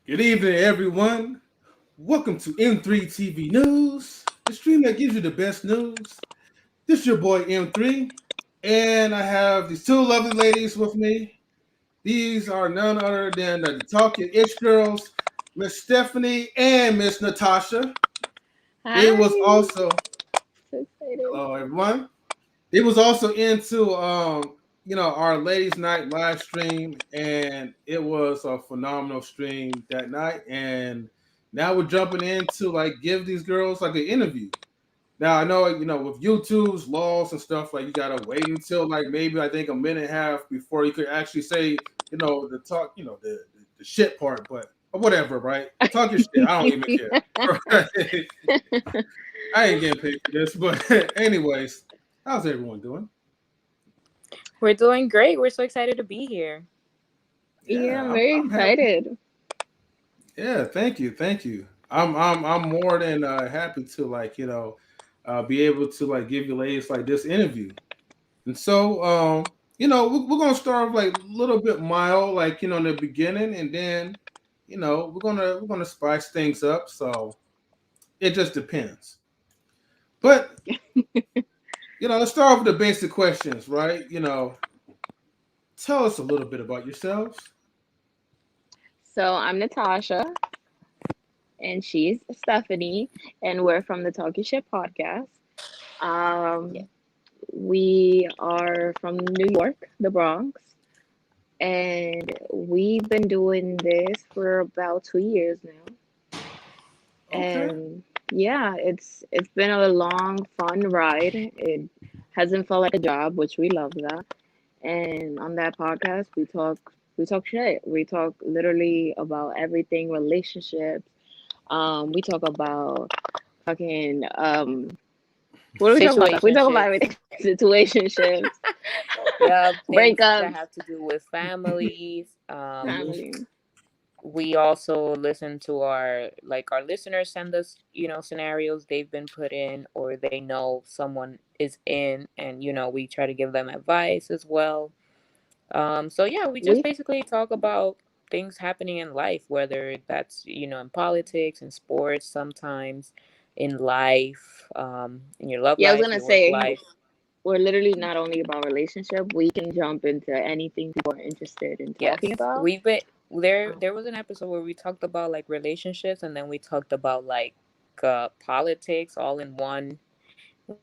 Good evening, everyone. Welcome to M3 TV News, the stream that gives you the best news. This is your boy M3, and I have these two lovely ladies with me. These are none other than the Talking Itch Girls, Miss Stephanie and Miss Natasha. Hi. They was also So excited. hello everyone. They was also into our ladies' night live stream, and it was a phenomenal stream that night. And now we're jumping into like give these girls like an interview. Now I know with YouTube's laws and stuff, like you gotta wait until like maybe I think a minute and a half before you could actually say the talk, the shit part, but whatever, right? Talk your shit. I don't even care. I ain't getting paid for this, but anyways, how's everyone doing? We're doing great. We're so excited to be here. Yeah, I'm very excited. Yeah, thank you. I'm more than happy to be able to like give you ladies like this interview. And so we're gonna start like a little bit mild, like in the beginning, and then we're gonna spice things up. So it just depends. But let's start off with the basic questions, right? Tell us a little bit about yourselves. So I'm Natasha, and she's Stephanie, and we're from the Talkie Shit podcast. Um, we are from New York, the Bronx, and we've been doing this for about 2 years now. Okay. And yeah, it's been a long, fun ride. It hasn't felt like a job, which we love that. And on that podcast, we talk shit. We talk literally about everything, relationships. We talk about fucking what do we talk about? We talk about everything. Situationships. Yeah, things that Breakups. have to do with families. Family. We also listen to our listeners send us, scenarios they've been put in or they know someone is in, and we try to give them advice as well. So yeah, we just basically talk about things happening in life, whether that's in politics, in sports, sometimes in life, in your love Yeah, I was life, gonna your work say life. we're literally not only about relationship. We can jump into anything people are interested in talking Yes, about. we've been there. There was an episode where we talked about like relationships, and then we talked about like politics all in one.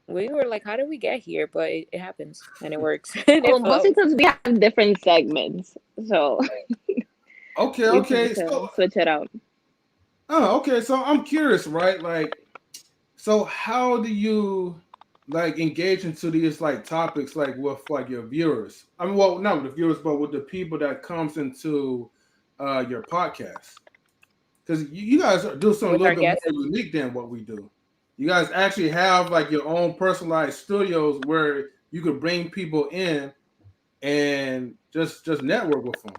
We were like, how did we get here? But it happens and it works and it Oh, mostly flows. because we have different segments, so Okay, we tend okay. to So, switch it out. okay. So I'm curious, right? Like, so how do you like engage into these like topics like with like your viewers? I mean, well, not with the viewers, but with the people that comes into your podcast. Because you guys do something a With little our bit more guests. unique than what we do. You guys actually have like your own personalized studios where you could bring people in and just network with them.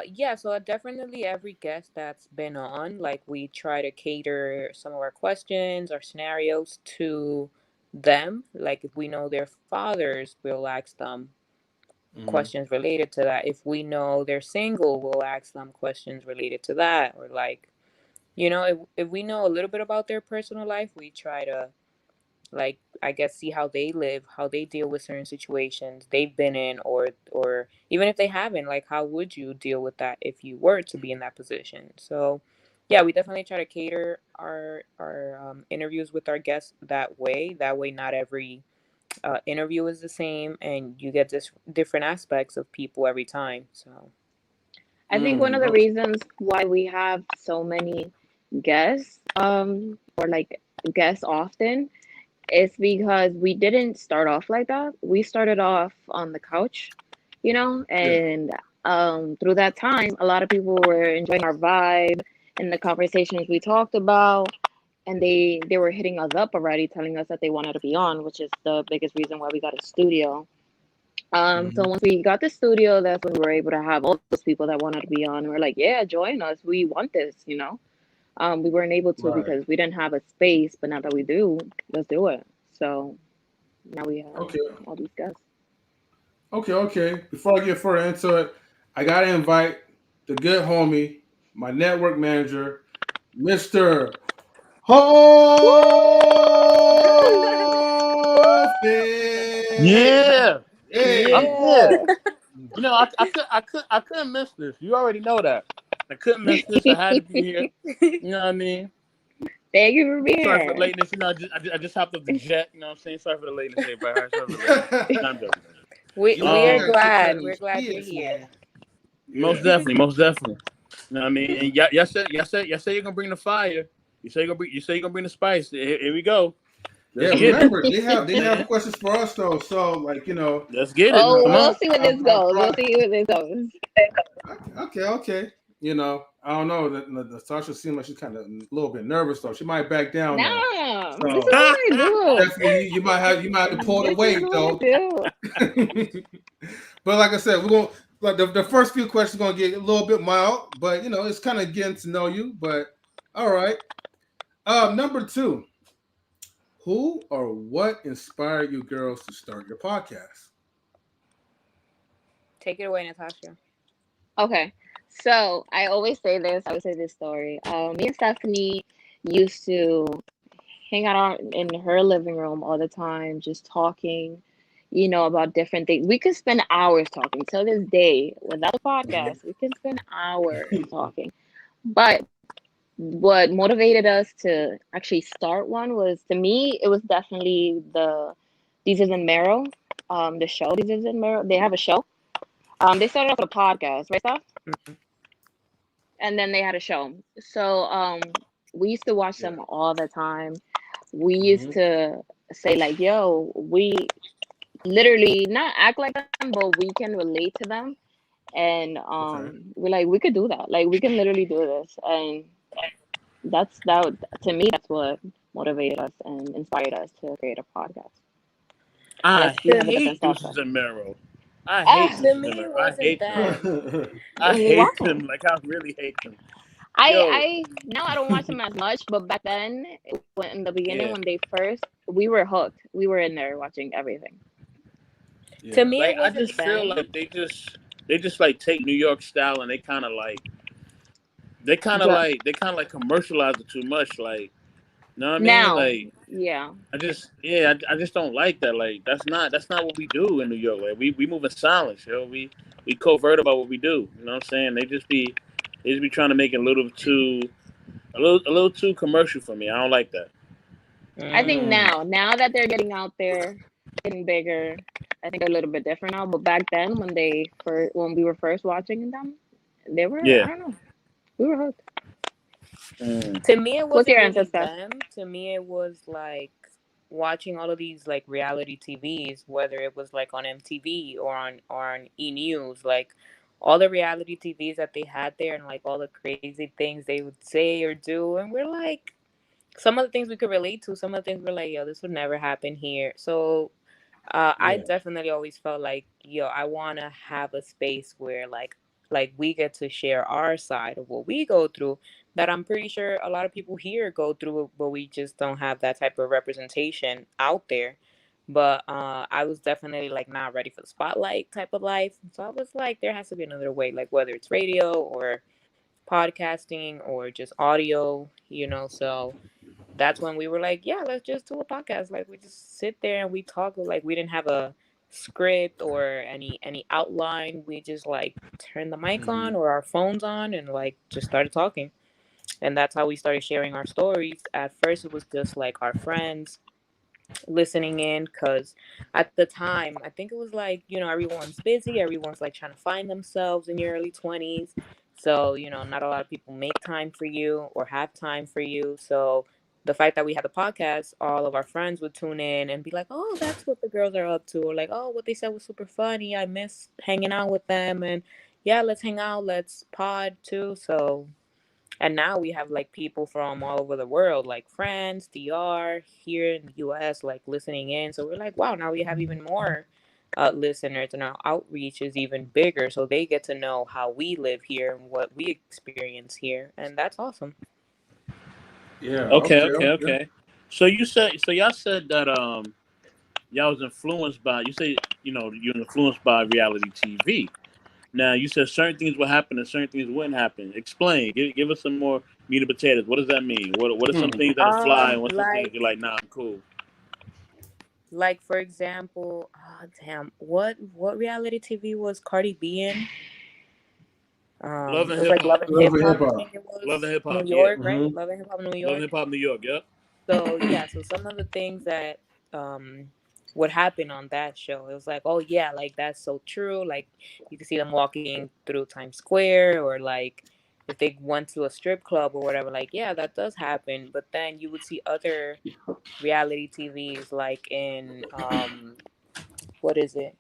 Yeah, so definitely every guest that's been on, like we try to cater some of our questions or scenarios to them. Like if we know their fathers, we'll ask them Hmm. questions related to that. If we know they're single, we'll ask them questions related to that. Or like, if we know a little bit about their personal life, we try to, like, I guess, see how they live, how they deal with certain situations they've been in, or even if they haven't, like how would you deal with that if you were to be in that position. So yeah, we definitely try to cater our interviews with our guests that way not every interview is the same, and you get this different aspects of people every time. So I think one of the Okay. reasons why we have so many guests, or like guests often, is because we didn't start off like that. We started off on the couch, Yeah. and through that time, a lot of people were enjoying our vibe and the conversations we talked about, and they were hitting us up already, telling us that they wanted to be on, which is the biggest reason why we got a studio. So Hmm. once we got the studio, that's when we were able to have all those people that wanted to be on. We're like, yeah, join us. We want this. We weren't able to Right. because we didn't have a space, but now that we do, let's do it. So now we have Okay. all these guests. Okay. Okay. Before I get further into it, I gotta invite the good homie, my network manager, Mister Hoffman. Yeah, I'm Hey. here. yeah. You know, I couldn't miss this. You already know that. I couldn't miss this. I had to be here. You know what I mean? Thank you for being Sorry for the here. lateness. You know, I just hopped off the jet. You know what I'm saying? Sorry for the lateness, everybody. All right, sorry for the lateness. No, I'm joking. we You are Um, gotta catch glad. these We're glad you're kids, here. man. most Yeah. definitely, most definitely. You know what I mean? And y'all said you're gonna bring the fire. You say you're gonna bring the spice. Here we go. Yeah, Let's get it. remember they have Man, questions for us though. So like let's get you it. know, Oh, Come we'll on. see where this I'll goes. We'll try. see where this goes. Okay, okay. You know, I don't know. Natasha seems like she's kind of a little bit nervous though. She might back down now. Nah, this is So what I do. definitely, you might have to pull the This is weight what I though. do. But like I said, we're gonna like the first few questions gonna get a little bit mild, but it's kind of getting to know you. But all right. Number two, who or what inspired you girls to start your podcast? Take it away, Natasha. Okay, so I always say this. I always say this story. Me and Stephanie used to hang out in her living room all the time, just talking, about different things. We could spend hours talking. Till this day, without the Mhm. podcast, we can spend hours talking. But what motivated us to actually start one was, to me, it was definitely the These Is in Marrow, the show. These Is in Marrow. They have a show. They started off with a podcast, right, Steph? Mhm. And then they had a show. So we used to watch Yeah. them all the time. We used Hmm. to say like, "Yo, we literally not act like them, but we can relate to them." And Okay. we're like, we could do that. Like, we can literally do this. And that to me, that's what motivated us and inspired us to create a podcast. I Unless you have a different hate thought, Steph. Deuces and Mero. I hate Ah, To Deuces and me, Mero. it I wasn't hate them. bad. I hate why? them. Like I really hate them. I Yo, I now I don't watch them as much, but back then, when in the beginning yeah. when they first, we were hooked. We were in there watching everything. To Yeah. me, it Like I wasn't just feel bad. like they just like take New York style and But they kind of like commercialize it too much. Like, you know what I mean? now, Like yeah, I just don't like that. Like that's not what we do in New York. Like we move in silence, yo. We covert about what we do. You know what I'm saying? They just be trying to make it a little too commercial for me. I don't like that. I think Mm. now that they're getting out there, getting bigger, I think they're a little bit different now. But back then, when we were first watching them, they were, I Yeah. don't know, we were hooked. Mm. To me, it What's wasn't your really ancestor? them. To me, it was like watching all of these like reality TVs, whether it was like on MTV or on E News, like all the reality TVs that they had there, and like all the crazy things they would say or do, and we're like, some of the things we could relate to, some of the things we're like, yo, this would never happen here. So I Yeah. definitely always felt like, yo, I want to have a space where like we get to share our side of what we go through, that I'm pretty sure a lot of people here go through, but we just don't have that type of representation out there. But I was definitely like not ready for the spotlight type of life. So I was like, there has to be another way, like whether it's radio or podcasting or just audio, you know. So that's when we were like, yeah, let's just do a podcast. Like we just sit there and we talk. Like we didn't have a script or any outline. We just like turned the mic Hmm. on or our phones on and like just started talking. And that's how we started sharing our stories. At first, it was just like our friends listening in, because at the time I think it was like, you know, everyone's busy, everyone's like trying to find themselves in your early 20s. So, you know, not a lot of people make time for you or have time for you. So the fact that we had the podcast, all of our friends would tune in and be like, oh, that's what the girls are up to, or like, oh, what they said was super funny, I miss hanging out with them, and yeah, let's hang out, let's pod too. So, and now we have like people from all over the world, like France, DR, here in the US, like listening in. So we're like, wow, now we have even more listeners, and our outreach is even bigger. So they get to know how we live here and what we experience here. And that's awesome. Yeah. Okay, Okay. okay, Okay. okay. So you said, so y'all said that y'all was influenced by, you say, you know, you're influenced by reality TV. Now you said certain things would happen and certain things wouldn't happen. Explain. Give us some more meat and potatoes. What does that mean? What are some Hmm. things that'll fly and what's some things you're Like like, nah, I'm cool. for example, oh damn, what reality TV was Cardi B in? Love It and was hip like hop. Love and Love Hip and hip Hop. I hop. think it Love and was hip New hop. Yeah. York, right? Hmm. Love and Hip Hop, New Love and York. hip hop New York. Yep. So yeah, so some of the things that would happen on that show, it was like, oh yeah, like that's so true. Like you can see them walking through Times Square, or like if they went to a strip club or whatever, like yeah, that does happen. But then you would see other reality TVs like in what is it?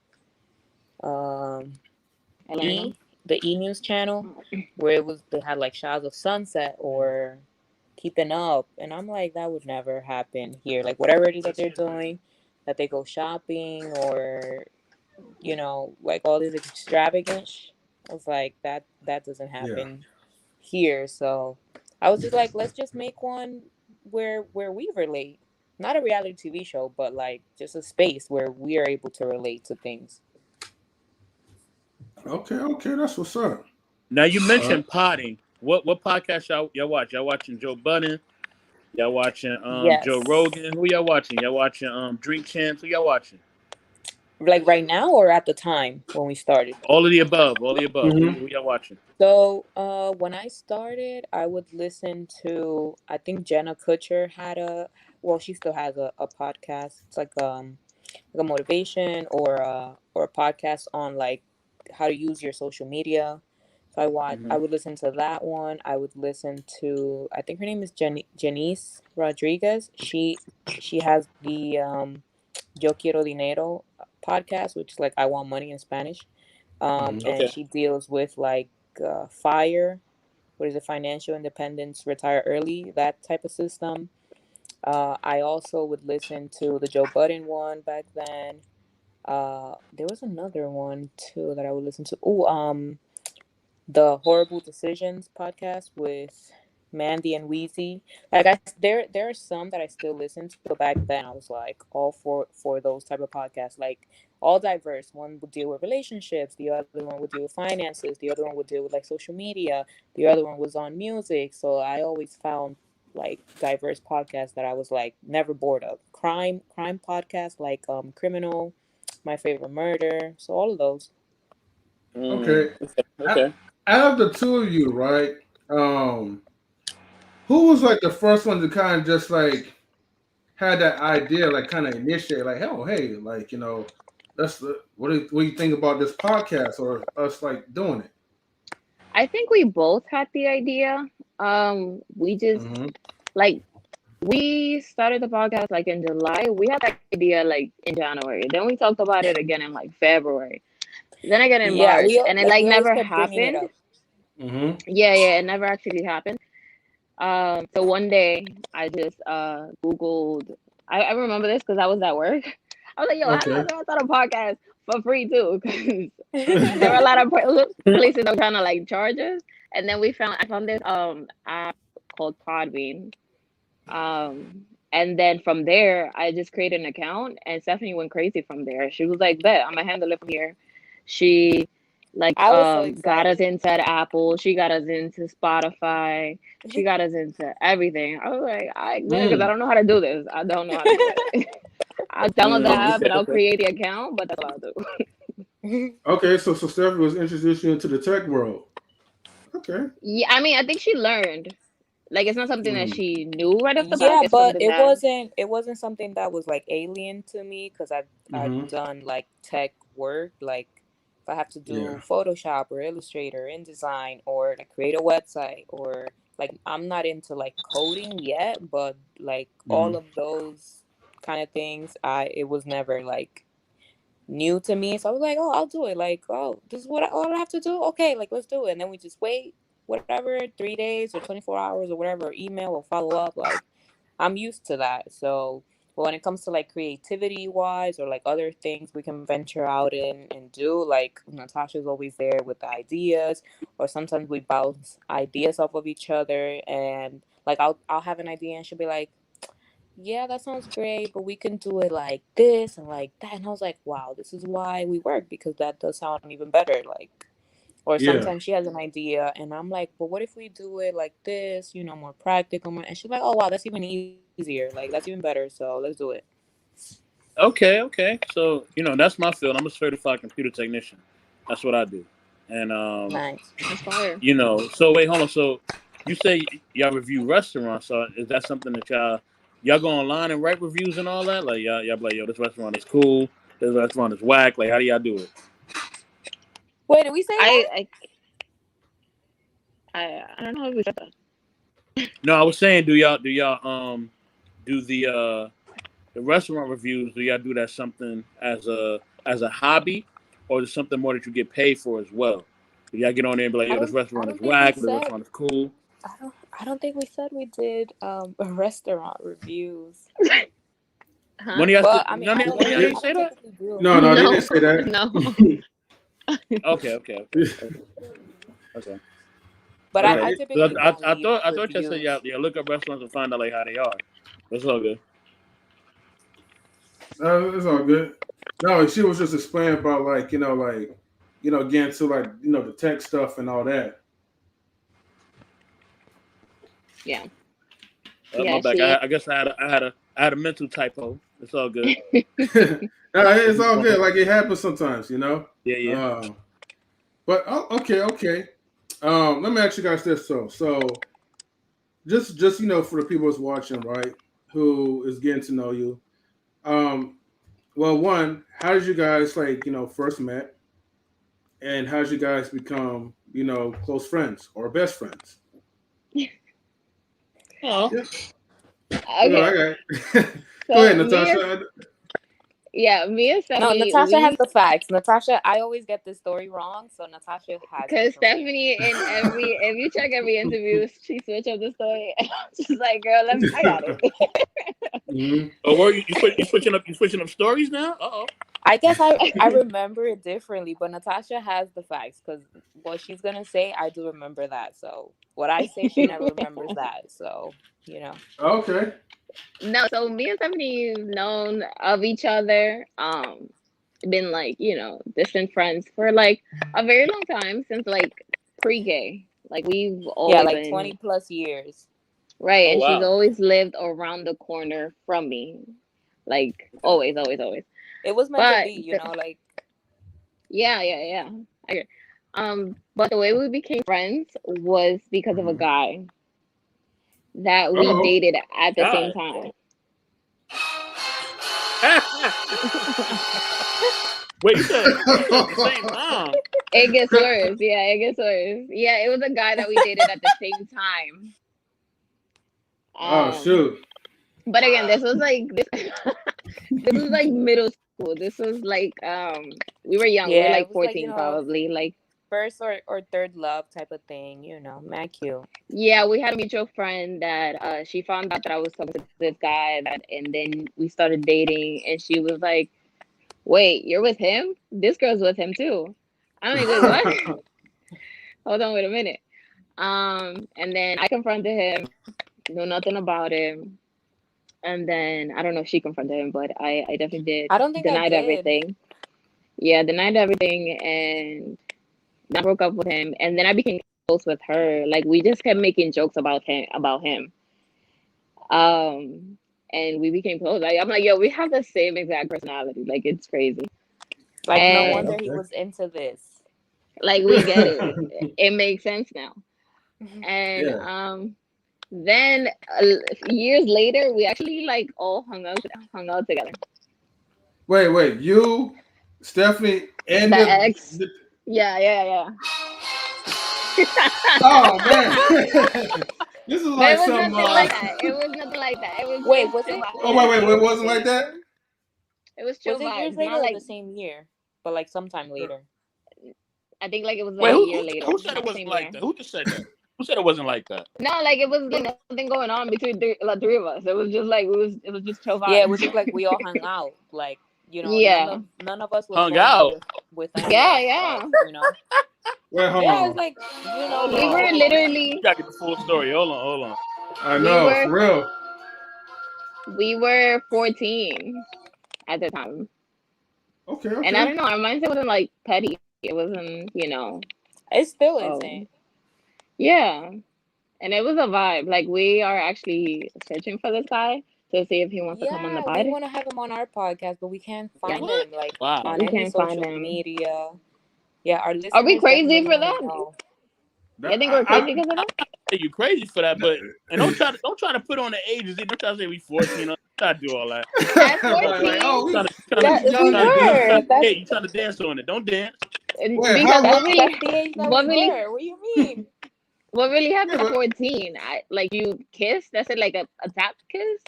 Um Atlanta. E, the E News channel, where it was, they had like Shadows of Sunset or Keeping Up, and I'm like, that would never happen here. Like whatever it is that they're doing, that they go shopping or, you know, like all this extravagant. I was like, that doesn't Yeah. happen here. So I was just like, let's just make one where we relate. Not a reality TV show, but like just a space where we are able to relate to things. Okay. Okay. That's what's up. Now you All right. mentioned potting. What podcast y'all watch? Y'all watching Joe Budden? Y'all watching Joe Yes. Rogan? Who y'all watching? Y'all watching Drink Champs? Who y'all watching? Like right now or at the time when we started? All of the above. All of the above. Hmm. Who y'all watching? So, when I started, I would listen to, I think Jenna Kutcher had well, she still has a podcast. It's like a motivation or a podcast on like how to use your social media. So I Hmm. would listen to that one. I would listen to, I think her name is Janice Rodriguez. She has the Yo Quiero Dinero podcast, which is like I want money in Spanish. Hmm. And Okay. she deals with like fire, what is it, financial independence, retire early, that type of system. I also would listen to the Joe Budden one back then. There was another one too that I would listen to. Oh, the Horrible Decisions podcast with Mandy and Wheezy. Like there are some that I still listen to, but back then I was like all for those type of podcasts, like all diverse. One would deal with relationships, the other one would deal with finances, the other one would deal with like social media, the other one was on music. So I always found like diverse podcasts that I was like never bored of. Crime podcast like Criminal, My Favorite Murder. So all of those. Okay. Okay. Out Okay. out of the two of you, right? Um, who was like the first one to kind of just like had that idea, like kind of initiate, like, hell, hey, like let's what do you think about this podcast or us like doing it? I think we both had the idea. We just Mm-hmm. like we started the podcast like in July. We had the idea like in January. Then we talked about it again in like February. Then again in Yeah, March, and it like we always never kept bringing it happened. up. Mm-hmm. Yeah, yeah, it never actually happened. So one day I just Googled. I remember this because I was at work. I was like, yo, how do Okay. I start a podcast for free too? Because there were a lot of places that were trying to like charge us. And then I found this app called Podbean. And then from there, I just created an account, and Stephanie went crazy from there. She was like, "Bet I'm gonna handle it from here." She like I was so got us excited. into Apple. She got us into Spotify. She got us into everything. I was like, "I bet," because I Mm. don't know how to do this. I don't know how to do it. I'll download the Oh, app okay, and I'll okay. create the account, but that's all I'll do. Okay, so Stephanie was introduced you into the tech world. Okay. Yeah, I mean, I think she learned. Like, it's not something that Mm. she knew right off the back. Yeah, It's but something that, it wasn't something that was like alien to me because I've Mm-hmm. done like tech work. Like if I have to Yeah. do Photoshop or Illustrator, InDesign, or like create a website, or like I'm not into like coding yet, but like all Mm-hmm. of those kind of things, I it was never like new to me. So I was like, oh, I'll do it. Like, oh, this is all I have to do. Okay, like let's do it. And then we just wait, whatever, 3 days or 24 hours or whatever, or email or follow up. Like, I'm used to that. So but when it comes to like creativity wise or like other things we can venture out in and do, like Natasha's always there with the ideas, or sometimes we bounce ideas off of each other. And like I'll have an idea and she'll be like, yeah, that sounds great, but we can do it like this and like that. And I was like, wow, this is why we work, because that does sound even better. Like, or Yeah. sometimes she has an idea and I'm like, but what if we do it like this, more practical? And she's like, oh, wow, that's even easier. Like, that's even better. So let's do it. Okay, okay. So that's my field. I'm a certified computer technician. That's what I do. And Nice. that's fire. so wait, hold on. So you say y'all review restaurants. So is that something that y'all go online and write reviews and all that? Like y'all be like, yo, this restaurant is cool. This restaurant is whack. Like, how do y'all do it? Wait, did we say that? I, I don't know if we said that. No, I was saying, do y'all do the restaurant reviews? Do y'all do that something as a hobby, or is it something more that you get paid for as well? Do y'all get on there and be like, yo, this I restaurant is don't think we whack, or this said restaurant is cool? I don't think we said we did restaurant reviews. None Huh? of y'all, Well, I mean, none of y'all didn't I say don't that. typically do. No, no, they No, didn't say that. no. Okay, okay, okay, okay. Okay. But All I right. 'Cause typically I, don't I leave thought y'all said reviews. y'all look up restaurants and find out like how they are. That's all good. It's all good. No, she was just explaining about like getting to like the tech stuff and all that. Yeah, My yeah. bad. She. I guess I had a mental typo. It's all good. No, it's all good. Like it happens sometimes. Yeah, yeah. But okay, okay. Let me ask you guys this so just for the people who's watching, right, who is getting to know you. Um, well, one, how did you guys like first met, and how did you guys become close friends or best friends? Oh, Yeah, Okay, I got. Go so ahead, Natasha. me and No, Stephanie, Natasha has the facts. Natasha, I always get this story wrong, so Natasha has the because information. Stephanie in if you check every interview, she switch up the story. She's like, girl, I got it. Hmm. oh, were you switching up stories now? Uh I guess I remember it differently, but Natasha has the facts because what she's gonna say, I do remember that. So what I say, she never remembers that. So you know. Okay. No, so me and Stephanie known of each other, been like, distant friends for like a very long time since like pre-K. Like we've Yeah, always like been 20 plus years. right, oh, and she's wow. always lived around the corner from me. Like Okay. always, always, always. It was meant to But be, like yeah, yeah, yeah. I agree. But the way we became friends was because of a Mhm. guy that we Oh, dated at the same God. time. Wait, you said at the same time. It gets worse. Yeah, it gets worse. Yeah, it was a guy that we dated at the same time. Oh Um, shoot. but again, this was like middle school. This was like we were young. We were Yeah, like it was like, 14 probably. Like first or third love type of thing, mad cute. yeah, we had a mutual friend that she found out that I was talking to this guy that, and then we started dating, and she was like, "Wait, you're with him? This girl's with him too." I'm like, "Wait, what? Hold on, wait a minute." And then I confronted him, knew nothing about him. And then I don't know if she confronted him, but I definitely did. I don't think I Denied did. everything. Yeah, denied everything, and I broke up with him. And then I became close with her. Like we just kept making jokes about him. Um, and we became close. I'm like, yo, we have the same exact personality. Like it's crazy. Like, no Okay, And wonder he okay. was into this. like we get it. It makes sense now. And Yeah. then years later, we actually like all hung out together. Wait. You, Stephanie, and The the, ex, the yeah. oh man, this is But like it was some. nothing like that. It was nothing like that. It was Wait, just was chill it Oh vibes. was wait, it wait, it years wasn't like that. later? It was chill Was it vibes. years Not later or like the same year? But like sometime later. I think like it was Wait, like a year later, who said it not the wasn't same like year. that? Who just said that? Who said it wasn't like that? No, like it was like nothing going on between the three of us. It was just like it was just chill Yeah, it was vibes. just like we all hung out. Like, none Yeah, of none of us was Hung going out out. with anyone. yeah. Wait, hold Yeah, it's on. like, Hold We on, were hold on. You literally gotta get the full story. Hold on. I we know were for real. we were 14 at the time, Okay, and I okay. don't know. Our mindset wasn't like petty. It wasn't, it still um, isn't. yeah. And it was a vibe. Like we are actually searching for this guy to see if he wants to come on the Yeah, we pod. want to have him on our podcast, but we can't Yeah, find What? him like Wow. on we any can't find social him. media. Yeah, our Are we listeners crazy definitely for want to that? know. You That, think we're crazy because of I that? say you crazy for that, but and don't try to put on the ages. Don't try to say we 14. Don't try to do all that. At like, 14, oh, we, Trying to That we we young and were. innocent. That's you trying to dance on it. Don't dance. Wait, because how what long? that's really, the age that what we really, were. What do you mean? what really Yeah, happened at but 14? Like you kissed? That's it, like a tap kiss?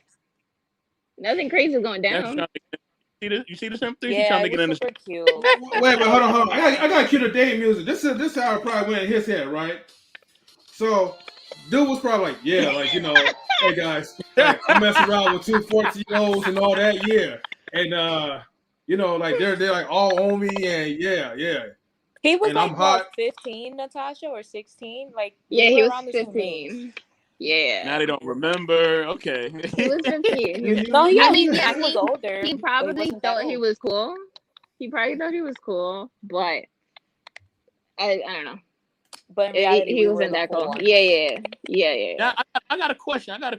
Nothing crazy is going That's down. trying to see this. You see this M3? She Yeah, trying it to get was in this. super cute. wait, hold on, hold on. You know. I got to cue the dating music. This is how it probably went in his head, right? So, dude was probably like, yeah, like hey guys, like I mess around with 2 14-year-olds and all that, yeah, and like they're like all on me, and yeah, He was and I'm like what, hot. 15, Natasha, or 16? Like Yeah, we he were was around the same age. 15. Yeah, Now they don't remember. Okay. he was 15. No, I yeah, mean, yeah, he was older, he but he probably wasn't that thought he old. was cool. He probably thought he was cool, but I don't know. But in reality, He we were wasn't the that cool cool. ones. Yeah. Now I got a question. I got a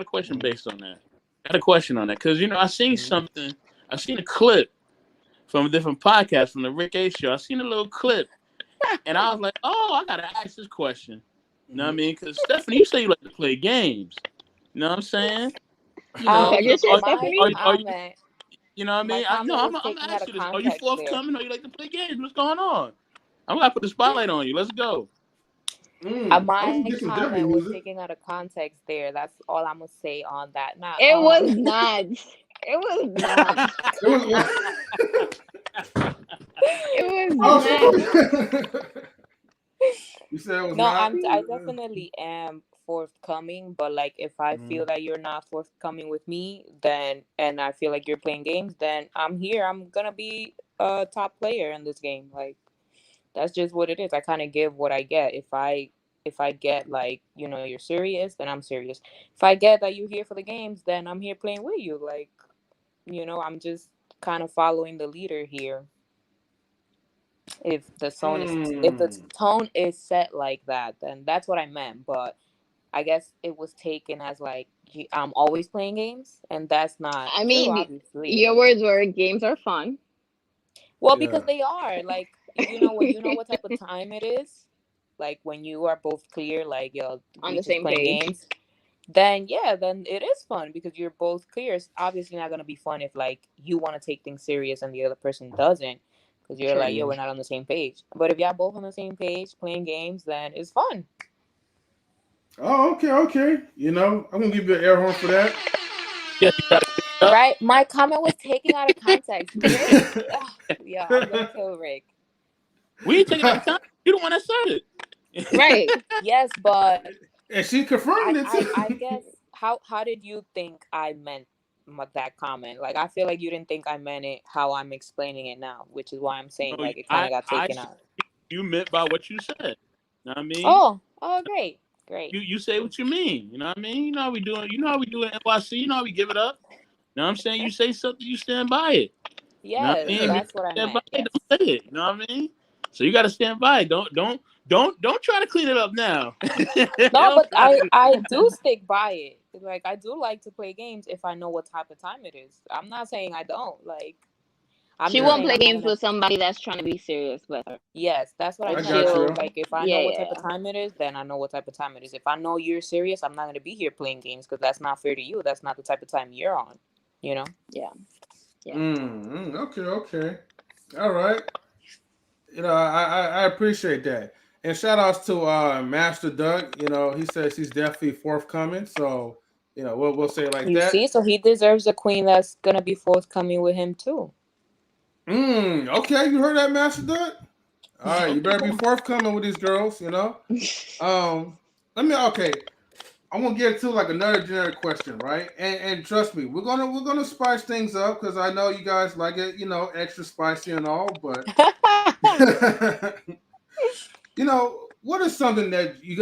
question based on that. I got a question on that because I seen something. I seen a clip from a different podcast from the Rick A show. I seen a little clip, and I was like, oh, I gotta ask this question. You know what I mean? Because Stephanie, you say you like to play games. You know what I'm saying? Talk your shit, My Stephanie. Are you? comment, You know what I my mean? comment I'm was gonna taken out ask of you this. Are you context there. forthcoming or you like to play games? What's going on? I'm gonna put the spotlight on you. Let's go. I was My gonna get some Debbie comment was music. taken out of context there. That's all I'm gonna say on that. Now, It was not. It was not. It was. It was Oh, not. you said it was no, not. I definitely am forthcoming, but like if I feel that you're not forthcoming with me, then and I feel like you're playing games, then I'm here. I'm gonna be a top player in this game. Like that's just what it is. I kind of give what I get. If I get like you're serious, then I'm serious. If I get that you're here for the games, then I'm here playing with you. Like I'm just kind of following the leader here. If the Hmm. tone is set like that, then that's what I meant. But I guess it was taken as like I'm always playing games, and that's not I true, mean, obviously. your words were games are fun. Well, because Yeah. they are like when you know what type of time it is, like when you are both clear, like yo, On we the just same playing page. games. then yeah, then it is fun because you're both clear. It's obviously not gonna be fun if like you want to take things serious and the other person doesn't, because you're like, True. yo, we're not on the same page. But if y'all both on the same page playing games, then it's fun. Oh, okay, okay. I'm gonna give you an air horn for that. Yes, you gotta pick it up. Right? My comment was taken out of context. Rick, ugh, yeah, I'm gonna kill Rick. We ain't taking out of time. You the one that said it. Right. Yes, but And she I, confirmed it I, I too. guess how did you think I meant that comment? Like I feel like you didn't think I meant it how I'm explaining it now, which is why I'm saying No, like it kind of got I taken see out. you meant by what you said. Know what I mean? Oh, great, great. You say what you mean. You know what I mean? You know how we doing. You know how we do it in NYC. You know how we give it up. You know what I'm saying? You say something, you stand by it. You know what I Yes, mean? If Yeah. you that's what I stand by meant. it, Yes. don't say it. You know what I mean? So you got to stand by it. Don't try to clean it up now. No, Don't but try I to. I do stick by it. Like I do like to play games if I know what type of time it is. I'm not saying I don't. Like I'm She just Yeah. won't saying play I'm not games gonna. with somebody that's trying to be serious with her. Yes, that's what I Like I meant. got she'll, you. Like if I know what type of yeah, time it is, then I know what type of time it is. If I know you're serious, I'm not gonna be here playing games because that's not fair to you. That's not the type of time you're on. You know. yeah, yeah. Okay, okay. All right. I appreciate that. And shout outs to Master Doug. He says he's definitely forthcoming. So, we'll say it like You that. see, so he deserves a queen that's gonna be forthcoming with him too. Okay, you heard that, Master Doug? All right, you better be forthcoming with these girls. Um, okay. I'm gonna get to like another generic question, right? And trust me, we're gonna spice things up because I know you guys like it, extra spicy and all. But what is something that you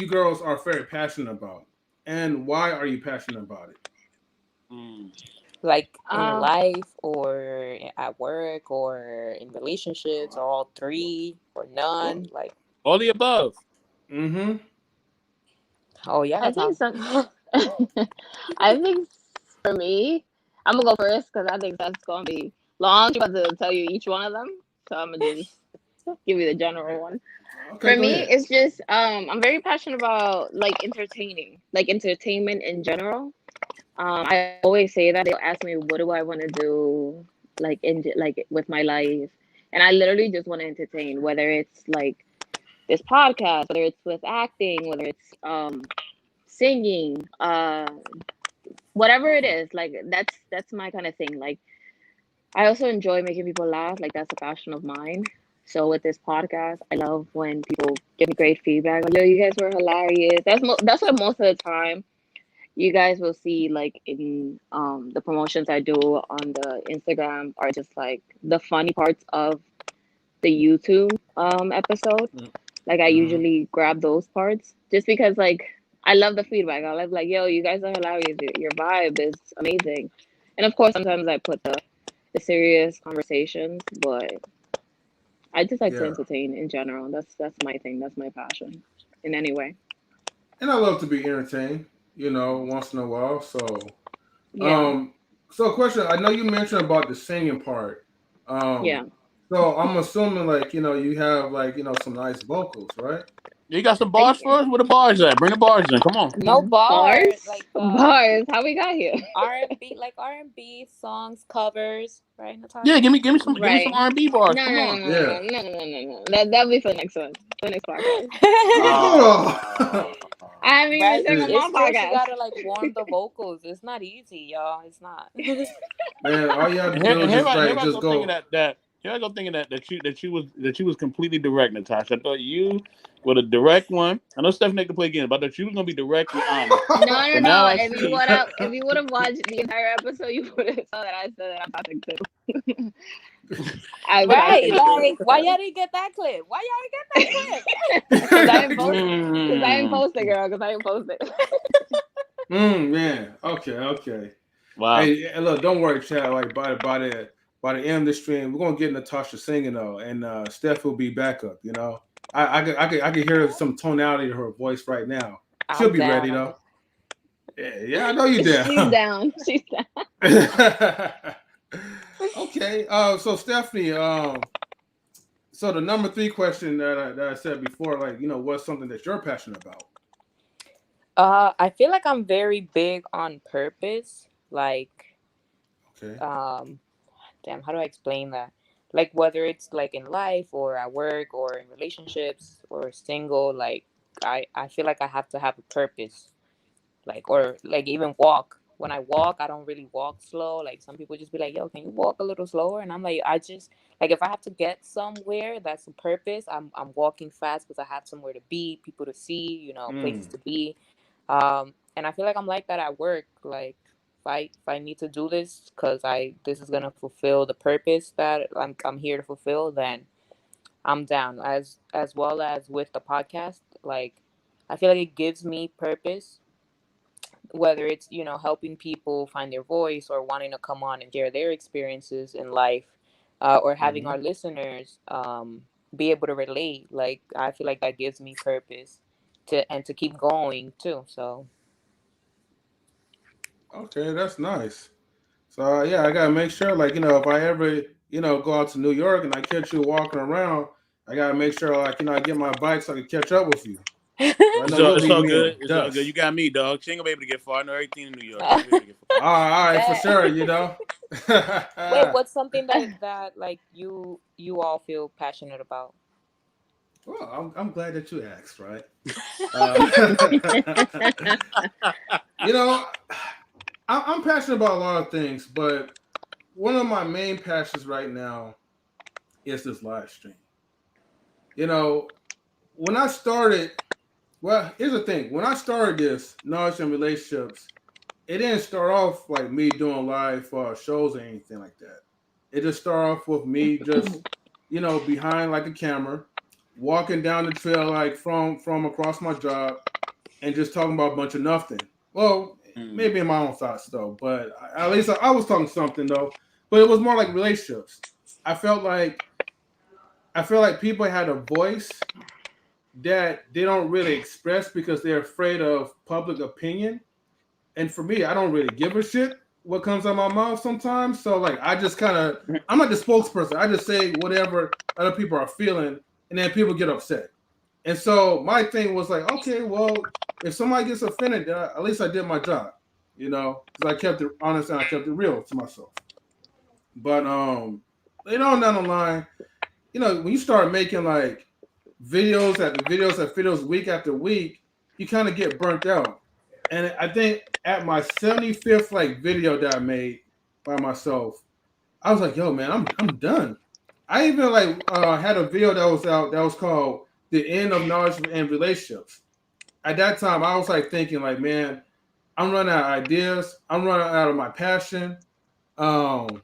girls are very passionate about, and why are you passionate about it? Mm. Like in uh, life or at work or in relationships or all three or Well, none. Like, All the above. mm-hmm. oh yeah, I think Tom. some. I think for me, I'm gonna go first because I think that's gonna be long. I'm about to tell you each one of them, so I'm gonna just give you the general one. Okay, For go me, ahead. it's just I'm very passionate about like entertaining, like entertainment in general. I always say that they'll ask me, "What do I want to do?" Like like with my life, and I literally just want to entertain. Whether it's like this podcast, whether it's with acting, whether it's singing, whatever it is. Like that's my kind of thing. Like I also enjoy making people laugh. Like that's a passion of mine. So with this podcast, I love when people give me great feedback. Like, yo, you guys were hilarious. That's what most of the time you guys will see like in the promotions I do on the Instagram are just like the funny parts of the YouTube episode. Like I Mm-hmm. usually grab those parts just because like I love the feedback. I love like, yo, you guys are hilarious. Your vibe is amazing. And of course sometimes I put the serious conversations, but I just like to Yeah, entertain in general. That's my thing. That's my passion in any way. and I love to be entertained, once in a while. So, Yeah. um, question. I know you mentioned about the singing part. Um, Yeah. so I'm assuming like you have like some nice vocals, right? You got some I bars for us? Where the bars at? Bring the bars in. Come on. No bar, bars. like Bars. How we got here? R&B, like R&B songs, covers, right, Yeah, Natasha? give me some Right. R&B bars. No, Come no, no, on. no, Yeah. no, no, no, no, no, no. That'll be for the next one. For the next podcast. Oh. I haven't even Right? sang on See, my It's still she podcast. gotta like warm the vocals. It's not easy, y'all. It's not. man, all you have to And here, do and is here, just I, here like I just go thinking go. that here I go thinking that you was completely direct, Natasha. I thought you were the direct one. I know Stephanie can play again, but I thought you was gonna be directly honest. No, no, But now no. I see. If you would have watched the entire episode, you would have saw that I said that I'm toxic too. I'm Right? toxic too. Like, why y'all didn't get that clip? Why y'all didn't get that clip? Cause I didn't post. Cause I didn't Mm, post it, girl. Cause I didn't post it. Man. Okay, okay. wow. Hey, look, don't worry, Chad. Like by the end of the stream, we're gonna get Natasha singing though, and Steph will be back up. I could hear some tonality to her voice right now. She'll I'm be ready down. I'm though. down. Yeah, I know you She's down. down. She's down. Okay. So Stephanie, so the number three question that I said before, like, what's something that you're passionate about? I feel like I'm very big on purpose. Like, Okay. um, damn, how do I explain that? Like, whether it's like in life or at work or in relationships or single, like, I feel like I have to have a purpose. Like, or like even walk. When I walk, I don't really walk slow. Like, some people just be like, yo, can you walk a little slower? And I'm like, I just, like, if I have to get somewhere, that's the purpose. I'm walking fast because I have somewhere to be, people to see, places Mm. to be. And I feel like I'm like that at work. Like, if I need to do this because I this is gonna fulfill the purpose that I'm here to fulfill, then I'm down. As well as with the podcast, like, I feel like it gives me purpose, whether it's helping people find their voice or wanting to come on and share their experiences in life, or having Hmm. our listeners be able to relate. Like, I feel like that gives me purpose to keep going too. So Okay, that's nice. So yeah, I gotta make sure, like if I ever go out to New York and I catch you walking around, I gotta make sure like I get my bike so I can catch up with you. I know you'll It's leave all me in good. It's all good. You dust. got me, dog. She ain't gonna be able to get far. I know everything in New York. She ain't gonna be able to get far. All right, for Bet. sure. Wait, what's something that like you all feel passionate about? Well, I'm glad that you asked, right? Uh, you know, I'm passionate about a lot of things, but one of my main passions right now is this live stream. You know, when I started, well, here's the thing: when I started this knowledge and relationships, it didn't start off like me doing live shows or anything like that. It just started off with me just, behind like a camera, walking down the trail like from across my job, and just talking about a bunch of nothing. Well, Mm. maybe in my own thoughts though, but at least I was talking something though. But it was more like relationships. I felt like people had a voice that they don't really express because they're afraid of public opinion. And for me, I don't really give a shit what comes out of my mouth sometimes. So like I just kind of I'm not the spokesperson. I just say whatever other people are feeling, and then people get upset. And so my thing was like, okay, well, if somebody gets offended, then at least I did my job, because I kept it honest and I kept it real to myself. But later on down the line, when you start making like videos week after week, you kind of get burnt out. And I think at my 75th like video that I made by myself, I was like, yo, man, I'm done. I even like had a video that was out that was called "The End of Knowledge and Relationships." At that time, I was like thinking, like, man, I'm running out of ideas. I'm running out of my passion, um,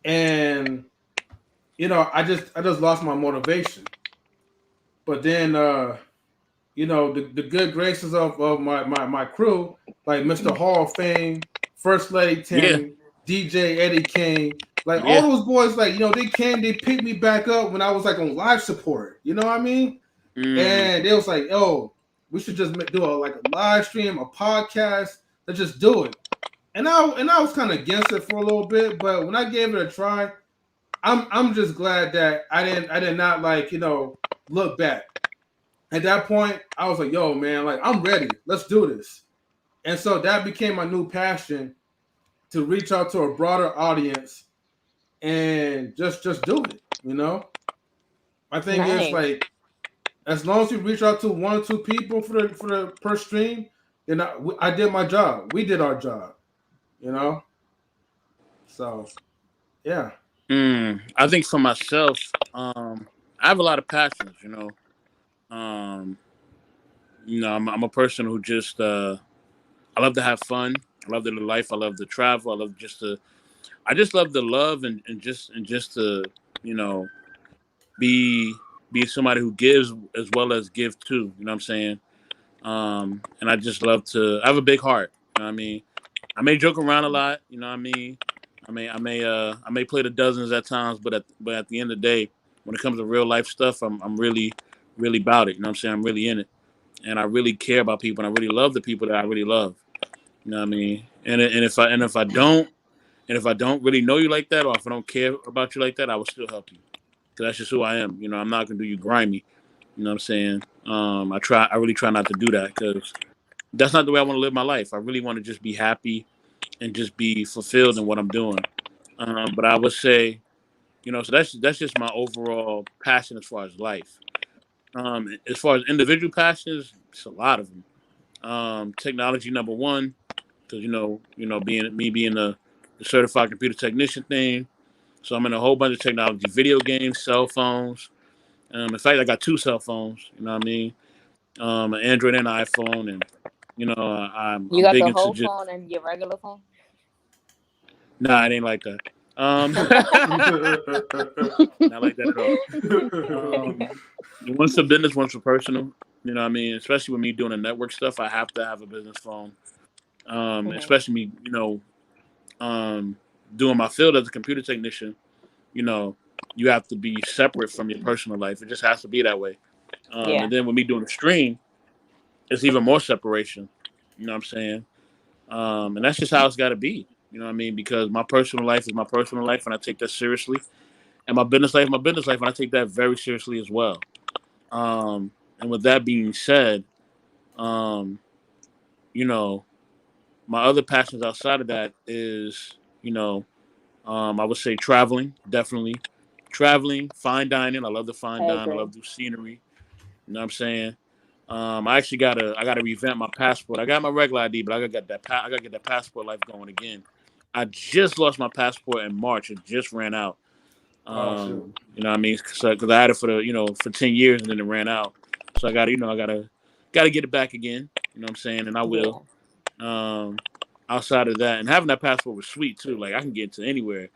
and I just lost my motivation. But then, the good graces of my crew, like Mr. Hall of Fame, First Lady Yeah, Tammy, DJ Eddie King, like all yeah. those boys, like they picked me back up when I was like on live support. You know what I mean? Mm. And they was like, "Oh, we should just do like a live stream, a podcast. Let's just do it." And I was kind of against it for a little bit, but when I gave it a try, I'm just glad that I did not like look back. At that point, I was like, "Yo, man, like I'm ready. Let's do this." And so that became my new passion to reach out to a broader audience and just do it. My thing is Nice. like as long as you reach out to one or two people for the per stream, then I did my job. We did our job. You know. So yeah. I think for myself, I have a lot of passions. Um, I'm a person who just I love to have fun. I love to live life. I love to travel. I just love the love and just to you know be be somebody who gives as well as give too. You know what I'm saying? And I just love to. I have a big heart. You know what I mean? I may joke around a lot. You know what I mean? I may play the dozens at times, but at the end of the day, when it comes to real life stuff, I'm really about it. You know what I'm saying? I'm really in it, and I really care about people, and I really love the people that I really love. You know what I mean? And if I don't really know you like that, or if I don't care about you like that, I will still help you. Cause that's just who I am. I'm not gonna do you grimy. You know what I'm saying? I really try not to do that because that's not the way I want to live my life. I really want to just be happy and just be fulfilled in what I'm doing. But I would say, so that's just my overall passion as far as life. As far as individual passions, it's a lot of them. Technology number one, because being the certified computer technician thing. So I'm in a whole bunch of technology, video games, cell phones. In fact, I got two cell phones. You know what I mean? An Android and an iPhone, and You I'm got big the into whole just phone and your regular phone? nah, it ain't like that. Not like that at all. One's for business, one's for personal. You know what I mean? Especially with me doing the network stuff, I have to have a business phone. Hmm. Especially me, um, doing my field as a computer technician. You know, you have to be separate from your personal life. It just has to be that way. Yeah. And then with me doing the stream, it's even more separation. You know what I'm saying? And that's just how it's got to be. You know what I mean? Because my personal life is my personal life, and I take that seriously. And my business life, and I take that very seriously as well. And with that being said, um, you know, my other passions outside of that is, I would say traveling, definitely. Traveling, fine dining. I love the fine I dine. I agree. love the scenery. You know what I'm saying? I actually gotta revamp my passport. I got my regular ID, but I gotta get that passport life going again. I just lost my passport in March. It just ran out. Oh shoot. You know what I mean? Because I had it for for 10 years and then it ran out. So I gotta get it back again. You know what I'm saying? And I will. Yeah. Um, Outside of that, and having that passport was sweet too. Like I can get to anywhere.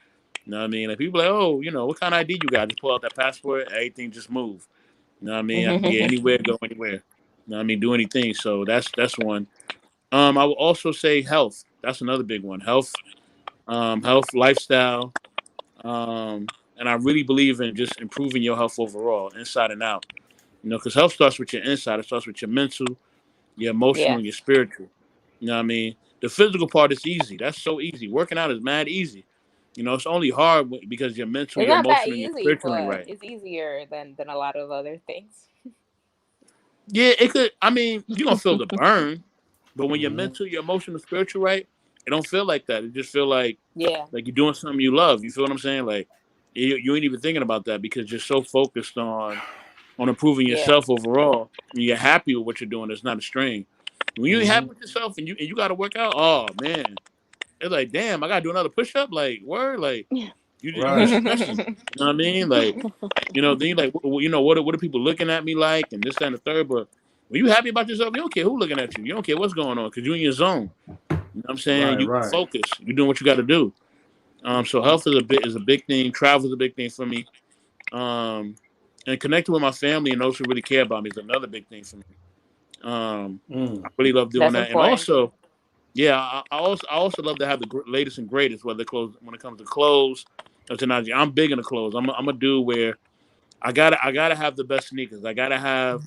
You know what I mean? Like people are like, oh, what kind of ID you got? Just pull out that passport, everything just move. You know what I mean? I can get anywhere, go anywhere. You know what I mean? Do anything. So that's one. I would also say health. That's another big one. Health, lifestyle. And I really believe in just improving your health overall, inside and out. Because health starts with your inside. It starts with your mental, your emotional, Yeah. and your spiritual. You know what I mean? The physical part is easy. That's so easy. Working out is mad easy. It's only hard because your mental, It's your not that emotional, and your easy, spiritual ain't but right. it's easier than a lot of other things. Yeah, it could. I mean, you're gonna feel the burn, but when your Hmm. mental, your emotional, spiritual right, it don't feel like that. It just feel Yeah. like you're doing something you love. You feel what I'm saying? Like you ain't even thinking about that because you're so focused on improving Yeah. yourself overall. And you're happy with what you're doing. It's not a strain. When you ain't happy Hmm. with yourself and you got to work out, oh man, it's like damn, I gotta do another push up. Like word, like you just Right. stressing. You know what I mean? Like then you like what are people looking at me like and this that, and the third. But when you happy about yourself, you don't care who looking at you. You don't care what's going on because you're in your zone. You know what I'm saying? Right. You Right. focus. You're doing what you got to do. So health is a big thing. Travel is a big thing for me. Um, and connecting with my family and those who really care about me is another big thing for me. Mm. I really love doing That's that, and important. also, yeah, I also love to have the latest and greatest, whether clothes when it comes to clothes or technology. I'm big into clothes. I'm a dude where I gotta have the best sneakers. I gotta have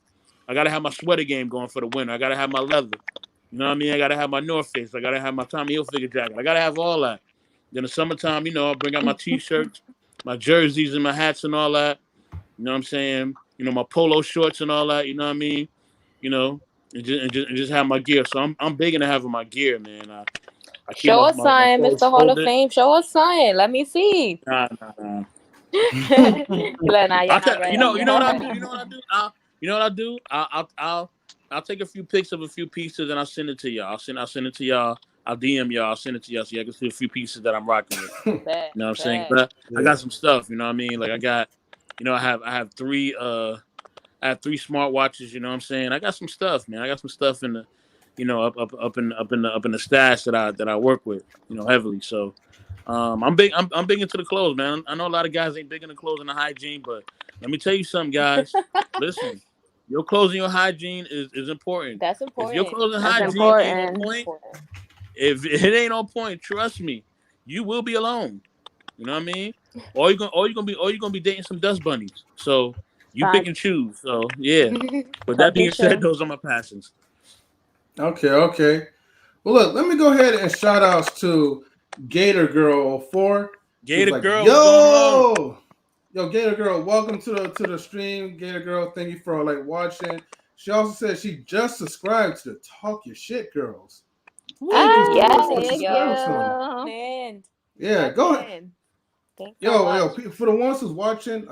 my sweater game going for the winter. I gotta have my leather. You know what I mean? I gotta have my North Face. I gotta have my Tommy Hilfiger jacket. I gotta have all that. Then the summertime, I'll bring out my t-shirts, my jerseys, and my hats and all that. You know what I'm saying? My polo shorts and all that. You know what I mean? You know, and just have my gear. So I'm big into having my gear, man. I keep Show my, us my, my sign, clothes Mr. Hall of folded. Fame. Show us sign. Let me see. Nah, nah, nah. Like, nah, you're I not can, ready. you You're know what not I do. ready. You know what I do. I'll take a few pics of a few pieces and I'll send it to y'all. I'll send it to y'all. I'll DM y'all. I'll send it to y'all so y'all can see a few pieces that I'm rocking with. Bet, You know what I'm saying? bet. But I Yeah. got some stuff. You know what I mean? Like I got, I have three smartwatches. You know what I'm saying? I got some stuff, man. I got some stuff in the, up in the stash that I work with. Heavily. So, I'm big into the clothes, man. I know a lot of guys ain't big into clothes and the hygiene, but let me tell you something, guys. Listen, your clothes and your hygiene is important. That's If your important. clothes and That's That's hygiene very, ain't on important. very point, important. if it ain't on point, trust me, you will be alone. You know what I mean? Or you're gonna be dating some dust bunnies. So you pick and Facts. choose. So yeah. With that That's for being said, sure. those are my passions. Okay. Okay. Well, look. Let me go ahead and shout outs to Gator Girl 04. She was Gator like, girl, what's going on? "Yo, Gator Girl, welcome to the stream, Gator Girl. Thank you for like watching. She also said she just subscribed to the Talk Your Shit Girls. Thank you Ah, so Woo! much for thank subscribing to them. you. And you Yeah, got go ahead. in. Thanks so Yo, much. for the ones who's watching,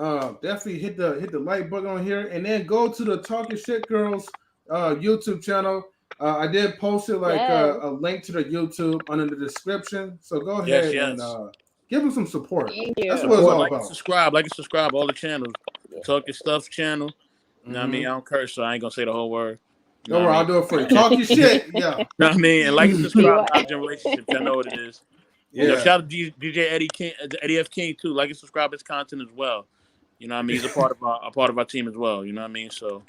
definitely hit the like button on here, and then go to the Talk Your Shit Girls YouTube channel. I did post it like Yes, a link to the YouTube under the description. So go Yes, ahead and yes. give them some support. thank That's what it's you. Support, all like and about. subscribe, like and subscribe. All the channels. The Yeah. Talk Your Stuff channel. You know what I mean? Mm-hmm. I don't curse, so I ain't gonna say the whole word. You know Don't what I worry, I'll mean? do it for you. Talk your You shit. Yeah. know what I mean? And like and You subscribe are. to Knowledge and Relationships. I know what it is. Yo, Yeah. shout out to DJ Eddie King, Eddie F King too. Like and subscribe his content as well. You know what I mean? He's a part of our team as well. You know what I mean? So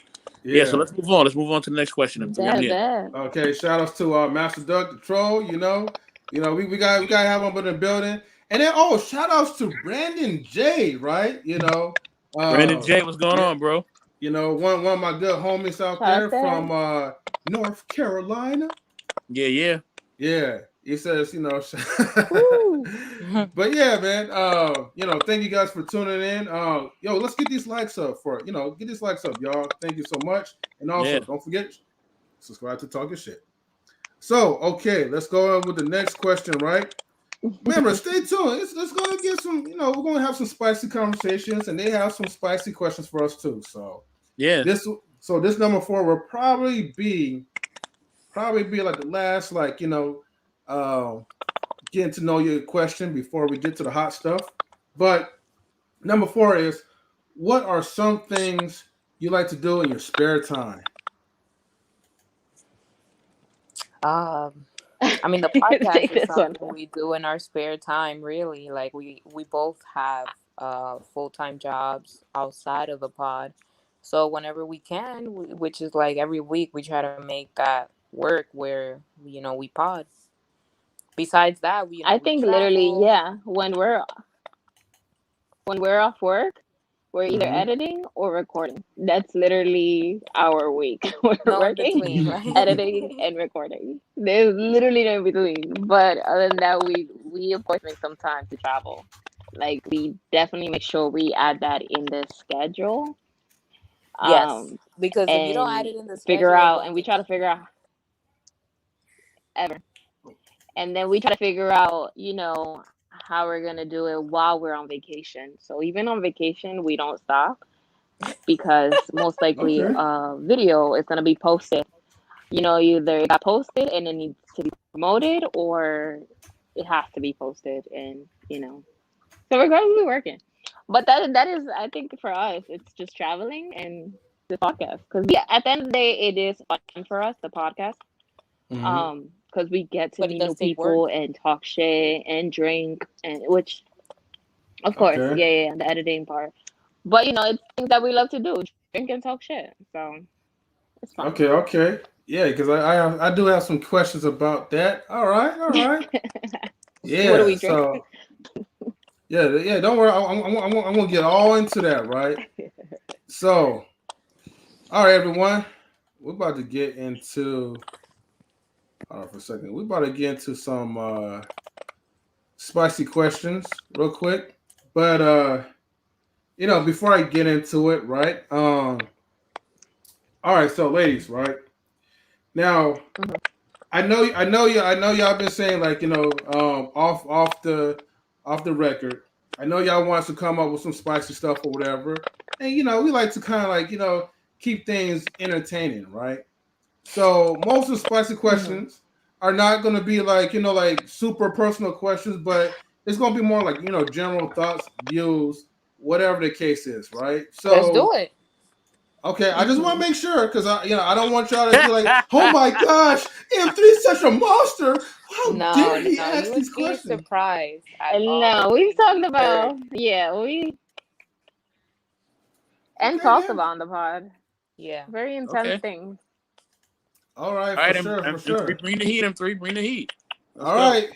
yeah. So Yeah. let's move on. Let's move on to the next question. M3. I'm Bad, here. bad. Okay. Shout outs to Master Doug the Troll. We gotta have him in the building. And then shout outs to Brandon J, right? Brandon Uh J, what's going yeah, on, bro? one of my good homies out there Process. from North Carolina. Yeah, yeah. Yeah. He says, Woo. but yeah, man. Thank you guys for tuning in. Let's get these likes up get these likes up, y'all. Thank you so much. And Yeah. also, don't forget, subscribe to Talk Your Shit. So, okay, let's go on with the next question, right? Remember, stay tuned. It's gonna get some, we're gonna have some spicy conversations, and they have some spicy questions for us too. So Yeah. this number 4 will probably be like the last, uh, getting to know your question before we get to the hot stuff. But number 4 is, what are some things you like to do in your spare time? I mean, the podcast Take is this one. something we do in our spare time, really. Like we both have full-time jobs outside of the pod. So whenever we can, which is like every week, we try to make that work where, we pod. Besides that, I we think literally, travel. yeah. When we're off work, we're either Mm-hmm. editing or recording. That's literally our week. We're No in working, between, right? editing, and recording. There's literally no in between. But other than that, we of course make some time to travel. Like we definitely make sure we add that in the schedule. Yes, Um, because if you don't add and it in the figure schedule, it out, won't and we get try to done. figure out ever. And then we try to figure out, how we're gonna do it while we're on vacation. So even on vacation, we don't stop because most likely Okay. video is gonna be posted. Either it got posted and it needs to be promoted, or it has to be posted, and so we're going to be working. But that is, I think, for us, it's just traveling and the podcast. Because at the end of the day, it is fun for us, the podcast. Mm-hmm. Because we get to But it meet new does take work. people and talk shit and drink, and which, of course, Okay. yeah, the editing part. But it's things that we love to do, drink and talk shit. So it's fun. Okay. Okay. Yeah, because I do have some questions about that. All right. All right. What do Yeah. we drink? So yeah. Don't worry. I'm gonna get all into that, right? So, all right, everyone. We're about to get into. Hold on for a second. We're about to get into some spicy questions real quick. But before I get into it, right? All right. So, ladies, right now, Mhm. I know y'all been saying, like, off the record. I know y'all wants to come up with some spicy stuff or whatever, and we like to kind of, like, keep things entertaining, right? So most of the spicy Mhm. questions are not going to be like, like super personal questions, but it's going to be more like, general thoughts, views, whatever the case is, right? Let's do So it. okay, I just want Mhm. to make sure, because I don't want y'all to be like, oh my gosh, M3 is such a monster. How No, dare he no, ask you these would be questions? surprised at And all the no, we've things talked we've heard. about, yeah, we and Okay talked then. about on the pod Yeah. very intense Okay. things. All right, All for right, sure, for M3, sure. bring the heat. M3, bring the heat. Let's All go. right,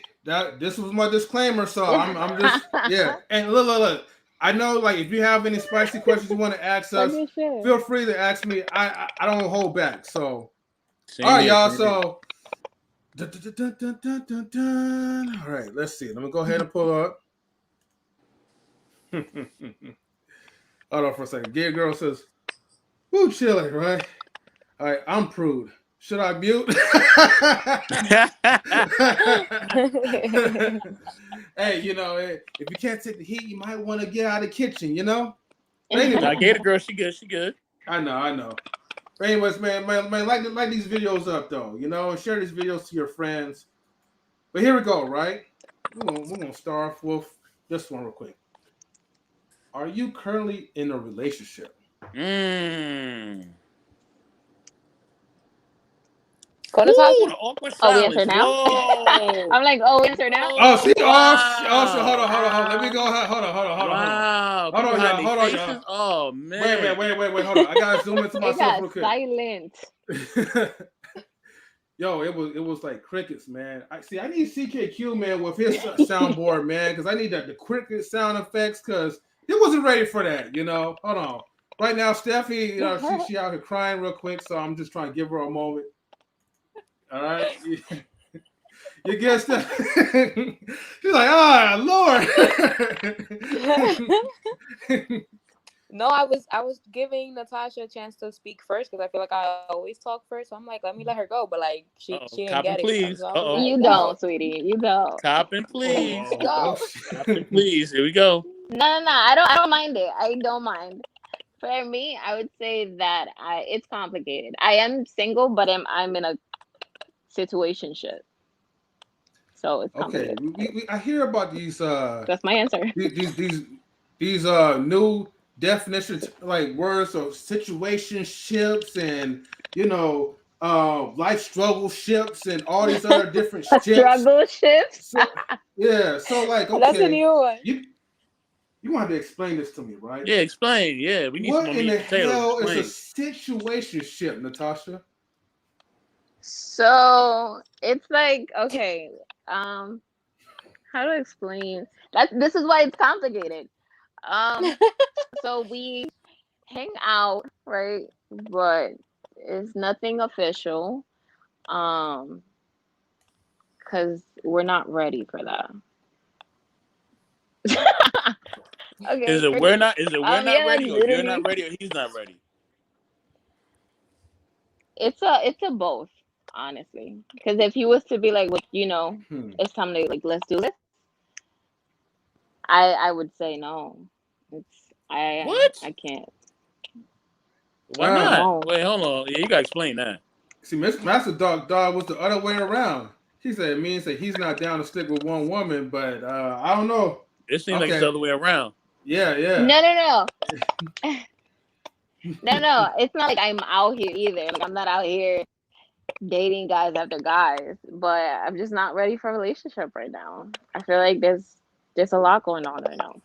this was my disclaimer, so I'm All just, yeah. And look. I know, like, if you have any spicy questions you want to ask us, Funny shit. feel free to ask me. I don't hold back. So all Same right, here. y'all. Same here. So dun, dun, dun, dun, dun, dun, dun. All right, let's see. Let me go ahead and pull up. Hold on for a second. Gear Girl says, "Woo, chilling, right? All right, I'm prude. Should I mute? Hey, if you can't take the heat, you might want to get out of the kitchen, But I anyway, gave the girl. She good. She good. I know. But anyways, man, like these videos up though, share these videos to your friends. But here we go, right? We're gonna start off with this one real quick. Are you currently in a relationship? Mm. Go, Ooh, Natasha. the awkward Oh, we answer silence. now? Whoa. I'm like, oh, we answer now? Oh, see, Oh, hold on, wow. Let me go. Wow. Hold People on, hiding y'all. their Hold on, y'all. faces. Oh, man. Wait. Hold on. I gotta zoom into It myself got real quick. silent. Yo, it was like crickets, man. I need CKQ, man, with his soundboard, man, because I need the cricket sound effects, because he wasn't ready for that. Hold on. Right now, Steffi, she out here crying real quick, so I'm just trying to give her a moment. All right. You get stuff. She's like, oh Lord. No, I was giving Natasha a chance to speak first because I feel like I always talk first. So I'm like, let me let her go, but like she Uh-oh. didn't Cop and get it. So please. I was Uh-oh. like, You go. don't, sweetie. You don't. Cop and please. Go. Cop and please. Here we go. No. I don't mind it. I don't mind. For me, I would say that it's complicated. I am single, but I'm in a situationship, so it's Okay, complicated. I hear about these That's my answer. these new definitions, like words of situationships and life struggle ships and all these other different A ships. struggle shift. So yeah, so like That's a okay, new one. you want to explain this to me, right? Yeah, explain. Yeah, we need some What more in meat the and potatoes. hell is a Explain. situationship, Natasha? So it's like, okay, um, how to explain that? This is why it's complicated. Um, so we hang out, right? But it's nothing official. Um, because we're not ready for that. Okay, Is it we're crickets. not? Is it we're not Yeah, ready, or you're not literally, ready, or he's not ready? it's a both, honestly. Because if he was to be like, Hmm. it's time to like let's do this, I would say no. It's What? I can't. Why Ah, not? No. Wait, hold on. Yeah, you gotta explain that. see, Miss Master Dog was the other way around. He said it means that he's not down to stick with one woman, but I don't know. It seems like it's Okay, the other way around. yeah. No. No. It's not like I'm out here either. Like I'm not out here dating guys after guys, but I'm just not ready for a relationship right now. I feel like there's a lot going on right now.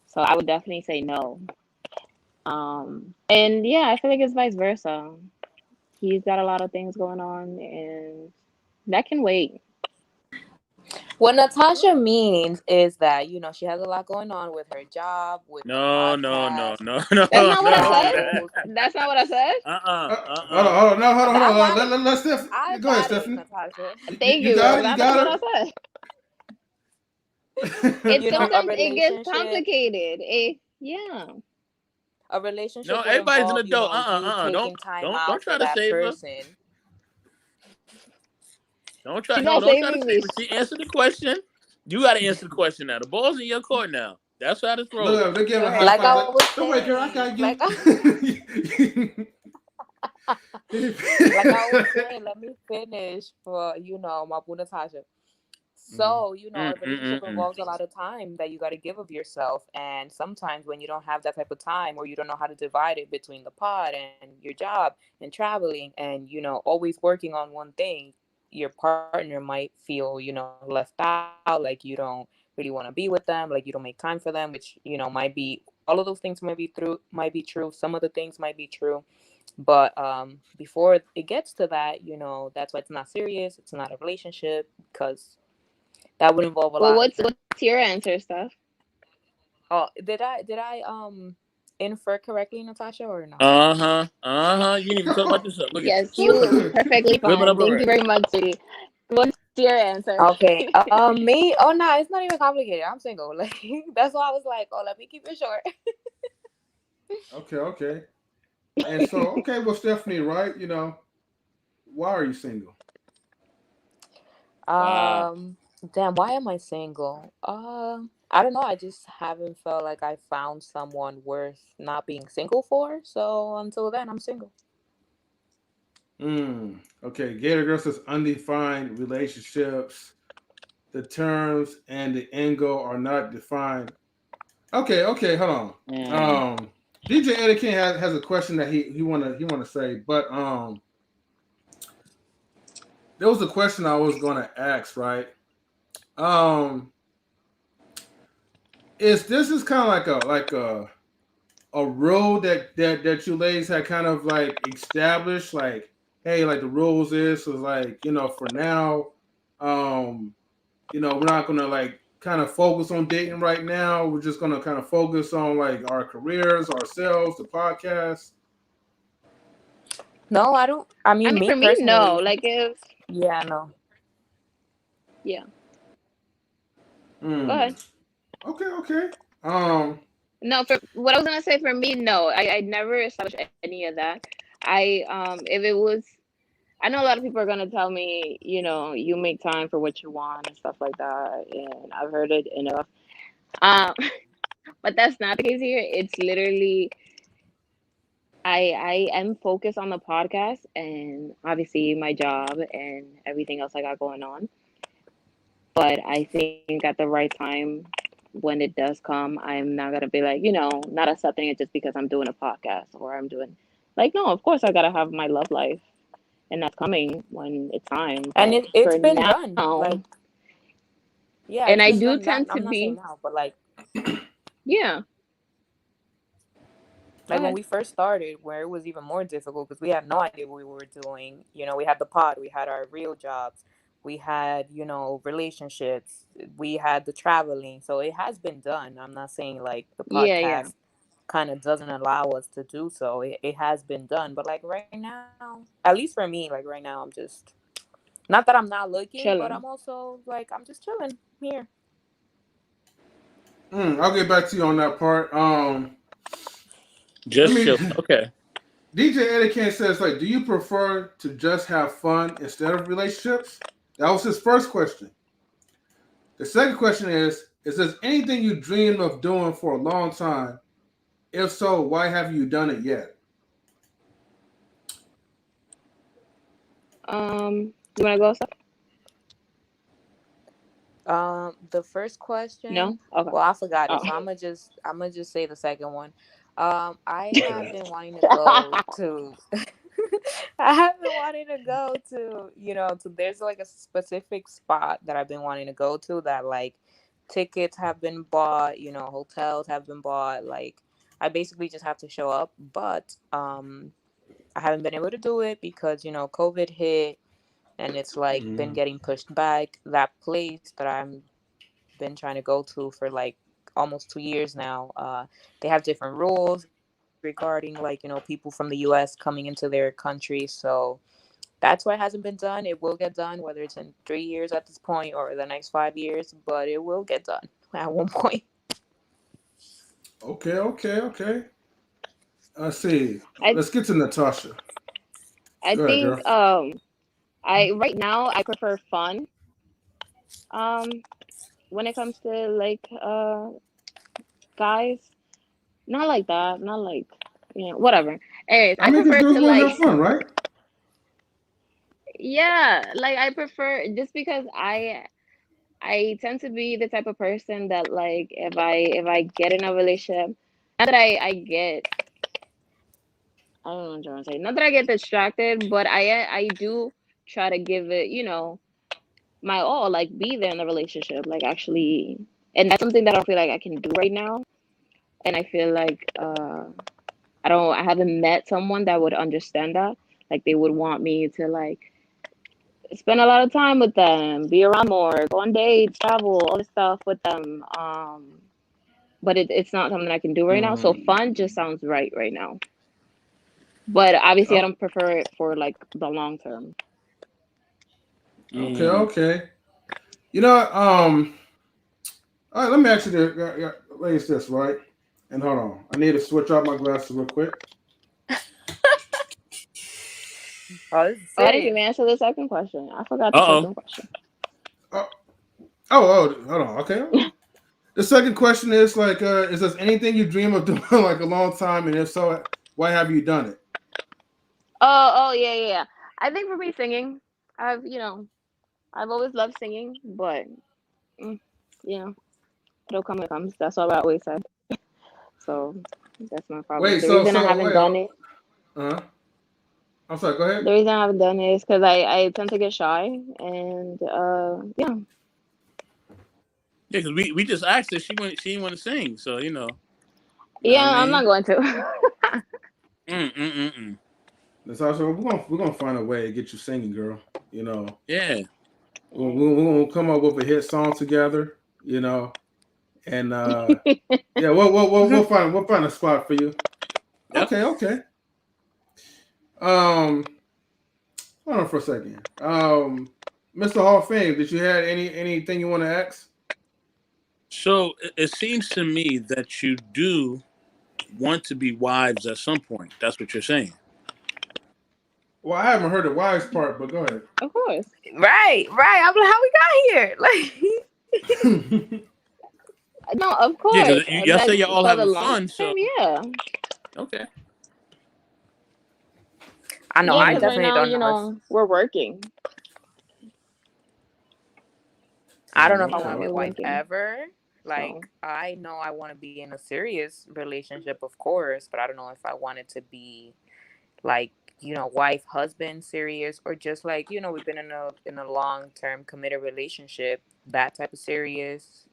So I would definitely say no. And yeah, I feel like it's vice versa. He's got a lot of things going on, and that can wait. What Natasha means is that, she has a lot going on with her job, with the No, no, no, podcast, no, no, That's not what I no. said. travels. That's not what I said. Hold on, no, hold I on. got it. Let's Steph. I Go ahead, got it, Stephanie. Natasha. Thank You you. got I'm it. You glad that's what got I said. It it. A sometimes it gets relationship, complicated. Yeah. a relationship No, would everybody's an involve, adult. you Don't taking time don't out for try to that save her. person. Don't try. She's No, not don't try to saving save me. her. She answered the question. You got to answer the question now. The ball's in your court now. That's how this rolls. Look, they're giving Go a high ahead. Like five. I Like, was don't worry, girl, I saying, got like you. like I was saying, let me finish for, my boo Natasha. Mhm. So, a relationship Mm. involves a lot of time that you got to give of yourself. And sometimes when you don't have that type of time, or you don't know how to divide it between the pod and your job and traveling and, always working on one thing, your partner might feel, left out, like you don't really want to be with them, like you don't make time for them, which, might be, all of those things might be true. Some of the things might be true. But before it gets to that, that's why it's not serious. It's not a relationship, because that would involve a Well, lot of what's time. your answer, stuff? Oh, did I infer correctly, Natasha, or no? You didn't even talk about yourself. Look at you. Yes, you perfectly Whipping fine. up a Thank you red. very much, sweetie. What's your answer? Okay. Me. Oh no, it's not even complicated. I'm single. Like that's why I was like, oh, let me keep it short. Okay. And so, okay, well, Stephanie, right? Why are you single? Wow. Damn, why am I single? I don't know. I just haven't felt like I found someone worth not being single for. So until then, I'm single. Okay, Gator Girl says undefined relationships. The terms and the end goal are not defined. Okay, okay, hold on. Mm. DJ Eddie King has a question that he wanna say, but there was a question I was gonna ask, right? Um, is kind of like a rule that you ladies had kind of like established, like, hey, like the rules is like, for now, um, we're not gonna like kind of focus on dating right now. We're just gonna kind of focus on like our careers, ourselves, the podcast. No, I don't. I I mean, mean, me for me, no. personally, Like if yeah, no. yeah, go Hmm. ahead. Okay, okay. Um. No, for what I was gonna say, for me, no. I never established any of that. If it was, I know a lot of people are gonna tell me, you make time for what you want and stuff like that, and I've heard it enough. Um, but that's not the case here. It's literally I am focused on the podcast and obviously my job and everything else I got going on. But I think at the right time, when it does come, I'm not gonna be like, not accepting it just because I'm doing a podcast or I'm doing like, no, of course I gotta have my love life and that's coming when it's time. And But it's for been done. now, Like, yeah, and it's I been do done. Not, tend to I'm not saying be, now, but like, yeah, go when ahead. we first started, where it was even more difficult because we had no idea what we were doing. We had the pod, we had our real jobs, we had, relationships, we had the traveling. So it has been done. I'm not saying like the Yeah, yeah, podcast kind of doesn't allow us to do so. It has been done. But like right now, at least for me, like right now, I'm just not that I'm not looking, but I'm chilling. also like, I'm just chilling here. I'll get back to you on that part. Let Just me. chill. Okay. DJ Eddie King says, like, do you prefer to just have fun instead of relationships? That was his first question. The second question is there anything you dreamed of doing for a long time? If so, why have you done it yet? You wanna go, Steph? The first question, No? Okay. well, I forgot it, Oh. so I'm gonna just say the second one. I have been wanting to go to. I have been wanting to go to, there's like a specific spot that I've been wanting to go to that like tickets have been bought, hotels have been bought. Like I basically just have to show up, but I haven't been able to do it because COVID hit and it's like been Mm. getting pushed back. That place that I'm been trying to go to for like almost 2 years now. They have different rules regarding like people from the U.S. coming into their country, so that's why it hasn't been done. It will get done, whether it's in 3 years at this point or the next 5 years, but it will get done at one point. Okay, okay, okay. I see. I Let's get to Natasha. I Go ahead, think girl. I right now I prefer fun um when it comes to like guys. Not like that, not like whatever. Anyways, I I mean, because prefer girls to want to like have fun, right? yeah, like I prefer just because I tend to be the type of person that like if I get in a relationship, not that I get I don't know what I'm trying to say. Not that I get distracted, but I do try to give it, my all, like be there in the relationship, like actually, and that's something that I don't feel like I can do right now. And I feel like I haven't met someone that would understand that. Like they would want me to like spend a lot of time with them, be around more, go on dates, travel, all this stuff with them. But it's not something I can do right now. So Mm. fun just sounds right now. But obviously, I Oh, don't prefer it for like the long term. okay, Mm. okay. You know, what, all right. Let me ask you this, ladies, this right. And hold on, I need to switch out my glasses real quick. Oh, this is Oh, I didn't serious. even answer the second question. I forgot the Uh second question. Oh, hold on. Okay. The second question is like, is there anything you dream of doing like a long time, and if so, why have you done it? Oh, yeah, yeah, yeah. I think for me, singing. I've always loved singing, but mm, you know, it'll come when it comes. That's what I always said. So that's my problem. Wait, The reason I so haven't wait. done it, Uh, I'm sorry. Go ahead. the reason I haven't done it is because I tend to get shy, and yeah, Yeah, because we just asked her. She didn't want to sing. So you know what I yeah, I'm not mean. going to. Mm. Natasha, we're gonna find a way to get you singing, girl. You know, Yeah. we're gonna come up with a hit song together. You know, and yeah, we'll find a spot for you. Yep. Okay. Um, hold on for a second. Mr. Hall of Fame, did you have anything you want to ask? So it seems to me that you do want to be wives at some point. That's what you're saying. Well, I haven't heard the wives part, but go ahead. Of course. Right, right. I'm like, how we got here? No, of Yeah, course. because y'all say Like y'all all for the having long fun. term, So yeah, okay. I know. yeah. I Because Mm. right definitely now, don't know if we're working. I don't know Mm, if I You want know, to okay. be a we're wife working. ever. So Like, I know I want to be in a serious relationship, of course, but I don't know if I wanted to be like, wife, husband, serious, or just like, we've been in a long term committed relationship, that type of serious.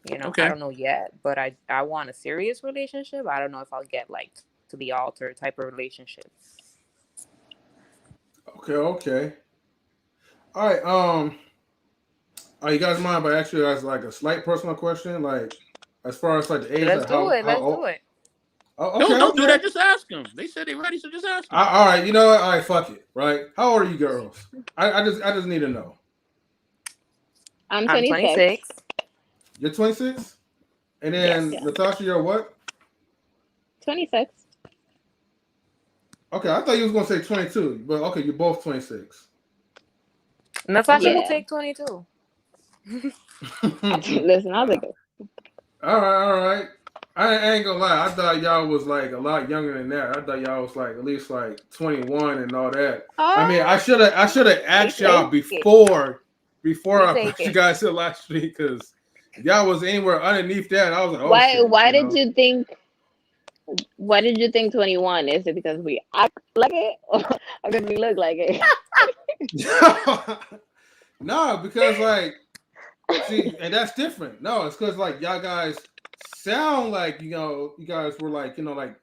I Okay. don't know yet, but I want a serious relationship. I don't know if I'll get like to the altar type of relationship. Okay. All right. Are you guys mind if I ask you guys like a slight personal question, like as far as like the age, Let's like do it. how Let's do old? it. Oh, Don't do okay. that. Just ask them. They said they ready, so just ask them. All right. You know what? All right. Fuck it. Right. How old are you girls? I just need to know. I'm I'm 26. 26. You're 26, and then Yeah, Yes. Natasha, you're what? 26. Okay, I thought you was gonna say 22, but okay, you're both 26. Natasha Okay. could Yeah. take 22. Listen, I'll take it. All right. I ain't gonna lie. I thought y'all was like a lot younger than that. I thought y'all was like at least like 21 and all that. I mean, Oh, I should have We asked y'all take it. before We I take put you it. guys to last week because if y'all was anywhere underneath that, I was like, oh why? shit, Why did you think? Why did you think 21? Is it because we act like it, or because we look like it? No, because like, see, and that's different. No, it's because like y'all guys sound like you guys were like like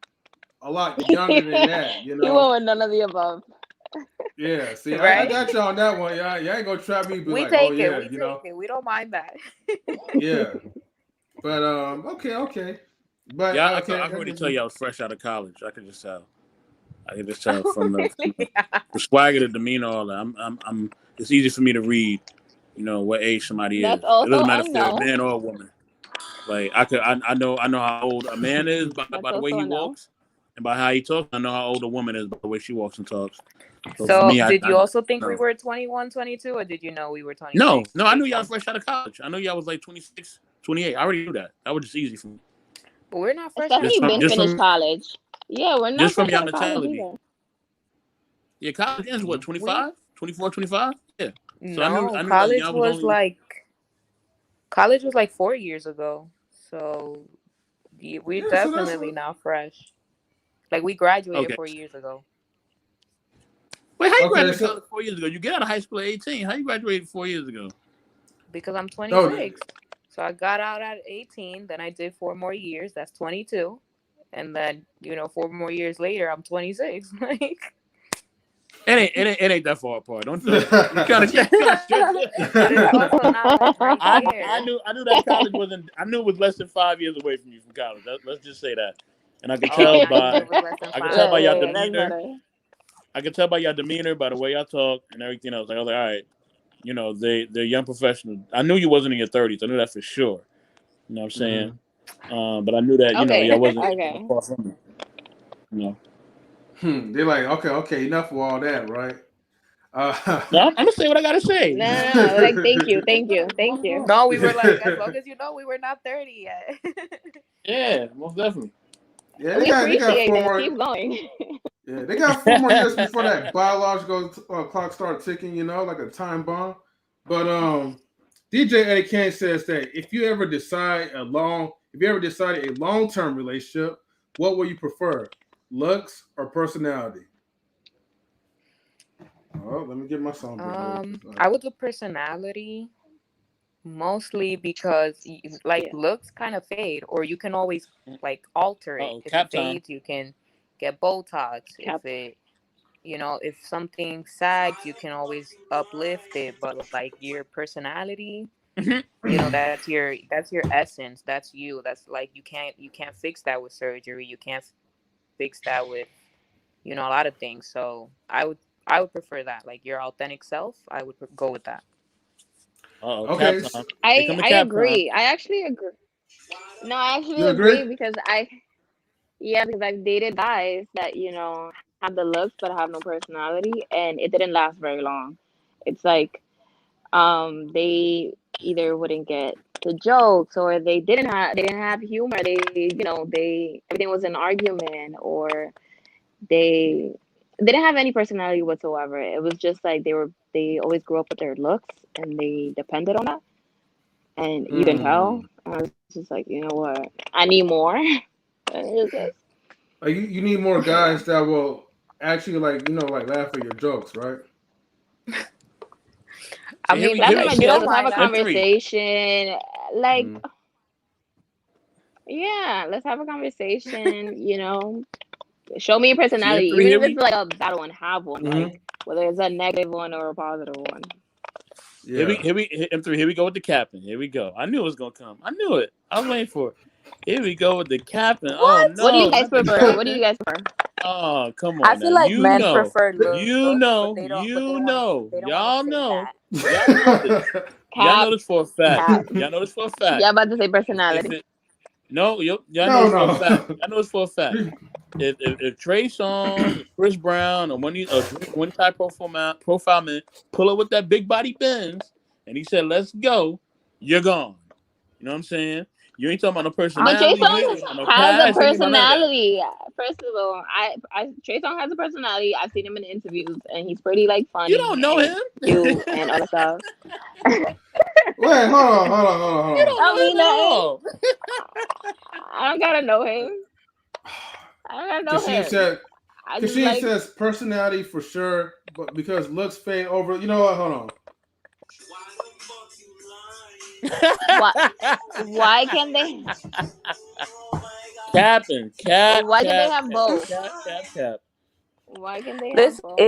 a lot younger than that. He went with none of the above. Yeah, see, I Right? got you on that one. Y'all ain't gonna trap me, be We like, oh take it. yeah, We take it. We don't mind that. yeah. But okay. But Yeah, okay, I can already tell okay. you I was fresh out of college. I could just tell. I can just tell from the from Really? the swagger, the demeanor, all that. I'm. It's easy for me to read. What age somebody That's is. It doesn't also matter a if they're a no. man or a woman. Like I know how old a man is by That's the way also he a no. walks and by how he talks. I know how old a woman is by the way she walks and talks. So for So, me, did I you also think we no. were 21, 22, or did you know we were No, 26 no, I knew based y'all on? fresh out of college. I knew y'all was like 26, 28. I already knew that. That was just easy for me. But we're not fresh out of Especially Just from been just college. finished from college. Yeah, we're not just from fresh y'all out of college mentality. either. Yeah, college ends what, We 25, 24, 25. Yeah. So no, I knew that y'all was only college was like 4 years ago. So we're Yeah, so that's definitely not fresh. Like we graduated okay. 4 years ago Wait, how you okay. graduated So college 4 years ago? You get out of high school at 18. How you graduated 4 years ago? because I'm no, 26. So I got out at 18. Then I did 4 more years. That's 22. And then 4 more years later, I'm 26. Like It ain't that far apart. Don't you kind of stretch it. but it's also not like right I there. knew that college wasn't. I knew it was less than 5 years away from you from college. Let's just say that. And I could Oh, tell now you knew by it was less than I could tell five. by your Yeah, that's demeanor. better. I could tell by your demeanor, by the way y'all talk and everything else. Like I was like, all right, they're young professionals. I knew you wasn't in your 30s. I knew that for sure. You know what I'm saying? Mhm. But I knew that Okay, y'all wasn't okay. far from it. You know. They're like, okay, enough of all that, right? No, I'm gonna say what I gotta say. No, no, no. Like, thank you, thank you, thank you. No, we were like, as long as you know, we were not 30 yet. Yeah, most definitely. yeah, We they got appreciate four it. more. Keep going. Yeah, they got 4 more years before that biological clock starts ticking. Like a time bomb. But DJ Eddie Kane says that if you ever decide a long term relationship, what will you prefer, looks or personality? Oh, let me get my songbook ready. I would do personality mostly because like Yeah. looks kind of fade, or you can always like alter it. Oh, If it cap time. fades, you can get Botox. Cap. If something sags, you can always uplift it. But like your personality, that's your essence. That's you. That's like you can't fix that with surgery. You can't fix that with a lot of things. So I would prefer that. Like your authentic self, I would go with that. Oh, cap Okay, time. Here come I the I cap time. agree. I actually agree. No, I actually you agree? agree because yeah, because I've dated guys that have the looks but have no personality, and it didn't last very long. It's like they either wouldn't get the jokes, or they didn't have humor. They everything was an argument, or they didn't have any personality whatsoever. It was just like they always grew up with their looks, and they depended on that, and you can tell. Mm. I was just like, you know what, I need more. It's just, You need more yeah. guys that will actually like laugh at your jokes, right? I See, mean, Laugh at here my if you we jokes, don't M, have a mind laughing, M3. conversation. Like, Mm. yeah, let's have a conversation. Show me your See, personality, M3. even Here if it's we like a bad one, have one. Hmm. Like, whether it's a negative one or a positive one. here we Yeah. here we M3. Here we go with the captain. Here we go. I knew it was gonna come. I knew it. I was waiting for it. Here we go with the captain. Oh what? What do you no, guys not the prefer? What do you captain. guys prefer? Oh, come I on now. feel like men prefer You looks, but know, they don't. But you know, they don't want to y'all say know, that. y'all know this. Y'all know Cap, this for a fact. cap. Y'all know this for a fact. Yeah, about to say If personality. it no, y'all know No, this for a fact. no. Y'all know this for a fact. If Trey Songz, or Chris Brown, or one type profile man pull up with that big body Benz, and he said, "Let's go," you're gone. You know what I'm saying? You ain't talking about no But Trey personality. You ain't Songz talking about no has a cash. You ain't about none of that. personality. First of all, Trey Songz has a personality. I've seen him in interviews, and he's pretty like You funny don't know and him. cute and all that stuff. Wait, hold You on. don't I know him mean, at all. I don't gotta know him. I don't gotta know Kashin him. said I just Kashin like says personality for sure, but because looks fade over. You know what? Hold on. what? Why can't they? Capping, cap, Why can't they cap, have cap, both? cap, cap, cap. Why can't they have Listen, both?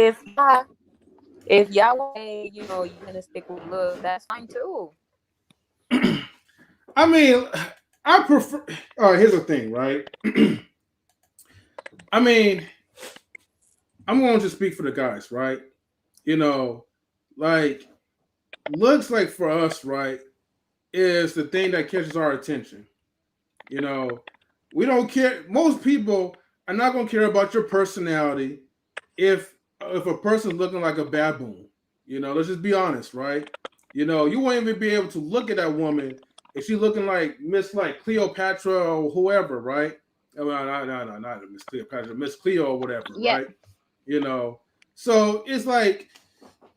if y'all want to say, you're gonna stick with looks, that's fine too. I mean, I prefer. All right, here's the thing, right? I mean, I'm going to speak for the guys, right? You know, like looks like for us, right, is the thing that catches our attention. You know, we don't care. Most people are not going to care about your personality if a person's looking like a baboon. Let's just be honest, right? You won't even be able to look at that woman if she's looking like Miss like Cleopatra or whoever, right? Well, no, not Miss Cleopatra, Miss Cleo or whatever, Yeah, right? So it's like,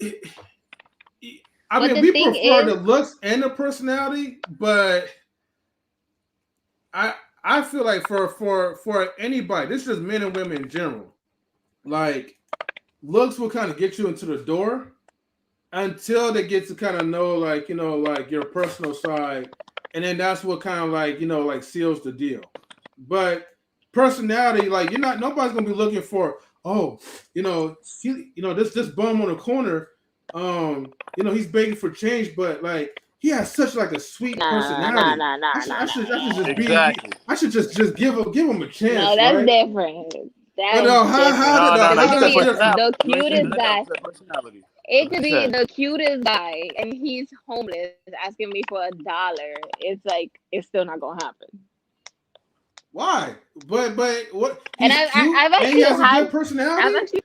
I but mean, the we thing prefer the is, looks and the personality, but I I feel like for anybody, this is just men and women in general. Like looks will kind of get you into the door until they get to kind of know like your personal side, and then that's what kind of like seals the deal. But personality, like you're not nobody's gonna be looking for, oh, this bum on the corner, he's begging for change, but like he has such like a sweet nah, nah, personality. nah, I nah, should nah, I nah. should I should just be Exactly. I should just give him a No, chance, that's right? different. Oh That's no, different. No, no, no. Because You it how could said that's be different? the personality. You ain't say cutest personality. guy. You said personality. It That's what could you be said. the cutest guy, and he's homeless, asking me for $1. It's like it's still not gonna happen. Why? But what? And He's cute I've and he actually has a good had, I've personality. actually,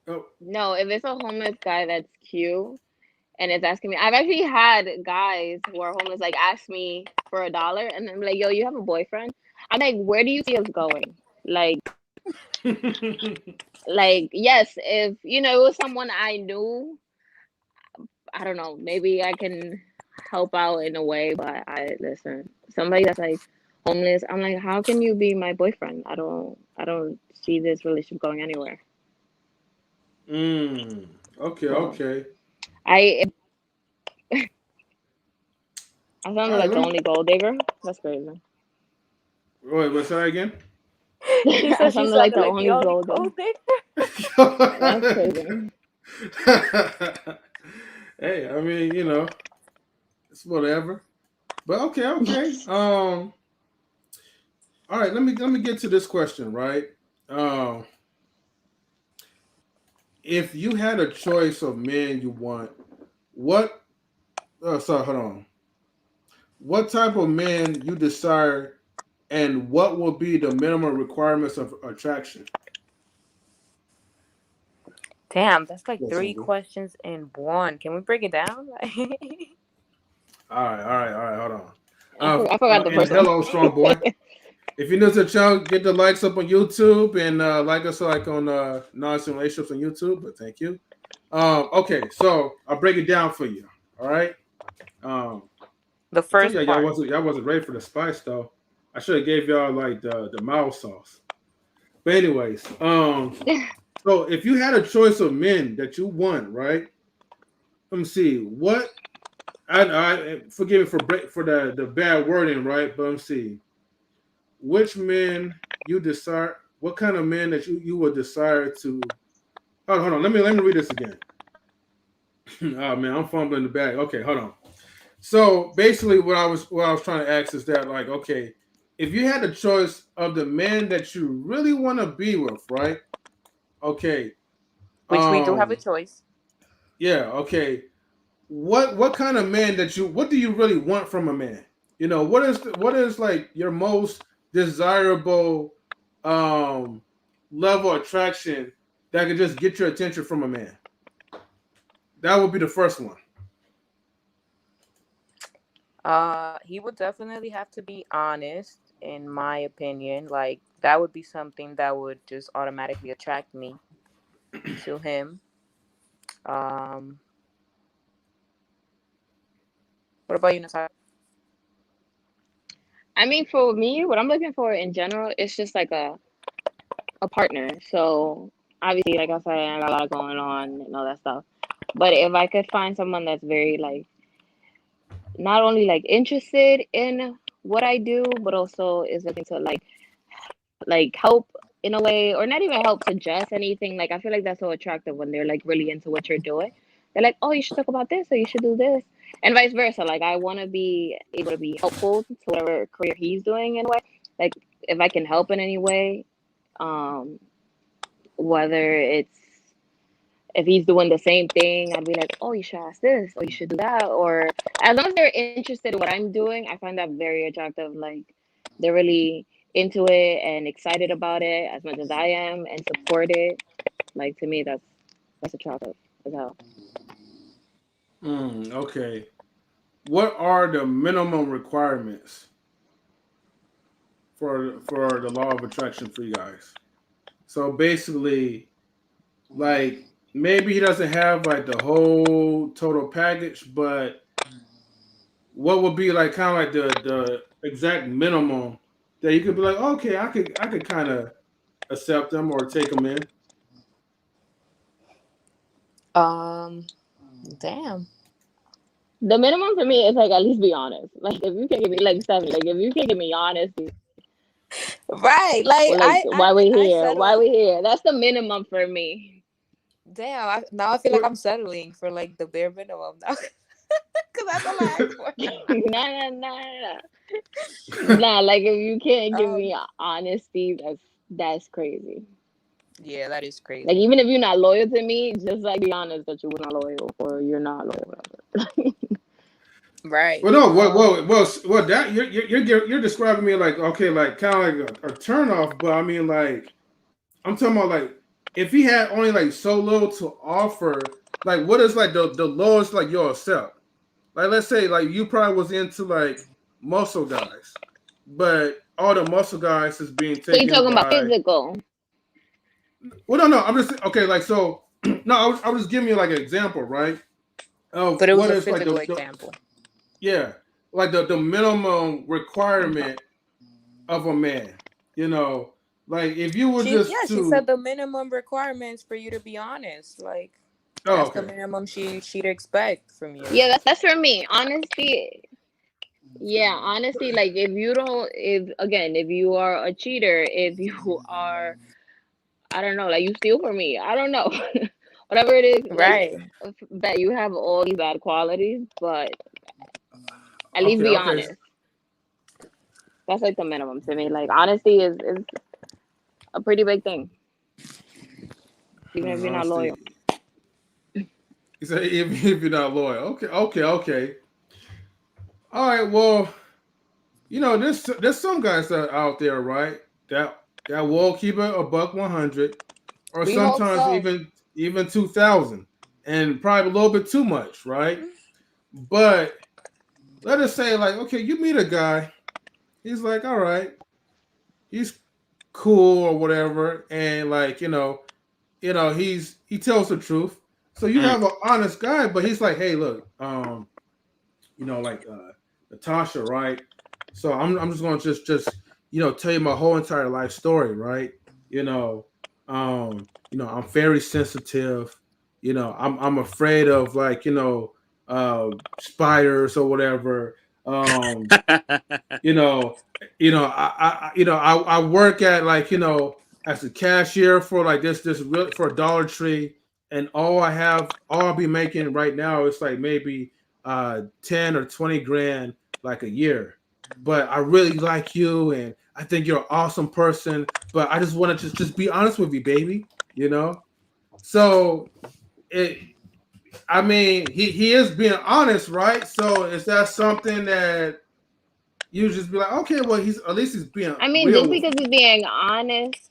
Oh, no, if it's a homeless guy that's cute and it's asking me, I've actually had guys who are homeless like ask me for $1 and I'm like, yo, you have a boyfriend? I'm like, where do you see us going? Like, yes, if it was someone I knew, I don't know, maybe I can help out in a way, but I listen, somebody that's like homeless, I'm like, how can you be my boyfriend? I don't see this relationship going anywhere. mm, okay, So okay. I I All sounded right, like let the me. only gold digger. That's crazy. Wait, what's that again? He I said she sounded like sounded the like the only only gold digger. gold digger. That's crazy. Hey, I mean, it's whatever. But okay, okay. All right. Let me get to this question, right? Um, if you had a choice of men you want, what? Sorry, hold on. What type of man you desire, and what will be the minimum requirements of attraction? Damn, that's like Yes, three Uncle. questions in one. Can we break it down? All right, all right, all right. Hold on. I forgot the And first one. hello, strong boy. If you're new to the channel, get the likes up on YouTube and like us like on non relationships on YouTube. But thank you. Okay, so I'll break it down for you. All right. Um, The I told first you part. y'all wasn't ready for the spice though. I should have gave y'all like the mild sauce. But anyways, so if you had a choice of men that you want, right? Let me see. What I forgive me for the bad wording, right? But let me see. Which men you desire? What kind of men that you would desire to? Hold on. Let me read this again. Oh man, I'm fumbling the bag. Okay, hold on. So basically, what I was trying to ask is that like, okay, if you had the choice of the man that you really want to be with, right? Okay, Which we do have a um, choice. yeah, okay. What kind of man what do you really want from a man? What is like your most desirable um level of attraction that could just get your attention from a man? That would be the first one. He would definitely have to be honest, in my opinion. Like that would be something that would just automatically attract me to him. Um, what about you, Natasha? I mean, for me, what I'm looking for in general is just like a partner. So obviously, like I said, I got a lot going on and all that stuff. But if I could find someone that's very like not only like interested in what I do, but also is looking to like help in a way, or not even help, suggest anything. Like I feel like that's so attractive when they're like really into what you're doing. They're like, oh, you should talk about this, or you should do this, and vice versa. Like I want to be able to be helpful to whatever career he's doing in a way. Like if I can help in any way, um, whether it's if he's doing the same thing, I'd be like, oh, you should ask this, or you should do that. Or as long as they're interested in what I'm doing, I find that very attractive. Like they're really into it and excited about it as much as I am and support it. Like to me, that's attractive as hell. Okay. What are the minimum requirements for the law of attraction for you guys? So basically, like maybe he doesn't have like the whole total package, but what would be like kind of like the exact minimum that you could be like, okay, I could kind of accept them or take them in. Um, Damn. The minimum for me is like at least be honest. Like if you can give me like 70, like if you can give me honesty, Right. Like or like I why settle. we here, that's the minimum for me. Damn. Now I feel like What? I'm settling for like the bare minimum now, because that's all I asked for. Nah, like if you can't give Um. me honesty, that's crazy. Yeah, that is Like crazy. even if you're not loyal to me, just like be honest that you're not loyal or you're not loyal. Whatever. Right. Well, no, that you're describing me like okay, like kind of like a turn off, but I mean like I'm talking about like if he had only like so little to offer, like what is like the lowest like you'll accept? Like let's say like you probably was into like muscle guys, but all the muscle guys is being So you taken talking about by. physical? Well, no, I'm just okay. Like so, no, I was just giving you like an example, right? Of But it was what a is like physical the example. yeah, like the minimum requirement of a man. You know, like if you were just She said to the minimum requirements for you to be honest. Like oh that's the okay. minimum she'd expect from you. Yeah, that's for me. Honesty. Yeah, honesty. Like if you don't, if again, if you are a cheater, if you are, I don't know, like you steal from me. I don't know, whatever it is. Like Right. that you have all these bad qualities, but at least Okay, be okay, honest. That's like the minimum to me. Like honesty is a pretty big thing, even if you're not loyal. honesty. He said, if you're not loyal, okay. All right, well, there's some guys that are out there, right? That will keep it a buck 100, or We hope sometimes so. even 2,000, and probably a little bit too much, right? But let us say, like, okay, you meet a guy, he's like, all right, he's cool or whatever, and like, he tells the truth. So you Mm. have an honest guy, but he's like, hey, look, like Natasha, right? So I'm just gonna just tell you my whole entire life story, right? You know, I'm very sensitive. I'm afraid of like spiders or whatever. You know, I work at like as a cashier for like this real for a Dollar Tree, and all I'll be making right now is like maybe 10 or 20 grand like a year. But I really like you, and I think you're an awesome person. But I just want to just be honest with you, baby. So it. I mean, he is being honest, right? So is that something that you just be like, okay, well, he's at least he's being I mean, real just with because me. he's being honest,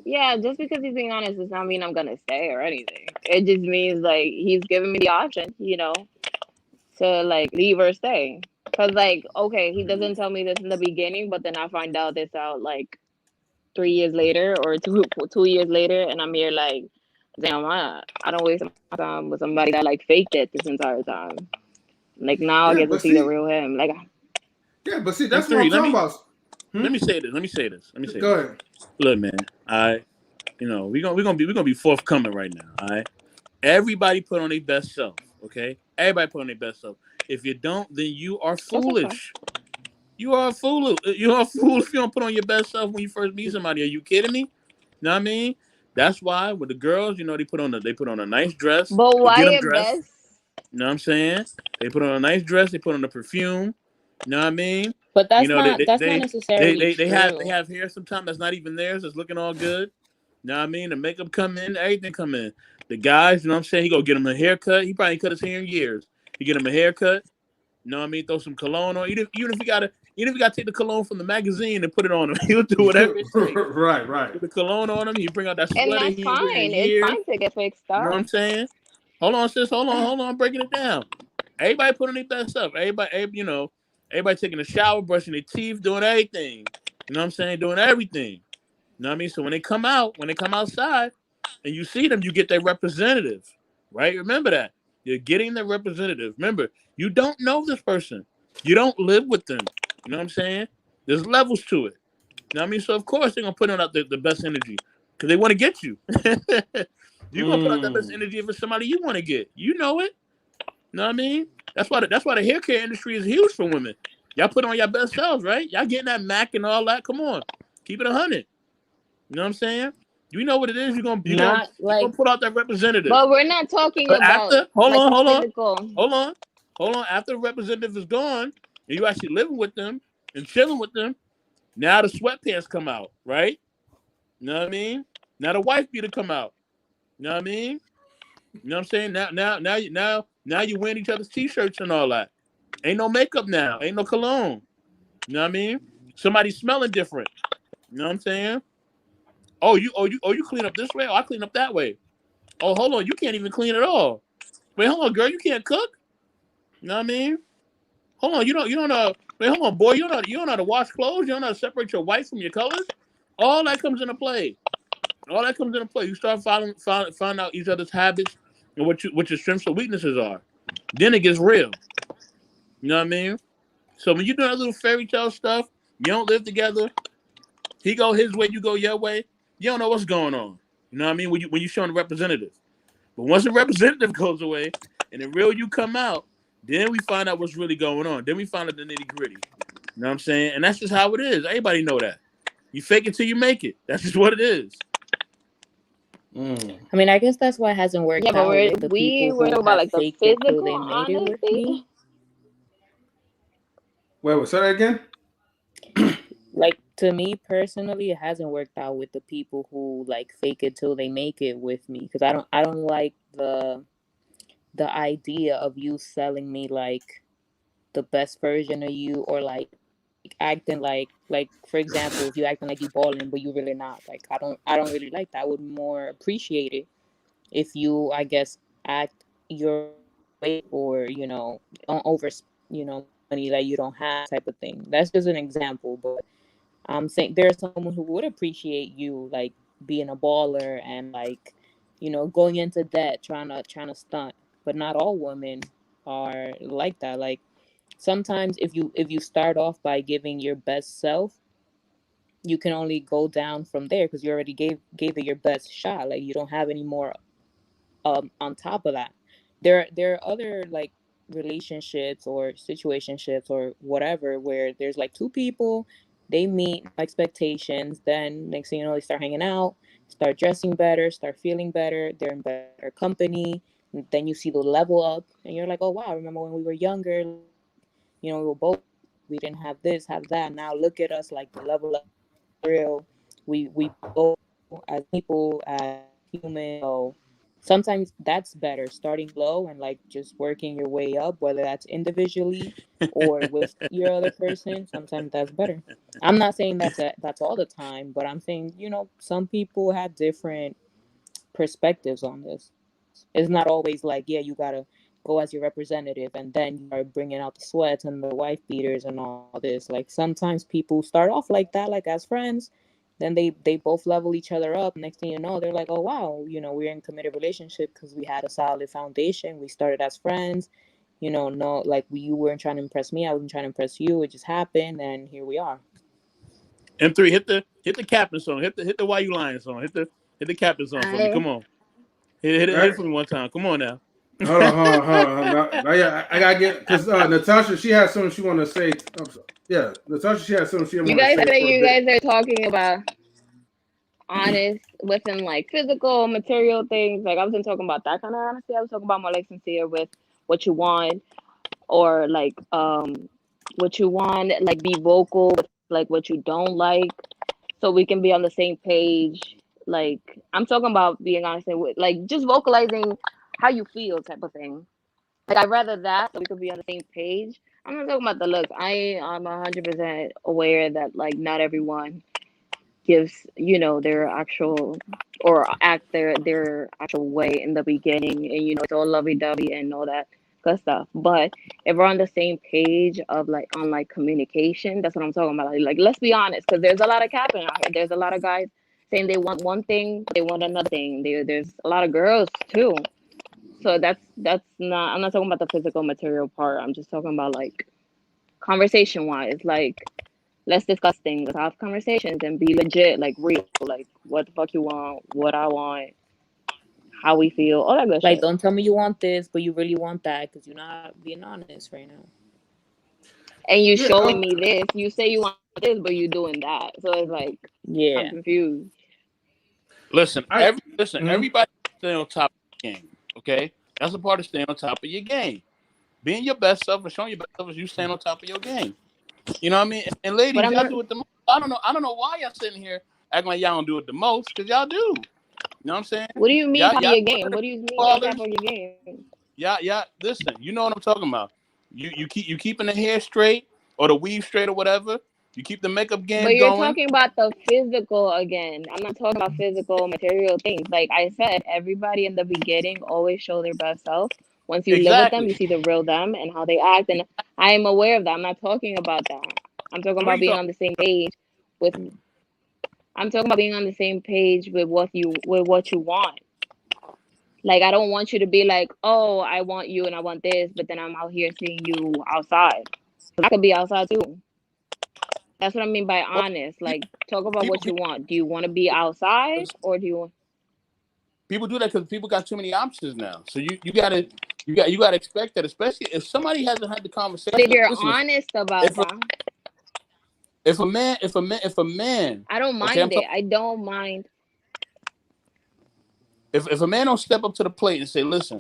yeah, just because he's being honest does not mean I'm gonna stay or anything. It just means like he's giving me the option, to like leave or stay. Cause like, okay, he doesn't tell me this in the beginning, but then I find out this out like 3 years later or 2 years later, and I'm here like, damn, I don't waste my time with somebody that like faked it this entire time. Like now I Yeah, get to but see the see, real him. Like, that's what I'm M3, talking about. let Hmm? me say this. Let me say this. Let me say Go this. ahead. Look, man. We're gonna be forthcoming right now. All right. Everybody put on their best self. Okay. Everybody put on their best self. If you don't, then you are that's okay. foolish. You are a fool. You are a fool if you don't put on your best self when you first meet somebody. Are you kidding me? Know what I mean? That's why with the girls, they put on a nice dress. But You why get them your dressed. best? You know what I'm saying? They put on a nice dress. They put on the perfume. You know what I mean? But You that's know they not they that's not they they, necessarily they, they have they true. have hair sometimes that's not even theirs. That's looking all good. You know what I mean? The makeup come in, everything come in. The guys, you know what I'm saying? He go get him a haircut. He probably ain't cut his hair in years. He get him a haircut. You know what I mean? Throw some cologne on. Even if you gotta take the cologne from the magazine and put it on him, he'll do whatever it takes. Right. Put the cologne on him. He bring out that And sweater that's he ain't wearing in fine. It's years. fine to get fixed You know what up. I'm saying? Hold on, sis. Hold on. I'm breaking it down. Everybody put on their best stuff. Everybody taking a shower, brushing their teeth, doing everything. You know what I'm saying? Doing everything. You know what I mean? So when they come outside, and you see them, you get their representative, right? Remember that. You're getting their representative. Remember, you don't know this person. You don't live with them. You know what I'm saying? There's levels to it. You know what I mean? So of course they're gonna put out the best energy because they want to get you. You're gonna put out that best Mm. energy if it's somebody you want to get. You know it. You know what I mean? That's why the hair care industry is huge for women. Y'all put on your best selves, right? Y'all getting that Mac and all that. Come on, keep it 100. You know what I'm saying? You know what it is. Not You're like gonna put out that representative. But we're not talking But about after, hold like on, hold on, physical. hold on, hold on. After the representative is gone, and you actually living with them and chilling with them, now the sweatpants come out, right? You know what I mean? Now the wife beater come out. You know what I mean? You know what I'm saying? Now Now you wearing each other's t-shirts and all that. Ain't no makeup now. Ain't no cologne. You know what I mean? Somebody smelling different. You know what I'm saying? Oh, you clean up this way. Oh, I clean up that way. Oh, hold on, you can't even clean at all. Wait, hold on, girl, you can't cook. You know what I mean? Hold on, you don't know. Wait, hold on, boy, you don't know how to wash clothes. You don't know how to separate your whites from your colors. All that comes into play. All that comes into play. You start find out each other's habits and what your strengths and weaknesses are. Then it gets real. You know what I mean? So when you do that little fairy tale stuff, you don't live together. He go his way, you go your way. You don't know what's going on. You know what I mean? When you showing the representative. But once the representative goes away and the real you come out, then we find out what's really going on. Then we find out the nitty gritty. You know what I'm saying? And that's just how it is. Everybody know that. You fake it till you make it. That's just what it is. Mm. I mean, I guess that's why it hasn't worked Yeah, but out with the people we're who talking about have like the faked it till physical they made it with honesty. me. Wait, say that again. Like, to me personally, it hasn't worked out with the people who like fake it till they make it with me, because I don't like the idea of you selling me like the best version of you, or like acting like for example, if you acting like you balling but you really not. Like, I don't really like that. I would more appreciate it if you, I guess, act your way, or don't money that you don't have, type of thing. That's just an example, but I'm saying there's someone who would appreciate you like being a baller and like going into debt, trying to stunt. But not all women are like that. Like, sometimes if you start off by giving your best self, you can only go down from there because you already gave it your best shot. Like, you don't have any more on top of that. There are other like relationships or situationships or whatever where there's like two people, they meet, no expectations, then next thing you know they start hanging out, start dressing better, start feeling better, they're in better company, and then you see the level up and you're like, oh wow, I remember when we were younger, like, we were both, we didn't have this, have that, now look at us, like the level up real. We both as people, as humans. So sometimes that's better, starting low and like just working your way up, whether that's individually or with your other person. Sometimes that's better. I'm not saying that's all the time, but I'm saying, some people have different perspectives on this. It's not always like, yeah, you gotta go as your representative and then you start bringing out the sweats and the wife beaters and all this. Like, sometimes people start off like that, like as friends, then they both level each other up. Next thing you know, they're like, oh wow, we're in committed relationship because we had a solid foundation. We started as friends. No, like, you weren't trying to impress me, I wasn't trying to impress you, it just happened and here we are. M3, hit the captain song. Hit the Why You Lying song. Hit the captain song for me. I Come on. Hit it Right. for me one time. Come on now. Hold on. Now, yeah, I gotta get because Natasha, she has something she want to say. I'm sorry. Yeah, Natasha, she has something she you want to guys, say I think for a you bit. guys are talking about honest within like physical, material things. Like I wasn't talking about that kind of honesty. I was talking about more like sincere with what you want, or like what you want, like be vocal with like what you don't like, so we can be on the same page. Like I'm talking about being honest and with like just vocalizing how you feel type of thing. Like I'd rather that so we could be on the same page. I'm not talking about the looks. I'm 100% aware that like not everyone gives their actual or act their actual way in the beginning, and it's all lovey-dovey and all that good stuff. But if we're on the same page of like on like communication, that's what I'm talking about. Like let's be honest, because there's a lot of capping out here. There's a lot of guys saying they want one thing, they want another thing. There's a lot of girls too. So that's not, I'm not talking about the physical material part. I'm just talking about like conversation wise, like let's discuss things, let's have conversations and be legit, like real, like what the fuck you want, what I want, how we feel, all that good Like, shit. don't tell me you want this but you really want that, because you're not being honest right now. And you Yeah. showing me this, you say you want this, but you doing that. So it's like I'm Yeah. confused. Listen, I. Mhm. everybody stay on top of the game. Okay? That's a part of staying on top of your game. Being your best self and showing your best self is you staying on top of your game. You know what I mean? And But ladies, I'm y'all not. do it the most. I don't know why y'all sitting here acting like y'all don't do it the most, because y'all do. You know what I'm saying? What do you mean Y'all top of y'all your game? What do you mean on top ballers. of your game? Yeah. Listen, you know what I'm talking about. You keeping the hair straight or the weave straight or whatever. You keep the makeup But game you're going. talking about the physical again. I'm not talking about physical material things. Like I said, everybody in the beginning always show their best self. Once you live with them, Exactly. you see the real them and how they act. And I am aware of that. I'm not talking about that. I'm talking So what about you being talking? on the same page with I'm talking about being on the same page with what you want. Like I don't want you to be like, oh, I want you and I want this, but then I'm out here seeing you outside. 'Cause I could be outside too. That's what I mean by Well, honest. people Like talk about people what you want. Do you want to be outside or do you people do that because people got too many options now. So you gotta expect that, especially if somebody hasn't had the but if conversation. you're Listen, honest about if a, that, if a man, I don't okay, I'm mind it. talking. I don't mind. If a man don't step up to the plate and say, "Listen,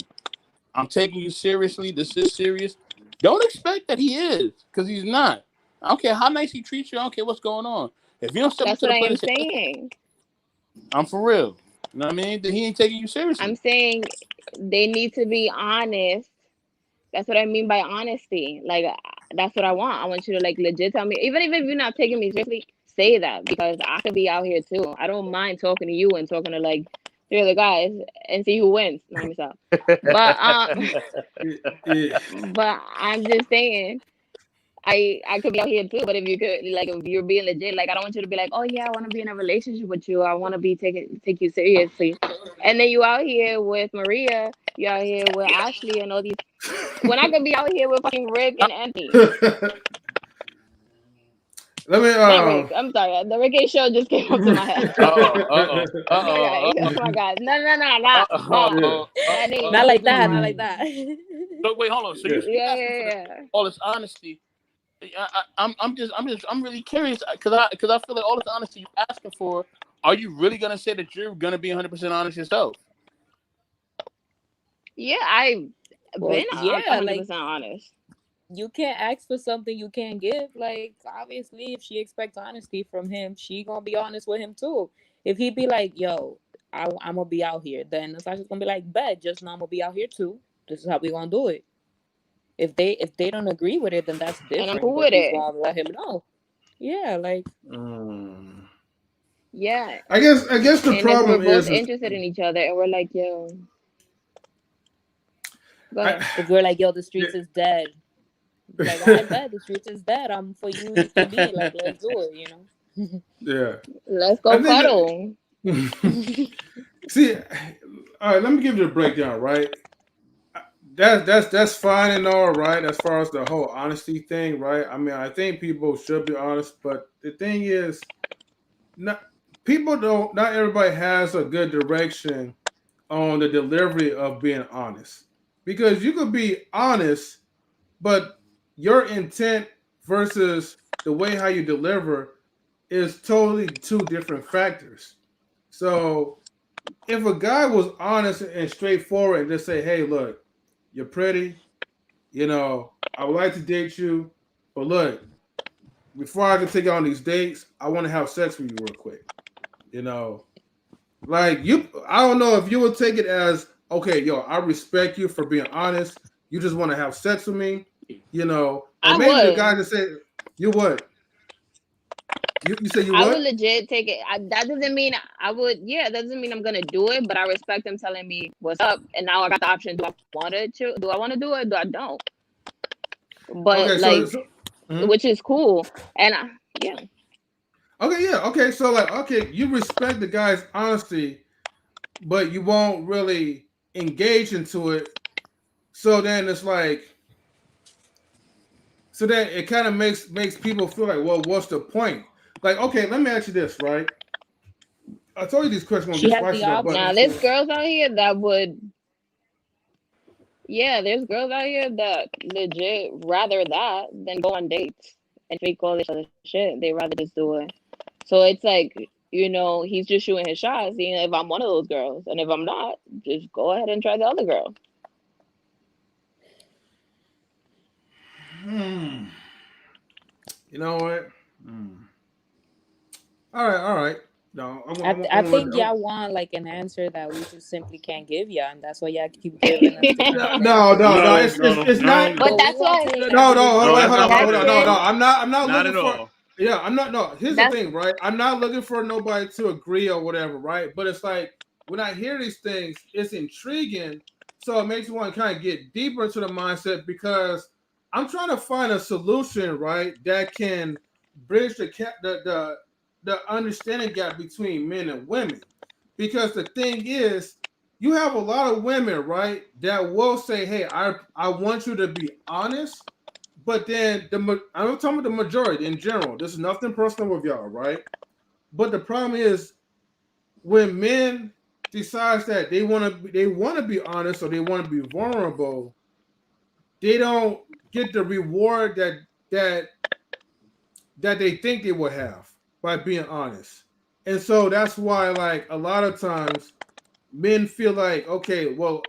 I'm taking you seriously. This is serious." Don't expect that he is, because he's not. I don't care how nice he treats you. I don't care what's going on. If you don't step up That's to what the I plate am and say, "Listen, saying. I'm for real," you know what I mean? Then he ain't taking you I'm seriously. saying they need to be honest. That's what I mean by honesty. Like that's what I want. I want you to like legit tell me, even if you're not taking me seriously, say that because I could be out here too. I don't mind talking to you and talking to like three other guys and see who wins. No, let me stop. But Yeah. but I'm just saying I could be out here too, but if you could like if you're being legit, like I don't want you to be like, oh yeah, I want to be in a relationship with you. I want to be take you seriously, and then you out here with Maria, you out here with Ashley and all these. When I could be out here with fucking Rick and Anthony, Let me not Rick. I'm sorry, the Rick and show just came up to my head. My guy, my God, no, Uh-oh. that name Not just like came to my that. Not mind. like that. So wait, hold on. So Yeah. you Yeah, asking for yeah, all this honesty? I'm really curious because I feel like all this honesty you asking for. Are you really gonna say that you're gonna be 100% honest yourself? yeah. I've Well, been yeah, like 100% honest. you can't ask for something you can't give. Like obviously, if she expects honesty from him, she gonna be honest with him too. If he be like, "Yo, I'm gonna be out here," then Nasasha's gonna be like, "Bet, just know I'm gonna be out here too. This is how we gonna do it." If they don't agree with it, then that's And I'm different. cool But with she's it. gonna let him know. Yeah, like Mm. Yeah. I guess the And if we're problem both is interested in each other and we're like, yo, go I ahead. if we're like, "Yo, the yeah. streets is dead," like I bet the streets is dead. I'm for you. You for me. Like let's do it. You know. Yeah. Let's I go think cuddle. that see, all right, let me give you a breakdown, right? That's fine and all right as far as the whole honesty thing, right? I mean, I think people should be honest, but the thing is, not people don't. Not everybody has a good direction on the delivery of being honest, because you could be honest, but your intent versus the way how you deliver is totally two different factors. So if a guy was honest and straightforward and just say, "Hey, look, you're pretty. I would like to date you, but look, before I can take you on these dates, I want to have sex with you real quick." You know, like I don't know if you would take it as, okay, yo, I respect you for being honest. You just want to have sex with me, or I maybe the guy would. just say, "You what? You say you I would what?" legit take it. That doesn't mean I would. Yeah, that doesn't mean I'm gonna do it. But I respect them telling me what's up, and now I got the option. Do I want to? Do I want to do it? Do I don't? But Okay, so, like, so mhm. which is cool. And yeah, Okay, yeah, okay, so like, okay, you respect the guy's honesty, but you won't really engage into it. So then it's like, so then it kind of makes people feel like, well, what's the point? Like, okay, let me ask you this, right? I told you these questions gonna She get has the spicy though, but now option there's to. girls out here that would. Yeah, there's girls out here that legit rather that than go on dates and fake all this other shit. They rather just do it. So it's like, he's just shooting his shots, seeing if I'm one of those girls. And if I'm not, just go ahead and try the other girl. hmm, you know what? Hmm. All right, all right. No, I think y'all want like an answer that we just simply can't give y'all, and that's why y'all keep giving us different no. scenarios. No, It's no, not. But But no, we that's won't why take No. everything no. Wait, y'all That's not what say. it hold on. is. No. I'm not Not looking at for. all. Yeah, I'm not. No. Here's the that's thing, right? I'm not looking for nobody to agree or whatever, right? But it's like when I hear these things, it's intriguing. So it makes me want to kind of get deeper into the mindset because I'm trying to find a solution, right, that can bridge the understanding gap between men and women. Because the thing is, you have a lot of women, right, that will say, "Hey, I want you to be honest," but then I'm talking about the majority in general. This is nothing personal with y'all, right? But the problem is when men decides that they want to be honest or they want to be vulnerable, they don't get the reward that that they think they will have by being honest. And so that's why like a lot of times men feel like, okay, well,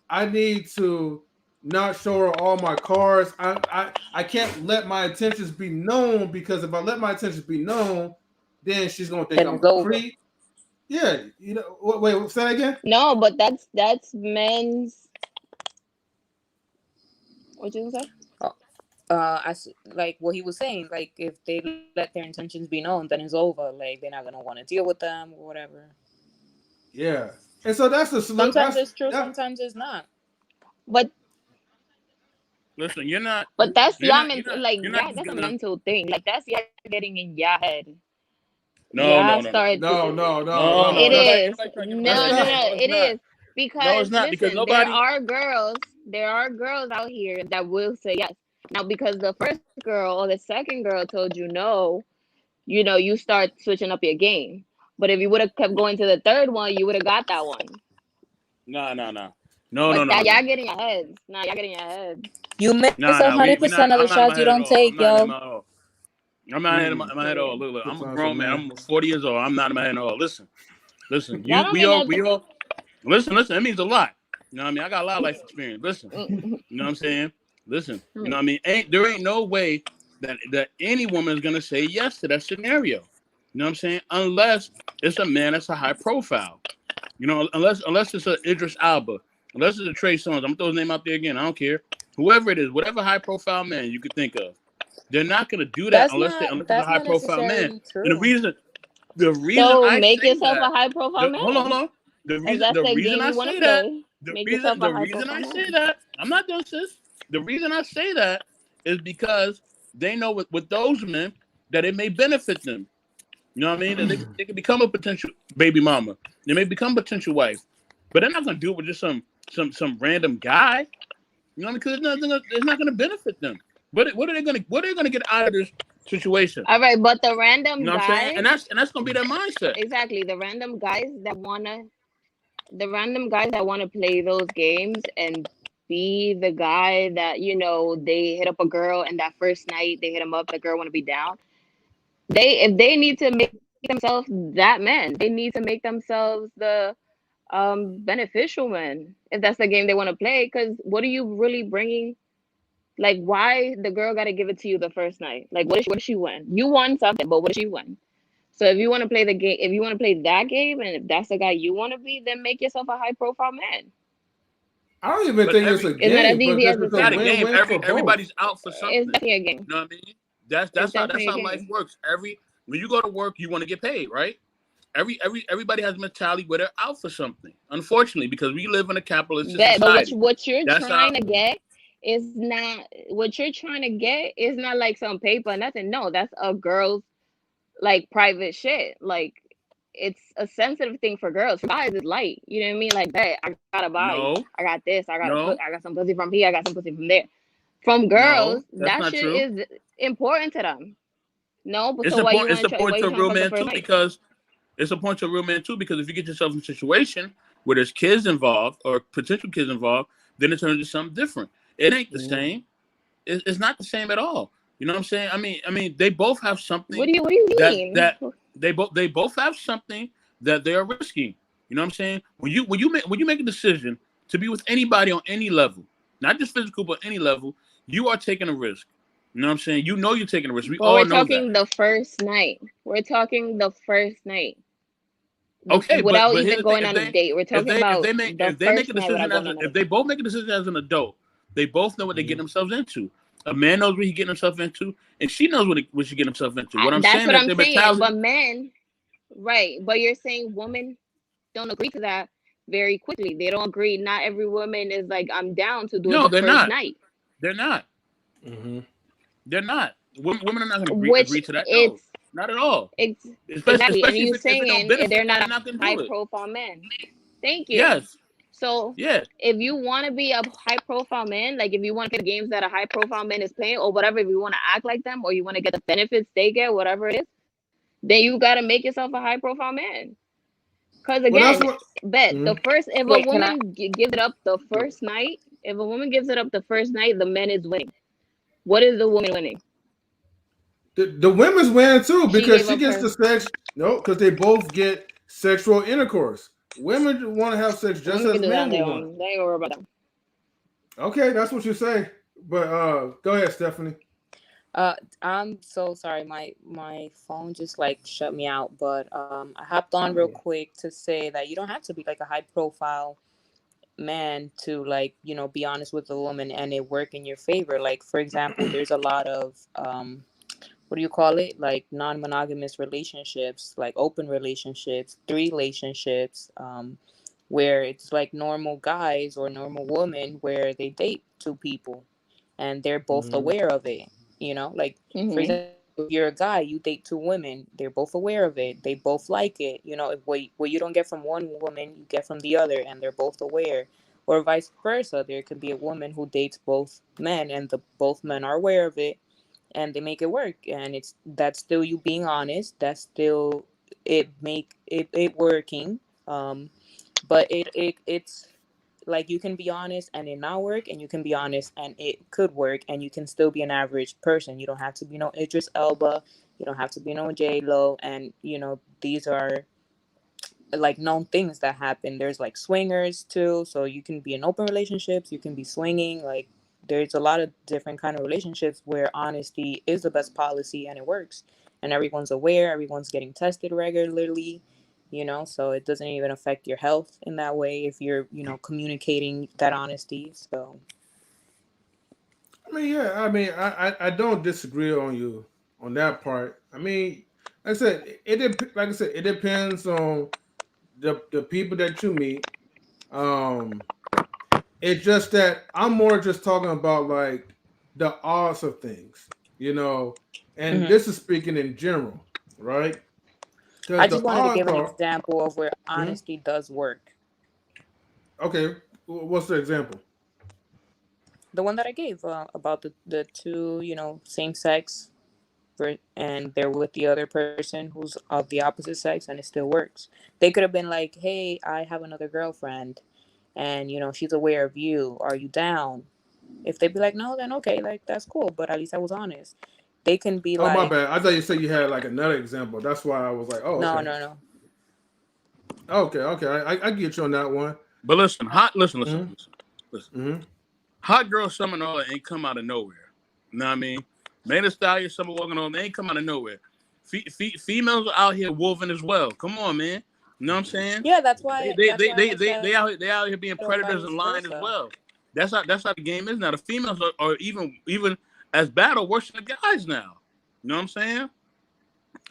I need to not show her all my cards. I can't let my intentions be known because if I let my intentions be known, then she's gonna think Then I'm it's a over. creep. Yeah, wait, say that again. no, but that's men's. What you gonna say? Uh, like what he was saying. Like if they let their intentions be known, then it's over. Like they're not gonna want to deal with them or whatever. Yeah, and so that's the Sometimes it's true. that. Sometimes it's not. But Listen, you're not. but that's You're y'all not. You're not. like You're not yeah, just that's a gonna. mental thing. Like that's y'all getting in your head. No, Y'all no, no, no, start to, No, no, no, no, no. no. it That's is. Nobody trying to get in my that's No, head. no, not. No, no, it's it not. is. No, Because it's not because listen, there nobody. are girls out here that will say yes. Now because the first girl or the second girl told you no, you start switching up your game. But if you would have kept going to the third one, you would have got that one. No, no, no, no, no, But no, that no, y'all getting your heads. Nah, y'all getting your heads. You miss no, no. We 100% not. of the I'm not in shots my you head at don't all. I'm take, not in yo. my head at all. I'm not in my head at all. Period. Look, Good I'm a times for grown man. man. I'm 40 years old. I'm not in my head at all. Listen. That don't mean We nothing. all. Listen. It means a lot. You know what I mean? I got a lot of life experience. Listen. You know what I'm saying? Listen. You know what I mean? There ain't no way that any woman is gonna say yes to that scenario. You know what I'm saying? Unless it's a man that's a high profile. You know, unless it's a Idris Alba, unless it's a Trey Songz. I'm gonna throw his name out there again. I don't care. Whoever it is, whatever high profile man you could think of, they're not gonna do that unless it's a That's high not profile man. necessarily And true. the reason So I make say yourself a that, high profile hold on, hold man. on. If that's The the reason game I you want to say that, play, make yourself a the high reason profile I say man. that, I'm not done, sis. The reason I say that is because they know with those men that it may benefit them. You know what I mean? That they can become a potential baby mama. They may become a potential wife, but they're not gonna do it with just some random guy. You know, because it's not gonna benefit them. What are they gonna get out of this situation? All right, but You know what I'm saying? And that's gonna be their mindset. exactly, the random guys that wanna play those games and be the guy that they hit up a girl and that first night they hit him up, the girl want to be down. If they need to make themselves that man, they need to make themselves the beneficial man if that's the game they want to play. Because what are you really bringing? Like, why the girl got to give it to you the first night? Like, what did she win? You won something, but what did she win? So if you want to play the game, if you want to play that game, and if that's the guy you want to be, then make yourself a high profile man. I don't even But think it's a It's not as game, but easy as it it's a not a sounds. game. win-win for both. Everybody's out for It's something. definitely a game. You know what I mean? It's That's definitely a how life game. works. When you go to work, you want to get paid, right? Everybody has a mentality where they're out for something. Unfortunately, because we live in a capitalistic But society. what you're That's how trying to get is not what you're trying to get is not like some paper, nothing. No, that's a girl's like private shit. Like it's a sensitive thing for girls. For guys, it's light. You know what I mean? Like that. I got a body. no, I got this. no, I got some pussy from here. I got some pussy from there. From no. girls, That's that not shit true. is important to them. No, but It's so a why you point. It's want a to try? point Why to you a trying to real fuck the man first too, night? because it's a point to a real man too. Because if you get yourself in a situation where there's kids involved or potential kids involved, then it turns into something different. It ain't the Mhm. same. It's not the same at all. You know what I'm saying? I mean, they both have What something do you mean? that they both have something that they are risking. You know what I'm saying? When you make a decision to be with anybody on any level, not just physical but any level, you are taking a risk. You know what I'm saying? You know you're taking a risk. We But we're all know that. talking the first night. We're talking the first night. Okay, without but here's even the thing: going on a date. We're if talking about if the they make a first night decision without as going on a if date. they both make a decision as an adult, they both know what they're getting themselves into. A man knows what he's getting himself into, and she knows what she's getting himself into. What I'm That's saying what is I'm their saying. mentality. But men, right? But you're saying women don't agree to that very quickly. They don't agree. Not every woman is like, I'm down to do it No, the they're first not. night. They're not. Mm-hmm. They're not. Women are not going to Which agree to that. No, it's not at all. it's Especially exactly. And you if it don't saying benefit they're them, not they're a not going to high do it. profile man. Thank you. Yes. So Yeah. if you want to be a high profile man, like if you want to play the games that a high profile man is playing or whatever, if you want to act like them or you want to get the benefits they get, whatever it is, then you got to make yourself a high profile man. Because Well, that's again, what. bet the Mhm. first, if a Wait, can I? woman gives it up the first night, if a woman gives it up the first night, the man is winning. What is the woman winning? The women's win too She because gave she up gets her. the sex. No, because they both get sexual intercourse. Women want to have sex just Women as can do that on men their will want. own. They ain't gonna worry about that. Okay, that's what you say. But go ahead, Stephanie. Uh, I'm so sorry. My phone just like shut me out. But I hopped on real quick to say that you don't have to be like a high profile man to like be honest with a woman and it work in your favor. Like for example, there's a lot of what do you call it? Like non-monogamous relationships, like open relationships, three relationships, where it's like normal guys or normal women where they date two people and they're both Mm-hmm. aware of it. Like for Mm-hmm. example, if you're a guy, you date two women, they're both aware of it, they both like it. If what you don't get from one woman, you get from the other, and they're both aware. Or vice versa, there could be a woman who dates both men, and the both men are aware of it, and they make it work. And that's still you being honest. That's still it working. But it's like you can be honest and it not work, and you can be honest and it could work, and you can still be an average person. You don't have to be no Idris Elba, you don't have to be no J Lo, and these are like known things that happen. There's like swingers too, so you can be in open relationships, you can be swinging. Like there's a lot of different kind of relationships where honesty is the best policy and it works, and everyone's aware, everyone's getting tested regularly. So it doesn't even affect your health in that way if you're communicating that honesty. So I mean, yeah. I mean, I don't disagree on you on that part. I mean, like I said, like I said, it depends on the people that you meet. Um, it's just that I'm more just talking about like the odds of things, you know, and mhm. this is speaking in general, right? Because I the just wanted to odds give an are example of where hmm? honesty does work. Okay. What's the example? The one that I gave about the two, same sex, and they're with the other person who's of the opposite sex, and it still works. They could have been like, "Hey, I have another girlfriend, and she's aware of you. Are you down?" If they'd be like, "No," then okay, like that's cool. But at least I was honest. They can be Oh, my like, bad. I thought you said you had like another example. That's why I was like, oh, "No, okay, no, no." okay. I get you on that one. But listen, Mm-hmm. listen. Mm-hmm. Hot girl summer and all that ain't come out of nowhere. You know what I mean? Man, the Stallion, summer walking on, they ain't come out of nowhere. Females are out here wolving as well. Come on, man. You know what I'm saying? Yeah, that's They why. they That's they why they I they, said, they out they out here being or predators vice and lying as versa. well. That's how the game is now. The females are even as bad or worse than the guys now. You know what I'm saying?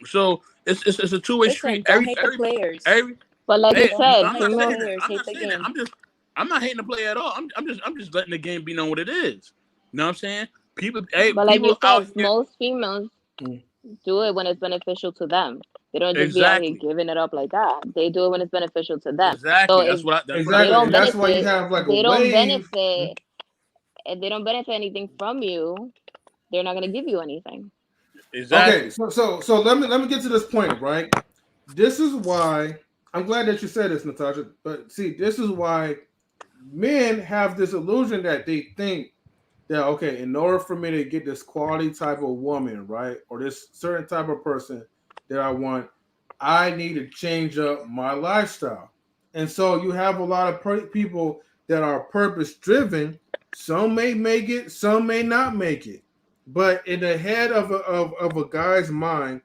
So it's a two-way street. Listen, don't hate the players. Every But like you hey, Don't said, don't I'm hate not the females. saying that. players. I'm Hate not the saying that. game. I'm not hating the play at all. I'm just letting the game be known what it is. You know what I'm saying? But like you People out said, here most females do it when it's beneficial to them. They don't just be out here exactly, giving it up like that. They do it when it's beneficial to them. So exactly. if That's what I they Exactly, don't and said. that's why you benefit, have like a they don't wave. benefit, if they don't benefit anything from you, they're not gonna give you anything. Okay, Exactly. so let me get to this point, right? This is why I'm glad that you said this, Natasha. But see, this is why men have this illusion that they think that okay, in order for me to get this quality type of woman, right, or this certain type of person that I want, I need to change up my lifestyle. And so you have a lot of people that are purpose driven. Some may make it, some may not make it. But in the head of a guy's mind,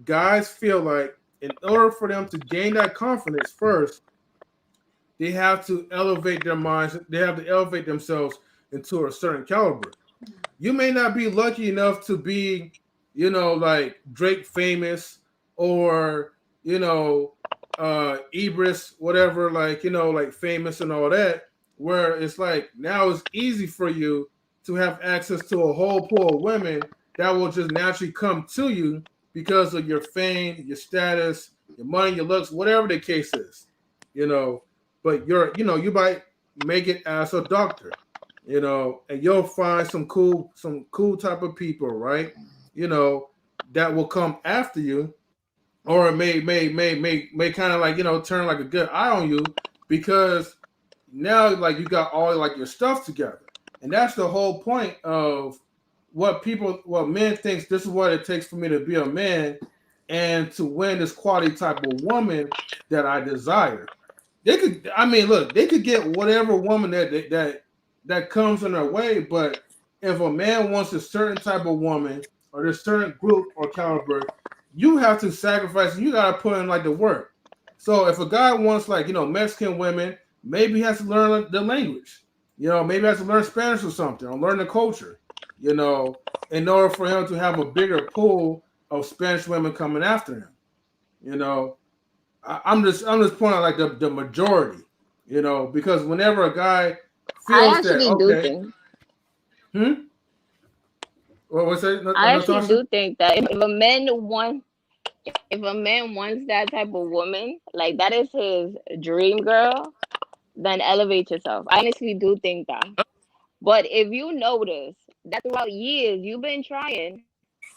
guys feel like in order for them to gain that confidence, first they have to elevate their minds. They have to elevate themselves into a certain caliber. You may not be lucky enough to be, like Drake famous, or, Ibris, whatever, like famous and all that, where it's like now it's easy for you to have access to a whole pool of women that will just naturally come to you because of your fame, your status, your money, your looks, whatever the case is, you know. But you might make it as a doctor, and you'll find some cool type of people, right? You know, that will come after you, or it may kind of like turn like a good eye on you, because now like you got all like your stuff together, and that's the whole point of what men thinks this is what it takes for me to be a man and to win this quality type of woman that I desire. They could, I mean, look, they could get whatever woman that comes in their way, but if a man wants a certain type of woman or this certain group or caliber, you have to sacrifice. You got to put in like the work. So if a guy wants like Mexican women, maybe he has to learn the language. Maybe he has to learn Spanish or something, or learn the culture. In order for him to have a bigger pool of Spanish women coming after him. You know, I'm just pointing out like the majority, because whenever a guy I feels that actually do okay, think. hmm, what's that, I actually Natasha? do think that if a man wants that type of woman, like that is his dream girl, then elevate yourself. I honestly do think that. But if you notice that throughout years you've been trying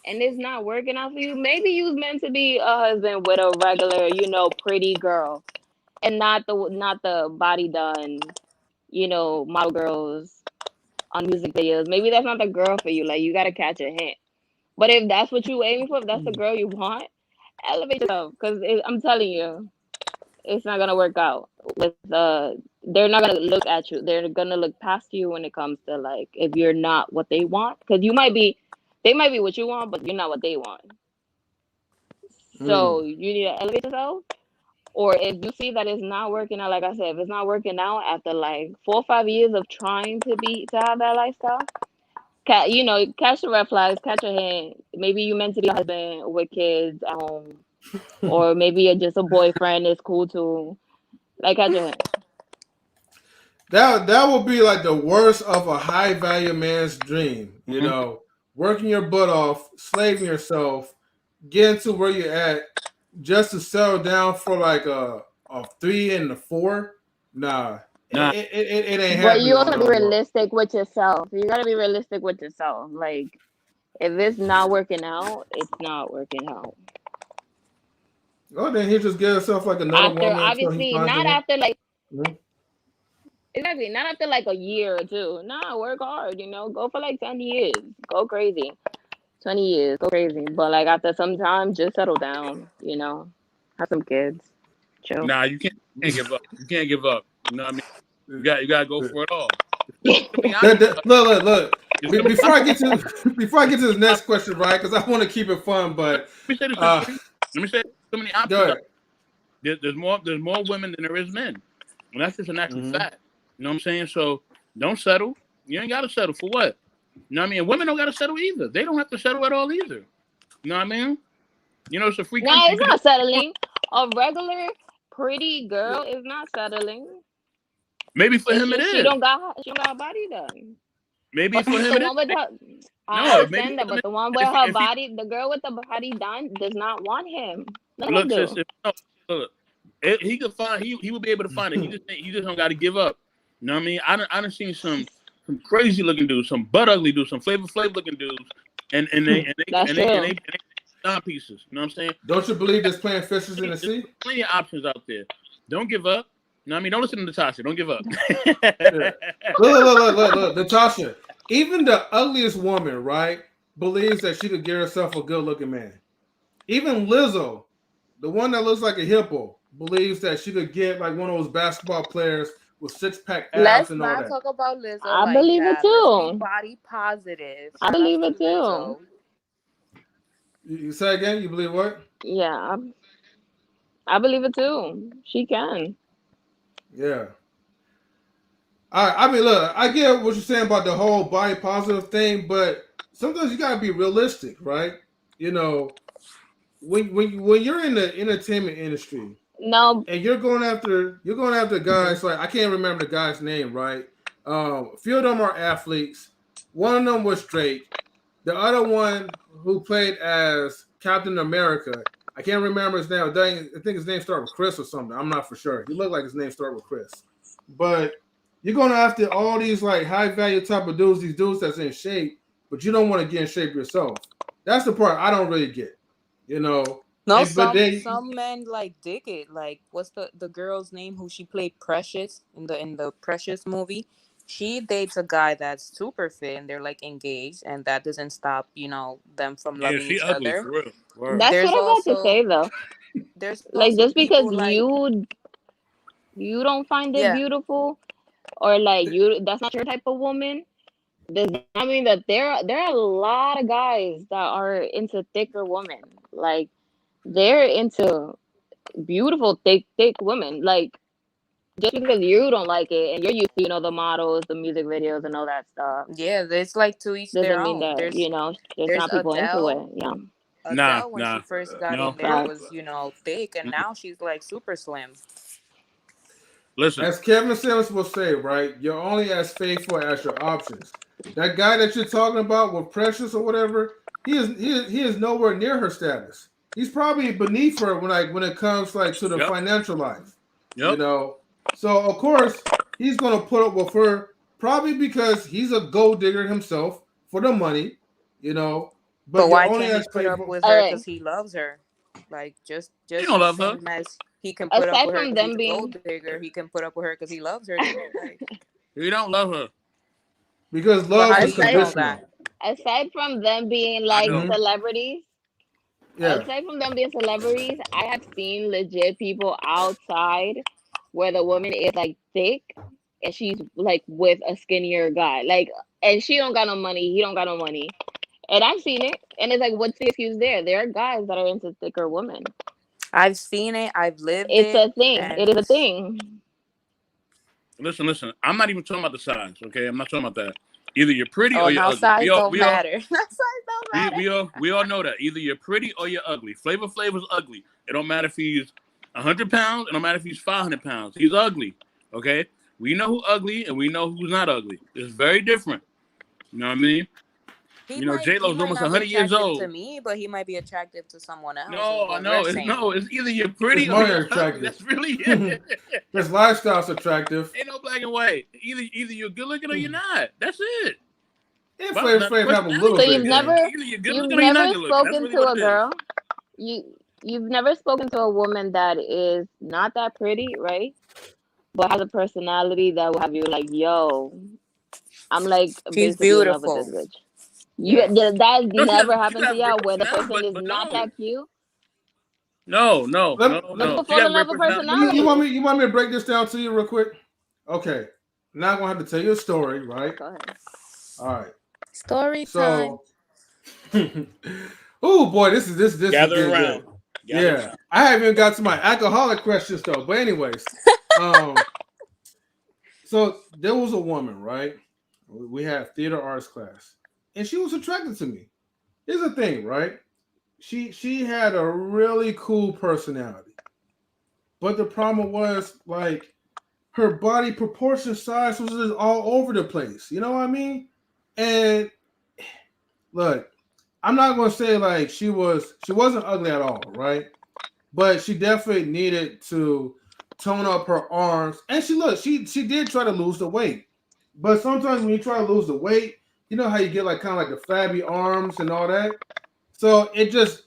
and it's not working out for you, maybe you was meant to be a husband with a regular, pretty girl, and not the body done, model girls on music videos. Maybe that's not the girl for you. Like you gotta catch a hint. But if that's what you aiming for, if that's the girl you want, elevate yourself. Because I'm telling you, it's not gonna work out. They're not gonna look at you. They're gonna look past you when it comes to like if you're not what they want. Because they might be what you want, but you're not what they want. So Mm. you need to elevate yourself. Or if you see that it's not working out, like I said, if it's not working out after like 4 or 5 years of trying to have that lifestyle, catch the red flags, catch your hand. Maybe you meant to be a husband with kids at home, or maybe you're just a boyfriend. It's cool too. Like catch your hand. That would be like the worst of a high value man's dream. Mhm. Working your butt off, slaving yourself, getting to where you're at, just to settle down for like a 3 and a 4. Nah, Nah, it ain't But happening you on also be no more. realistic with yourself. You gotta be realistic with yourself. Like if it's not working out, it's not working out. Oh, then he just get himself like another After woman until he obviously finds the not one. after like Mhm. exactly not after like a year or two. Nah, work hard. Go for like 10 years. Go crazy. 20 years. Go crazy. But like after some time, just settle down. Have some kids. Chill. nah, you can't give up. You can't give up. You know what I mean? You gotta go for it all. There's too many options. Look. There's too many Before I options. get to before I get to this next question, right? Because I want to keep it fun, but Let me say this, uh, Ebony. Let me say too many go options. ahead. There's more women than there is men. And that's just an actual Hmm. fact. You know what I'm saying? So don't settle. You ain't gotta settle for what? You know what I mean? And women don't gotta settle either. They don't have to settle at all either. You know what I mean? It's a free Nah, country. You it's can do not what you want. settling. A regular pretty girl is not settling. Maybe for It's him it just is. she don't got her body done. Maybe But for him the it is. one with her, I No, maybe understand for that. him But it the one is. with If he, her if he body, the girl with the body done, does not want him. Let him look, sis, do. look, he could find he would be able to find it. He just don't got to give up. You know what I mean? I done seen some crazy looking dudes, some butt ugly dudes, some flavor looking dudes, and they and they That's and they and they, true. and they dime pieces. You know what I'm saying? Don't you believe there's playing fishes in the There's sea? plenty of options out there. Don't give up. You know what I mean? Don't listen to Natasha. Don't give up. Yeah. Look, Natasha. Even the ugliest woman, right, believes that she could get herself a good-looking man. Even Lizzo, the one that looks like a hippo, believes that she could get like one of those basketball players with six-pack abs Let's and all not that. talk about Lizzo I like believe it that. Let's be too. body positive. I Shout outs believe to it too. Lizzo. You say again? You believe what? Yeah. I believe it too. She can. Yeah. I mean, look, I get what you're saying about the whole body positive thing, but sometimes you gotta be realistic, right? You know, when you're in the entertainment industry No. and you're going after Mhm. guys like I can't remember the guy's name, right? A few of them are athletes. One of them was Drake. The other one who played as Captain America, I can't remember his name. I think his name started with Kris or something. I'm not for sure. He looked like his name started with Kris. But you're going after all these like high value type of dudes, these dudes that's in shape, but you don't want to get in shape yourself. That's the part I don't really get. You know, No, and but they some men like dig it. Like, what's the girl's name who she played Precious in the Precious movie? She dates a guy that's super fit, and they're like engaged, and that doesn't stop them from Yeah, loving she each ugly other. for real. Word. That's what There's I'm about to also say though. there's Like also just because people like you don't find it yeah beautiful, or like you that's not your type of woman, does not mean that there are a lot of guys that are into thicker women. Like they're into beautiful thick women. Like just because you don't like it and you're used to the models, the music videos, and all that stuff, yeah. It's like to each their doesn't mean own. that there's There's not people into it. Yeah, Nah, Adele when she nah, first got no. in there facts. was thick, and Mm-mm. now she's like super slim. Listen, as Kevin Simmons will say, right, you're only as faithful as your options. That guy that you're talking about with Precious or whatever, he is nowhere near her status. He's probably beneath her when it comes like to the yep, financial life, you yep. know. So of course he's gonna put up with her probably because he's a gold digger himself for the money, you know. But But you're why only can't he as put up faithful. with All her right. because he loves her? Like He just don't the love her. same as he can put up Aside with her from because he's them a gold being digger. He can put up with her because he loves her too. Like, He don't love her. Because but love how do is you aside know that? conditional. aside from them being I like know. Hmm. celebrities, Yeah. aside from them being celebrities, I have seen legit people outside where the woman is like thick and she's like with a skinnier guy. Like and she don't got no money, he don't got no money. And I've seen it. And it's like what's the excuse there? There are guys that are into thicker women. I've seen it. I've lived It's it, a thing. It is and a thing. Listen. I'm not even talking about the size. Okay, I'm not talking about that. Either you're pretty oh, or you're now ugly. size don't matter. Now size don't matter. We all know that. Either you're pretty or you're ugly. Flavor Flav's ugly. It don't matter if he's 100 pounds. It don't matter if he's 500 pounds. He's ugly. Okay. We know who's ugly and we know who's not ugly. It's very different. You know what I mean? You know, J He Lo's might almost not be 100 years attractive to old. me, but he might be attractive to someone else. Is No, I what we're know. saying. It's either you're It's pretty or money you're ugly. attractive. That's really it. His lifestyle's attractive. Ain't no black and white. Either you're good looking or you're not. That's it. And Well, Flavor now the Flav have question a now little So is bit, man. either you're good you've looking or you're not never good looking. That's spoken really to what a it is. girl. You've never spoken to a woman that is not that pretty, right? But has a personality that will have you like, yo, I'm like She's basically in love with this beautiful. bitch. Yeah. That No, never she can happened to have great y'all where the personality, person is but not no. that cute. No, no, Let, no, let, But no. people She got fall a in love great with personality. let me. You personality. want me? You want me to break this down to you real quick? Okay. Now I'm gonna have to tell you a story, right? Go ahead. All right. Story time. So, oh boy, this is Gather getting around. good. Gather Yeah, around. I haven't even got to my alcoholic questions though. But anyways, um, so there was a woman, right? We had theater arts class, and she was attracted to me. Here's the thing, right? She had a really cool personality, but the problem was like her body proportion size was just all over the place. You know what I mean? And look, I'm not gonna say like she wasn't ugly at all, right? But she definitely needed to tone up her arms. And she did try to lose the weight. But sometimes when you try to lose the weight, you know how you get like kind of like the flabby arms and all that. So it just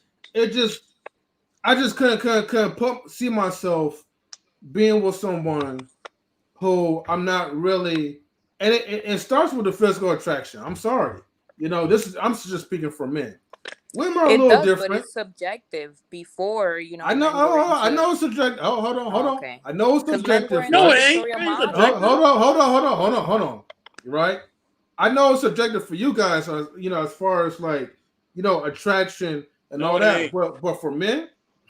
I just couldn't see myself being with someone who I'm not really, and it starts with the physical attraction. I'm sorry, I'm just speaking for men. Women are a It little does, but different. it's subjective. Before, I know. men were I into. know it's subjective. Oh, hold on, hold Oh, on. okay. I know it's Because men were subjective, into No, it right? ain't. Victoria It ain't Hold, models. subjective. hold on, hold on, hold on. Right? I know it's subjective for you guys, as far as like, attraction and No, all it that. ain't. But for men,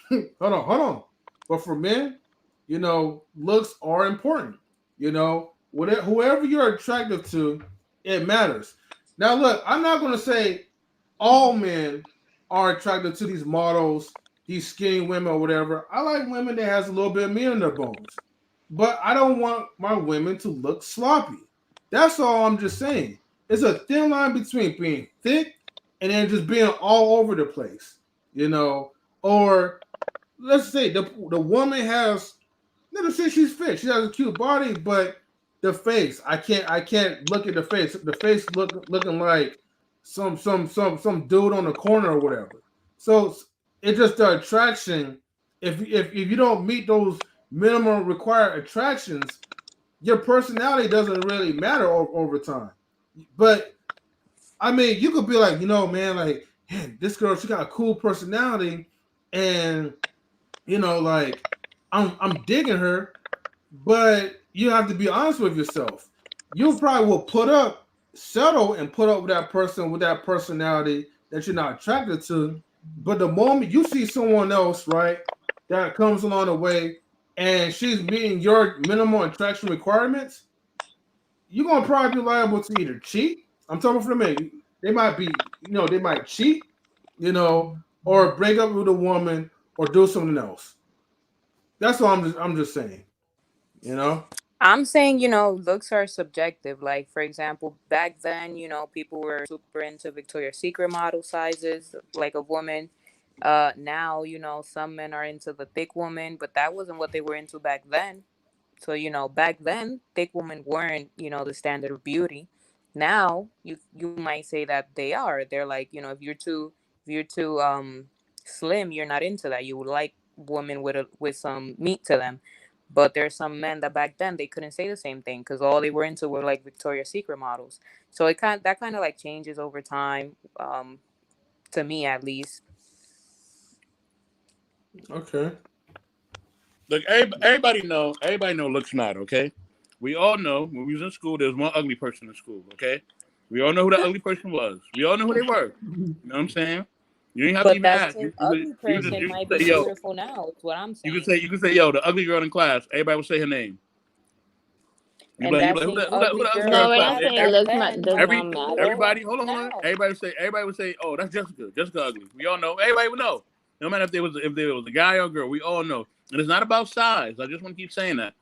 hold on. But for men, looks are important. Whatever, whoever you're attracted to, it matters. Now, look, I'm not going to say all men are attracted to these models, these skinny women or whatever. I like women that has a little bit of meat in their bones, but I don't want my women to look sloppy. That's all I'm just saying. It's a thin line between being thick and then just being all over the place, or let's say the woman has, let's say she's fit, she has a cute body, but the face, I can't look at the face. The face looking like some dude on the corner or whatever. So it's just the attraction. If you don't meet those minimum required attractions, your personality doesn't really matter over time. But I mean, you could be like, man, like, man, this girl, she got a cool personality, and like, I'm digging her, but you have to be honest with yourself. You probably will settle and put up with that person with that personality that you're not attracted to. But the moment you see someone else, right, that comes along the way, and she's meeting your minimal attraction requirements, you're gonna probably be liable to either cheat. I'm talking for the men. They might be, they might cheat, or break up with a woman or do something else. That's all I'm just saying, you know. I'm saying, looks are subjective. Like, for example, back then, people were super into Victoria's Secret model sizes, like a woman. Now, some men are into the thick woman, but that wasn't what they were into back then. So, back then, thick women weren't, the standard of beauty. Now, you might say that they are. They're like, if you're too slim, you're not into that. You would like women with some meat to them. But there's some men that back then they couldn't say the same thing because all they were into were like Victoria's Secret models. So that kind of like changes over time, to me at least. Okay. Look, everybody know looks matter, okay? We all know when we was in school, there was one ugly person in school, okay? We all know who that ugly person was. We all know who they were. You know what I'm saying? You didn't have to But even that ask. same ugly person You might could be say, yo, beautiful now. Is what I'm you could saying. say, you could say, yo, the ugly girl in class. Everybody would say her name. And You that be like, same who ugly the ugly girl No, in girl we're class? not that saying back then does might not be matter. beautiful Everybody, hold on. now. Everybody would say, oh, that's Jessica. Jessica ugly. We all know. Everybody would know. No matter if there was a guy or a girl, we all know. And it's not about size. I just want to keep saying that.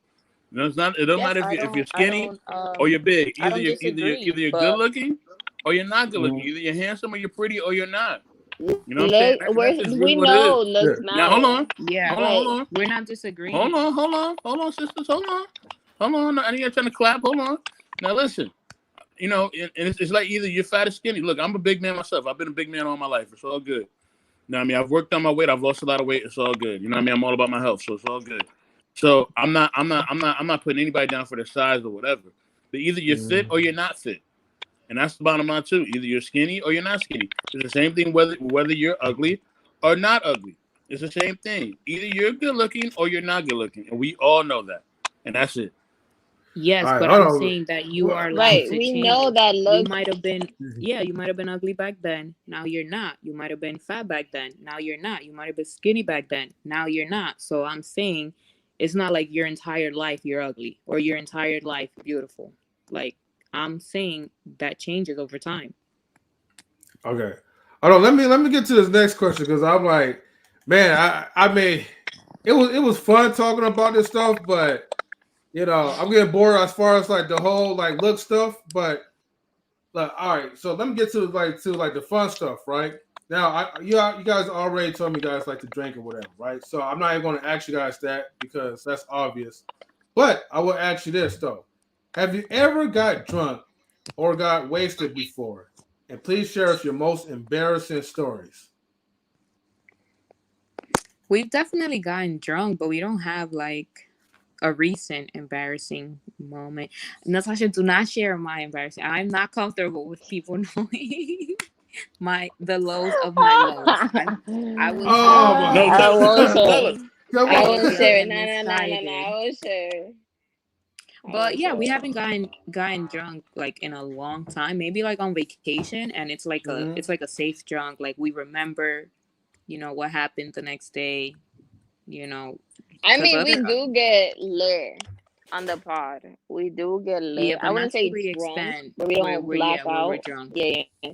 It's not. It don't Yes, matter if I you're don't, I skinny don't, or you're big. I Either don't you're either you're disagree. either you're good But looking or you're not good looking. Mhm. Either you're handsome or you're pretty or you're not. You know what I'm saying? Look, That's just we really what it is. know Yeah. looks Now hold matter. on, yeah, Wait, we're not disagreeing. sisters, hold on. I ain't trying to clap. Hold on. Now listen. And it's like either you're fat or skinny. Look, I'm a big man myself. I've been a big man all my life. It's all good. You know what I mean? I've worked on my weight. I've lost a lot of weight. It's all good. You know what I mean? I'm all about my health, so it's all good. So I'm not putting anybody down for their size or whatever. But either you're fit or Mhm. you're not fit. And that's the bottom line too. Either you're skinny or you're not skinny. It's the same thing whether you're ugly or not ugly. It's the same thing. Either you're good looking or you're not good looking. And we all know that. And that's it. Yes, All right. but Hold I'm on. saying that you Well, are allowed right. to We know change. that You looks. might have been, yeah, you might have been ugly back then. Now you're not. You might have been fat back then. Now you're not. You might have been skinny back then. Now you're not. So I'm saying it's not like your entire life you're ugly or your entire life beautiful. Like, I'm saying that changes over time. okay. Hold on. Let me get to this next question because I'm like, man, I mean, it was fun talking about this stuff, but I'm getting bored as far as like the whole like look stuff. But like, all right, so let me get to the fun stuff, right? Now, you guys already told me you guys like to drink or whatever, right? So I'm not even going to ask you guys that because that's obvious. But I will ask you this though: have you ever got drunk or got wasted before? And please share us your most embarrassing stories. We've definitely gotten drunk, but we don't have like a recent embarrassing moment. Natasha, do not share my embarrassing. I'm not comfortable with people knowing the lows of my lows. I will share Oh them my! No, I won't tell share. us. Come I when on, we won't get share. them No, no, no, no, no. I decided. won't share. I But won't yeah, we share. haven't gotten drunk like in a long time. Maybe like on vacation, and it's Mhm. like a safe drunk. Like we remember, what happened the next day. you know, I because mean, we other, do get lit on the pod. We do get yeah, lit. I but wouldn't not to say the drunk, extent but we don't where black yeah, where we're out. drunk. Yeah, yeah.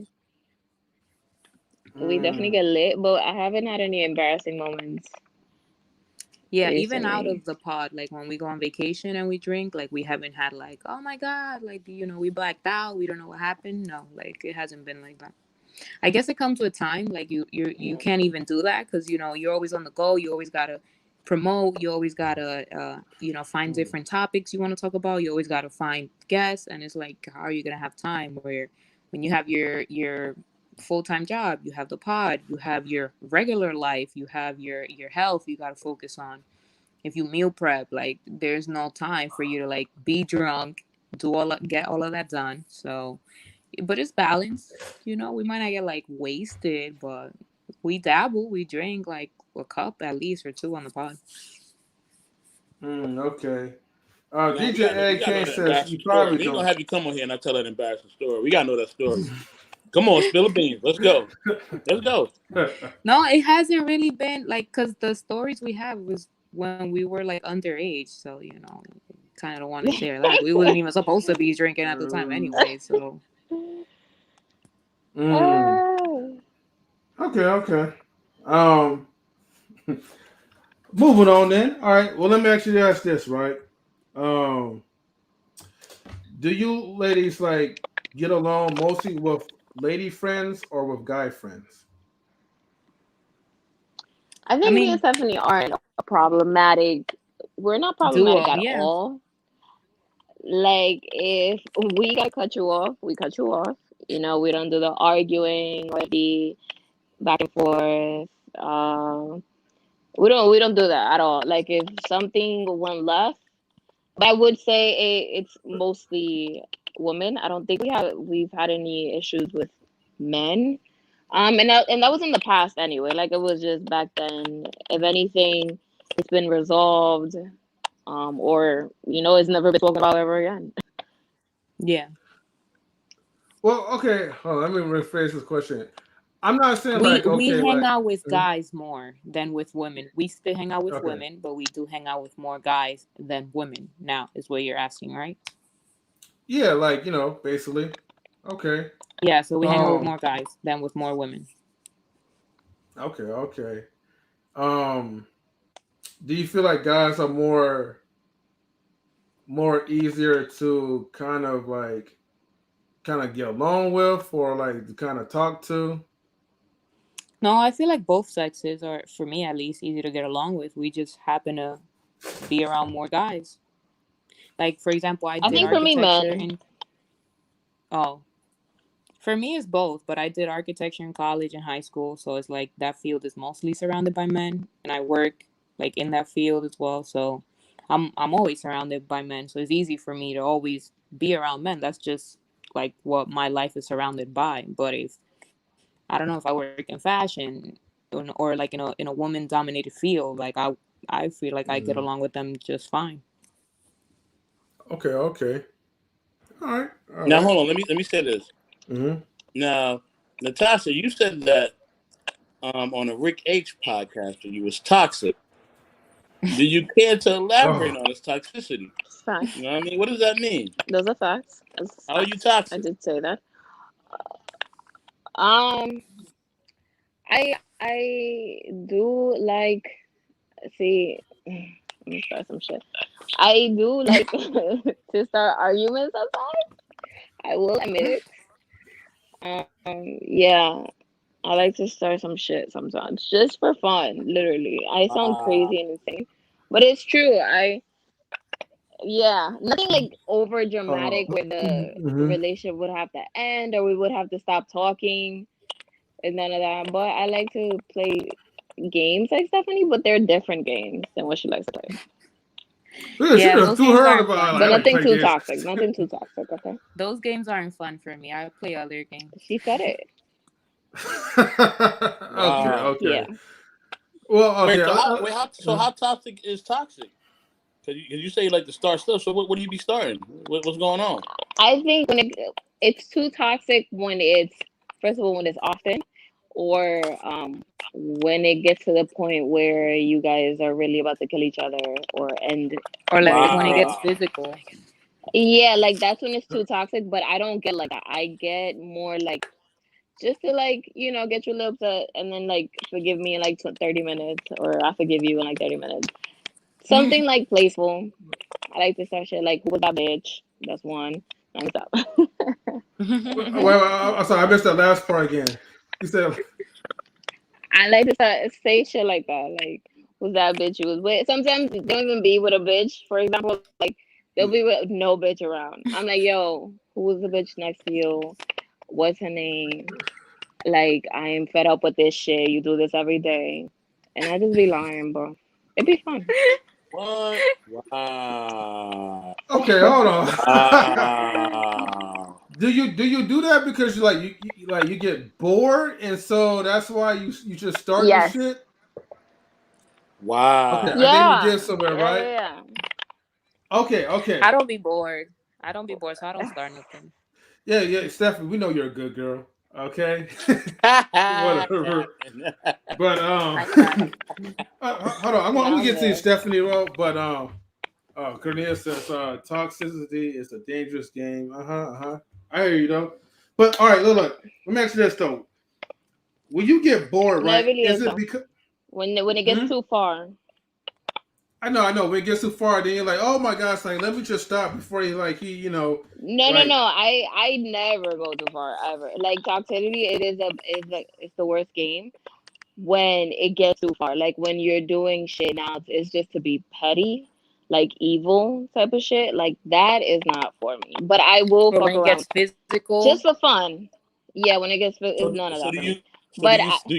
We definitely Mm. get lit, but I haven't had any embarrassing moments Yeah, even out recently. of the pod, like when we go on vacation and we drink, like we haven't had like, oh my God, like, we blacked out, we don't know what happened. No, like it hasn't been like that. I guess it comes with time. Like you can't even do that because you're always on the go. You always gotta promote. You always gotta find Mm. different topics you want to talk about. You always gotta find guests, and it's like, how are you gonna have time where when you have your full time job, you have the pod, you have your regular life, you have your health. You gotta focus on. If you meal prep, like there's no time for you to like be drunk, get all of that done. So but it's balanced. We might not get like wasted, but we dabble. We drink like a cup at least or two on the pod. Okay. Now DJ we Egg gotta know Kane that says embarrassing you story. probably We ain't gonna don't. have you come on here and I tell that embarrassing story. We gotta know that story. Come on, spill the beans. Let's go. Let's go. No, it hasn't really been like because the stories we have was when we were like underage. So kind of don't want to share that. We wasn't even supposed to be drinking at the time Mm. anyway. So Mm. Oh. Okay, okay. Um, moving on then. All right. Well, let me actually ask this, right? Um, do you ladies like get along mostly with lady friends or with guy friends? I I think me and mean, Stephanie aren't problematic. We're not problematic duo, at yeah, all. Like if we gotta cut you off, we cut you off. We don't do the arguing or the back and forth. We don't do that at all. Like if something went left, but I would say it's mostly women. I don't think we've had any issues with men. And that was in the past anyway. Like it was just back then. If anything, it's been resolved. Or it's never been spoken about ever again. yeah. Well, okay. Hold on, let me rephrase this question. I'm not saying We like we okay, hang like out with mhm, guys more than with women. We still hang out with okay, women, but we do hang out with more guys than women. Now is what you're asking, right? yeah, like basically, okay. Yeah, so we hang out with Um, more guys than with more women. okay, okay. Um, do you feel like guys are more easier to kind of get along with or like to kind of talk to? No, I feel like both sexes are, for me at least, easy to get along with. We just happen to be around more guys. Like for example, I I did think for me, architecture men. in oh, for me it's both, but I did architecture in college and high school, so it's like that field is mostly surrounded by men, and I work like in that field as well. So I'm always surrounded by men, so it's easy for me to always be around men. That's just like what my life is surrounded by. But if I don't know, if I work in fashion or like in a woman dominated field, like I feel like I get Mm, along with them just fine. okay, okay. All right, all Now right. hold on. Let me say this. Mm-hmm. Now, Natasha, you said that on a Rick H podcast that you was toxic. Do you care to elaborate Oh, on this toxicity? It's facts. You know what I mean? What does that mean? Those are facts. It's How are you facts. I toxic? did say that. Um, I do like see. Let me start some shit. I do like to start arguments sometimes. I will admit. Yeah, I like to start some shit sometimes, just for fun. Literally, I sound Ah, crazy and insane, but it's true. Yeah, nothing like over oh, dramatic where the mm-hmm. relationship would have to end or we would have to stop talking and none of that. But I like to play games like Stephanie, but they're different games than what she likes to play. Yeah, she Yeah, just those threw games her on the aren't bar. fun Like, I But like for to nothing play me. too games. toxic. Nothing too toxic. Okay, Those games aren't fun for me. I play other games. she said it. Okay, wow. okay. Yeah, Well, okay. Wait, so how toxic is toxic? Cause you say you like to start stuff. So what do you be starting? What's going on? I think when it's too toxic when it's first of all when it's often. or when it gets to the point where you guys are really about to kill each other or end Or the like when it relationship. gets Wow. physical. Yeah, like that's when it's too toxic, but I don't get like that. I get more like just to like, get you a little upset and then like forgive me in like 30 minutes or I forgive you in like 30 minutes. Something like playful. I like to start shit like, who was that bitch? That's one. And stop. Well, I'm sorry, I missed that last part again. You said, I like to start, say shit like that. Like, who's that bitch you was with? Sometimes they don't even be with a bitch. For example, like, they'll be with no bitch around. I'm like, yo, who was the bitch next to you? What's her name? Like, I am fed up with this shit. You do this every day. And I just be lying, bro. It'd be fun. What? Wow. okay, hold on. Wow. do you do that because you get bored and so that's why you just start the Yes. shit? Okay, I Wow. think we Yeah. get somewhere, Yeah, right? yeah, yeah. Okay, okay. I don't be bored. I don't be bored, so I don't start nothing. Yeah, yeah, Stephanie, we know you're a good girl. Okay, whatever. Captain. But I try. hold on, I'm gonna Nah, get to you, man. Stephanie. Well, but Cornelia says toxicity is a dangerous game. I hear you though. But all right, look. Let me ask you this though: when you get bored, No, it right? really Is is it though. because When it gets hmm? too far. I know. When it gets too far, then you're like, oh my gosh, like let me just stop before No, no, like no. I never go too far ever. Like toxicity, it's the worst game when it gets too far. Like when you're doing shit now, it's just to be petty, like evil type of shit. Like that is not for me. But I will But when fuck it gets around physical, just for fun. Yeah, when it gets it's So, none of so that do for you? me. So But I do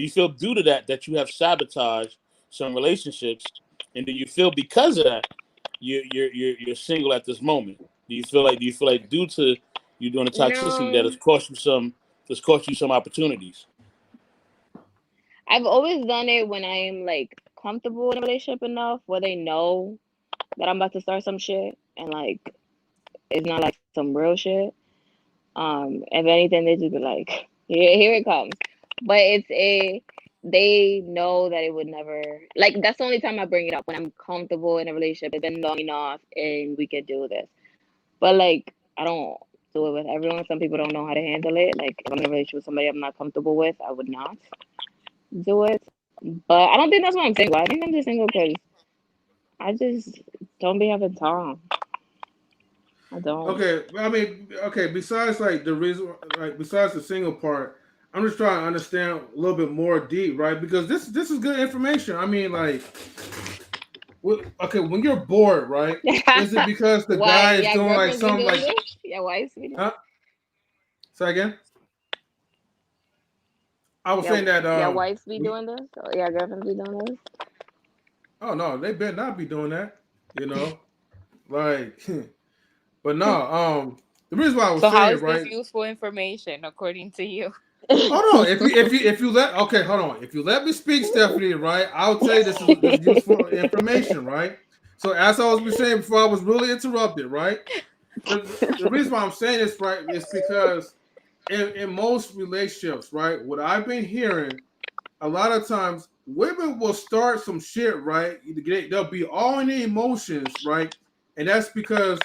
you feel due to that you have sabotaged some relationships, and do you feel because of that you're single at this moment? Do you feel like due to you doing the toxicity that no, has cost you some opportunities? I've always done it when I'm like comfortable in a relationship enough where they know that I'm about to start some shit and like it's not like some real shit. If anything, they just be like, here it comes. But they know that it would never, like, that's the only time I bring it up when I'm comfortable in a relationship. It's been long enough and we could do this. But, like, I don't do it with everyone. Some people don't know how to handle it. Like, if I'm in a relationship with somebody I'm not comfortable with, I would not do it. But I don't think that's why I'm single. I think I'm just single because I just don't be having time. I don't. okay. I mean, okay. Besides like the reason, like besides the single part, I'm just trying to understand a little bit more deep, right? Because this is good information. I mean, like, okay, when you're bored, right? Is it because the Why? guy is Yeah, doing like girlfriends be something doing like, this? Yeah, wives be doing huh? Say again. I was Yeah, saying that yeah, wives be we, doing this. Or yeah, girlfriends be doing this. oh no, they better not be doing that. You know, like, but no. The reason why I was so how saying it, is this right? useful information according to you? Hold on. If you let okay, hold on. If you let me speak, Stephanie, right? I'll tell you this is useful information, right? So as I was saying before, I was really interrupted, right? The reason why I'm saying this, right, is because in most relationships, right, what I've been hearing a lot of times, women will start some shit, right? They'll be all in the emotions, right? And that's because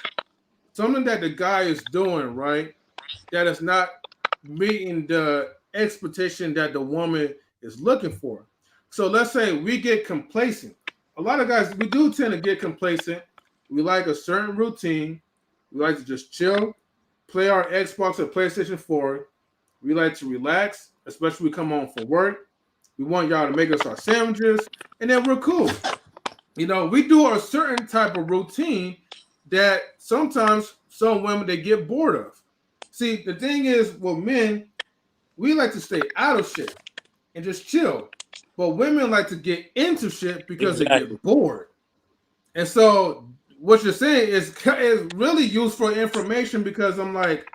something that the guy is doing, right, that is not meeting the expectation that the woman is looking for. So let's say we get complacent. A lot of guys, we do tend to get complacent. We like a certain routine. We like to just chill, play our Xbox or PlayStation 4. We like to relax, especially we come home from work. We want y'all to make us our sandwiches, and then we're cool. We do a certain type of routine that sometimes some women they get bored of. See, the thing is, with men, we like to stay out of shit and just chill. But women like to get into shit because they Exactly. get bored. And so what you're saying is really useful information because I'm like,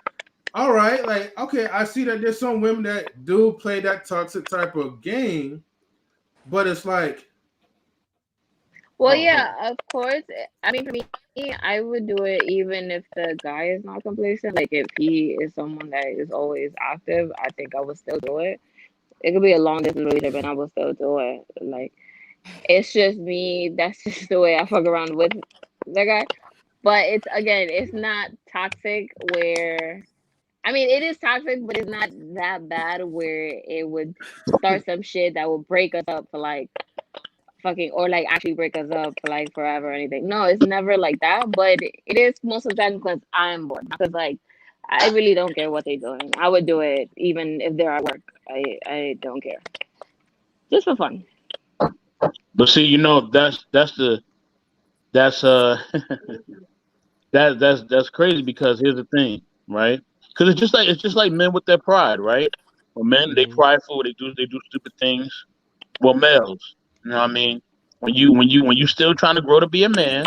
all right, like, okay, I see that there's some women that do play that toxic type of game, but it's like, Well, Oh, hold on. yeah, of course. I mean, for me, I would do it even if the guy is not complacent. Like, if he is someone that is always active, I think I would still do it. It could be a long distance relationship, and I would still do it. Like, it's just me. That's just the way I fuck around with the guy. But it's again, it's not toxic where I mean, it is toxic, but it's not that bad where it would start some shit that will break us up for like fucking or like actually break us up for like forever or anything. No, it's never like that. But it is most of the time because I'm bored. Because like I really don't care what they're doing. I would do it even if they're at work. I don't care. Just for fun. But see, that's the that's that's crazy because here's the thing, right? Because it's just like men with their pride, right? Well, men they Mhm. prideful, they do stupid things. Well, males, you know what I mean? When you still trying to grow to be a man,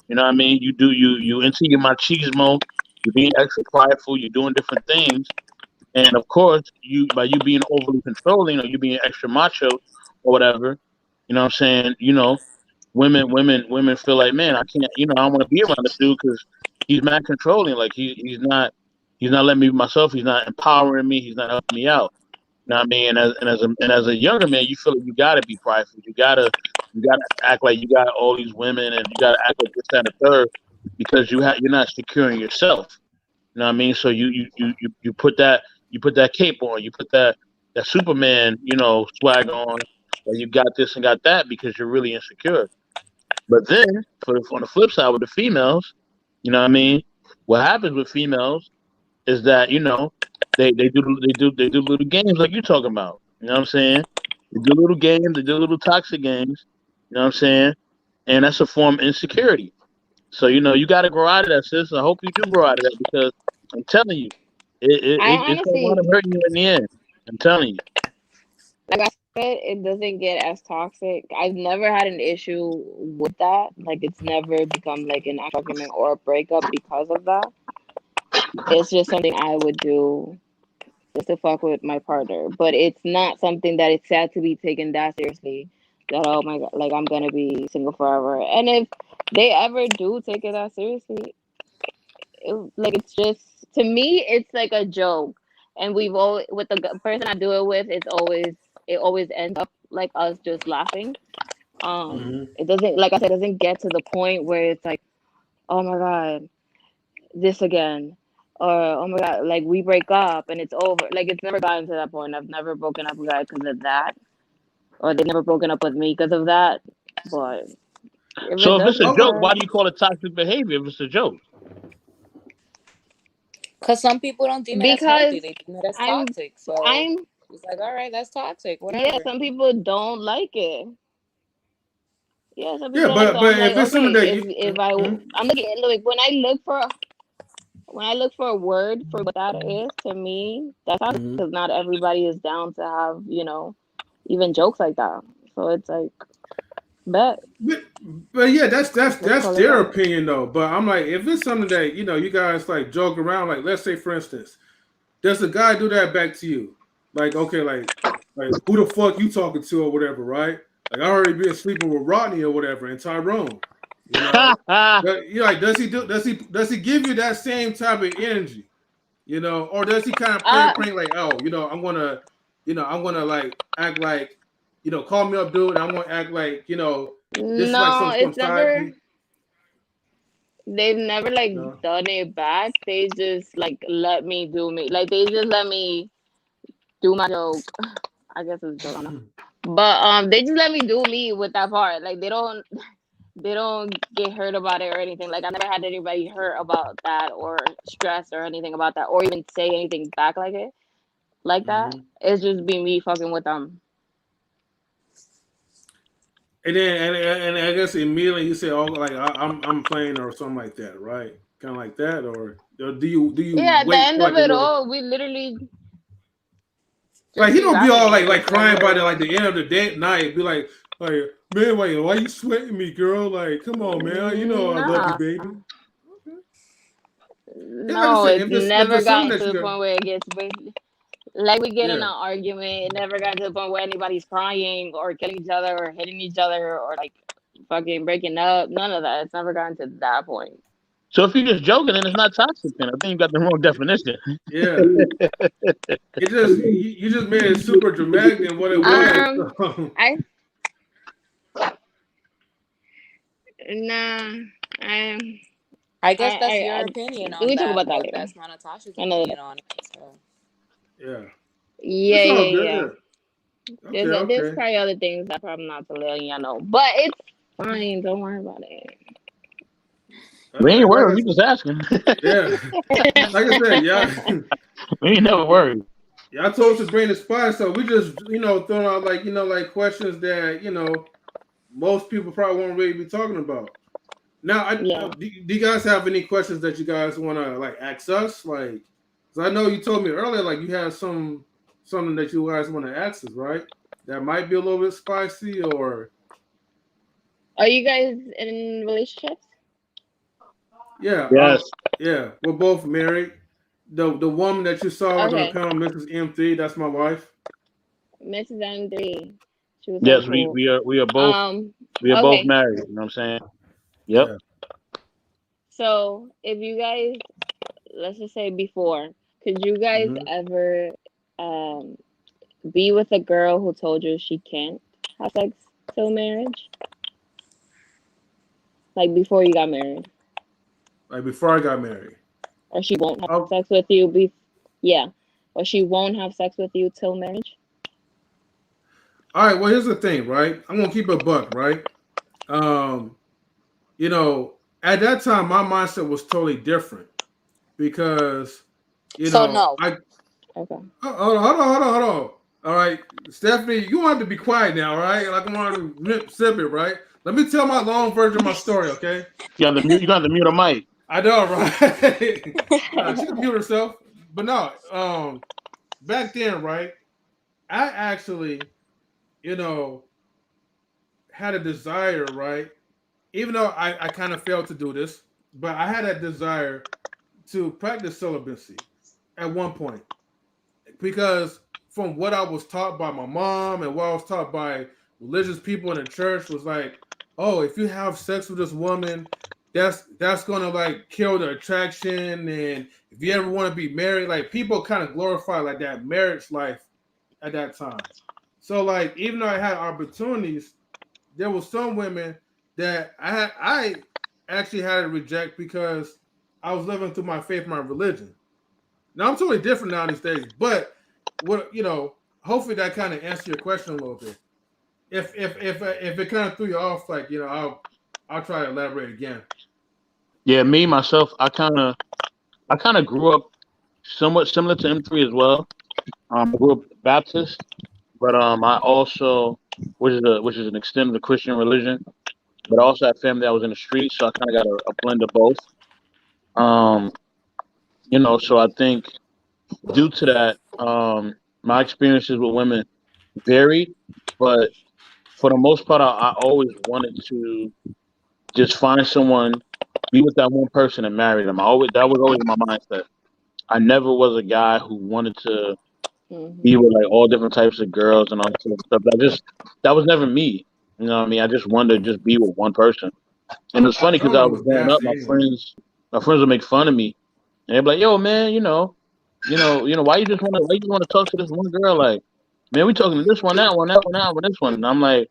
you know what I mean? You into your machismo, you're being extra prideful, you're doing different things, and of course, you being overly controlling or you being extra macho or whatever, you know what I'm saying? Women feel like, man, I can't, I don't want to be around this dude because he's mad controlling. Like he's not letting me be myself. He's not empowering me. He's not helping me out. You know what I mean? And as a younger man, you feel like you gotta be prideful. You gotta act like you got all these women, and you gotta act like this, that, and the third, because you're not secure in yourself. You know what I mean? So you put that cape on, you put that Superman, swag on, and you got this and got that because you're really insecure. But then, on the flip side with the females, you know what I mean? What happens with females is that they do little games like you're talking about. You know what I'm saying? They do little games, they do little toxic games. You know what I'm saying? And that's a form of insecurity. So you got to grow out of that, sis. I hope you do grow out of that because I'm telling you, I it's gonna wind up honestly hurting you in the end. I'm telling you. like I said, it doesn't get as toxic. I've never had an issue with that. Like it's never become like an actual argument or a breakup because of that. It's just something I would do just to fuck with my partner. But it's not something that it's sad to be taken that seriously. That oh my god, like I'm gonna be single forever. And if they ever do take it that seriously, like it's just to me, it's like a joke. And we've always with the person I do it with, it always ends up like us just laughing. Mhm. It doesn't like I said, it doesn't get to the point where it's like, oh my god, this again, or oh my god, like we break up and it's over. Like it's never gotten to that point. I've never broken up with a guy because of that, or they've never broken up with me because of that. But if it So if does it's a get Oh, joke, to why do you call it toxic behavior if it's a joke? Because some people don't deem it as healthy. because They deem it as I'm toxic. So I'm it's like, all right, that's toxic, yeah, whatever. some people don't like it. Yeah, some people yeah, don't like it. So but I'm like, if it's something okay, that if I'm looking at like when I look for a word for what that is to me, that's toxic Mhm. because not everybody is down to have even jokes like that. So it's like, bet But, but yeah, let's that's call it their that. opinion though. But I'm like, if it's something that you guys like joke around, like let's say for instance, does the guy do that back to you? Like, okay, like who the fuck you talking to or whatever, right? Like I already been sleeping with Rodney or whatever and Tyrone, you know. You like does he give you that same type of energy, or does he kind of play the Uh prank like, oh, I'm gonna like act like, call me up, dude, and I'm gonna act like, this is like no, some it's side never. piece, They've never like no. done it back. They just like let me do me. Like they just let me do my joke. I guess it's a joke. I don't know. But they just let me do me with that part. Like they don't get hurt about it or anything. Like I never had anybody hurt about that or stressed or anything about that or even say anything back like that. Hmm. It's just be me fucking with them. And then and I guess immediately you say, oh, like I'm playing or something like that, right? Kind of like that, or do you Yeah, at the wait for end of like a it little, all, we literally like just he be don't be all laughing. like It's crying by never the end of the day night, be like man, why you sweating me, girl? Like come on, man, you know I love you, nah. baby. Okay. Yeah, like I No, said, it's if never it's something gotten that to you the got, point where it gets like we get in an yeah. argument. It never got to the point where anybody's crying or killing each other or hitting each other or like fucking breaking up. None of that. It's never gotten to that point. So if you're just joking, then it's not toxic. Then I think you got the wrong definition. Yeah, it just you just made it super dramatic than what it was. So, I nah. I I I guess that's your I, opinion we on talk that, about that but later. that's not Natasha's Another opinion day. on it. So yeah, Yeah, it's all yeah, good. yeah. Yeah. Okay, There's okay. probably other things that probably not to let y'all know, but it's fine. Don't worry about it. We ain't Like worried. We just asking. yeah, like I said, y'all, We ain't never worried. y'all told us to bring the spice, so we just throwing out like like questions that most people probably won't really be talking about. Now, Yeah. do you guys have any questions that you guys want to like ask us? Like, 'cause I know you told me earlier like you had something that you guys want to ask us, right? That might be a little bit spicy, or Are you guys in relationships? yeah, Yes. yeah, we're both married. The woman that you saw on the Okay, panel, Mrs. M3, that's my wife. Mrs. M3. She was so Yes, we, cool. we are we are both Um. we are both Okay. married. You know what I'm saying? Yep. Yeah. So if you guys, let's just say before, could you guys Hmm. ever um be with a girl who told you she can't have sex till marriage? Like before you got married, Like before I got married. or she won't have Oh, sex with you yeah, or she won't have sex with you till marriage? all right. Well, here's the thing, right? I'm gonna keep it a buck, right? Um, at that time, my mindset was totally different because, so no. I Okay. hold on. All right, Stephanie, you want to be quiet now, all right? Like I want to sip it, right? Let me tell my long version of my story, okay? You got the mute. You got the mute a mic. I know, right? She can mute herself, but no. Back then, right? I actually, you know, had a desire, right? Even though I kind of failed to do this, but I had a desire to practice celibacy at one point because from what I was taught by my mom and what I was taught by religious people in the church was like, oh, if you have sex with this woman, that's gonna like kill the attraction, and if you ever want to be married, like people kind of glorify like that marriage life at that time. So like even though I had opportunities, there was some women that I actually had to reject because I was living through my faith, my religion. Now I'm totally different now these days, but what hopefully that kind of answer your question a little bit. If it kind of threw you off, like I'll try to elaborate again. Yeah, me myself. I kind of grew up somewhat similar to M3 as well. I grew up Baptist, but I also, which is an extent of the Christian religion, but I also had family that was in the streets, so I kind of got a blend of both. Um, so I think due to that, my experiences with women varied, but for the most part, I always wanted to just find someone, be with that one person, and marry them. That was always my mindset. I never was a guy who wanted to be Hmm. with like all different types of girls and all that sort of stuff. That was never me. You know what I mean? I just wanted to just be with one person. And it was funny because Some of I it was was growing up, nasty anyway. my friends would make fun of me, and they'd be like, "Yo, man, why you just wanna talk to this one girl? Like, man, we talking to this one, that one, this one." And I'm like,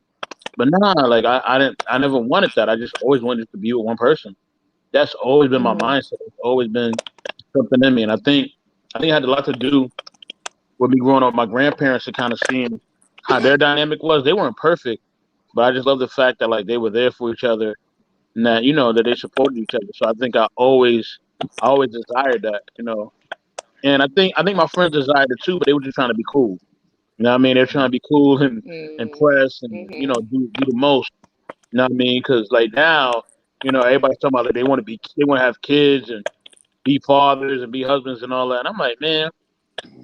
but nah, like I never wanted that. I just always wanted to be with one person. That's always been my Hmm. mindset. It's always been something in me, and I think it had a lot to do with me growing up. My grandparents and kind of seeing how their dynamic was. They weren't perfect, but I just love the fact that like they were there for each other and that that they supported each other. So I think I always desired that. And I think my friends desired it too, but they were just trying to be cool. You know what I mean? They're trying to be cool and press and Hmm. do the most. You know what I mean? Because like now, everybody's talking about like they want to have kids and be fathers and be husbands and all that. And I'm like, man,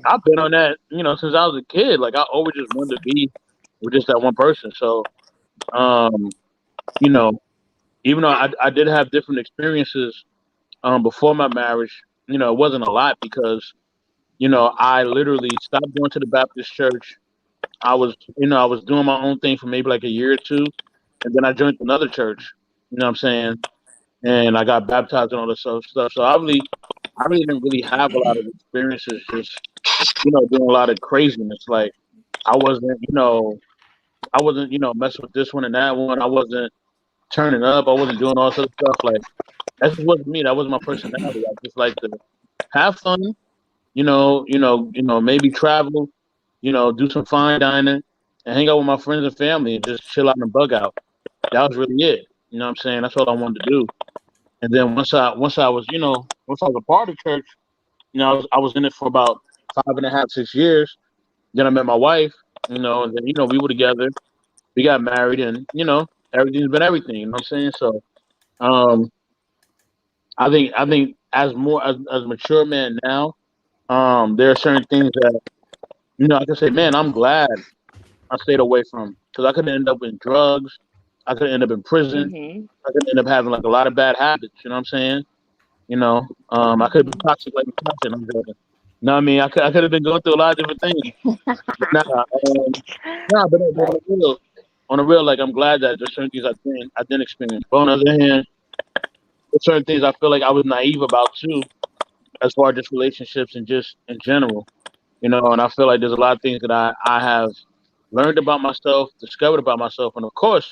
I've been on that, since I was a kid. Like I always just wanted to be with just that one person. So, um, you know, even though I did have different experiences before my marriage, it wasn't a lot because I literally stopped going to the Baptist church. I was doing my own thing for maybe like a year or two, and then I joined another church. You know what I'm saying? And I got baptized and all this other stuff. So I really didn't really have a lot of experiences. Just doing a lot of craziness. Like I wasn't, messing with this one and that one. I wasn't turning up. I wasn't doing all this other stuff. Like that just wasn't me. That wasn't my personality. I just like to have fun. Maybe travel. Do some fine dining and hang out with my friends and family and just chill out and bug out. That was really it. You know what I'm saying? That's all I wanted to do. And then once I was a part of church, I was in it for about 5.5, 6 years. Then I met my wife, and then we were together. We got married, and everything's been everything. You know what I'm saying? So, um, I think as a mature man now, there are certain things that I can say, man, I'm glad I stayed away from because I could end up in drugs. I could end up in prison. Mhm. I could end up having like a lot of bad habits. You know what I'm saying? I could be Mhm. toxic like toxic. I'm joking. No, I mean, I could have been going through a lot of different things. But but Right. on a real, like I'm glad that there's certain things I didn't experience. But on the other hand, there's certain things I feel like I was naive about too, as far as just relationships and just in general. And I feel like there's a lot of things that I have learned about myself, discovered about myself, and of course,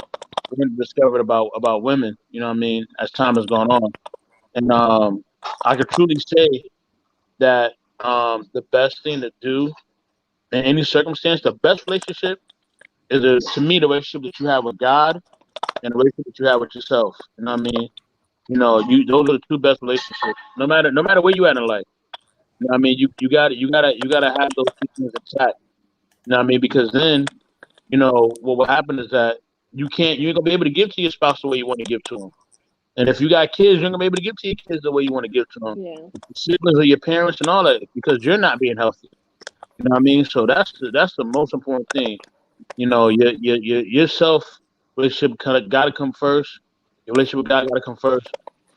discovered about women. You know what I mean? As time has gone on, and I could truly say that the best thing to do in any circumstance, the best relationship is to me the relationship that you have with God and the relationship that you have with yourself. You know what I mean? Those are the two best relationships. No matter where you at in life. You know what I mean? You gotta have those two things intact. You know what I mean? Because then, what will happen is that you ain't gonna be able to give to your spouse the way you want to give to them. And if you got kids, you ain't gonna be able to give to your kids the way you want to give to them. Yeah. Your siblings or your parents and all that because you're not being healthy. You know what I mean? So that's the most important thing. Your self relationship kind of got to come first. Your relationship with God got to come first,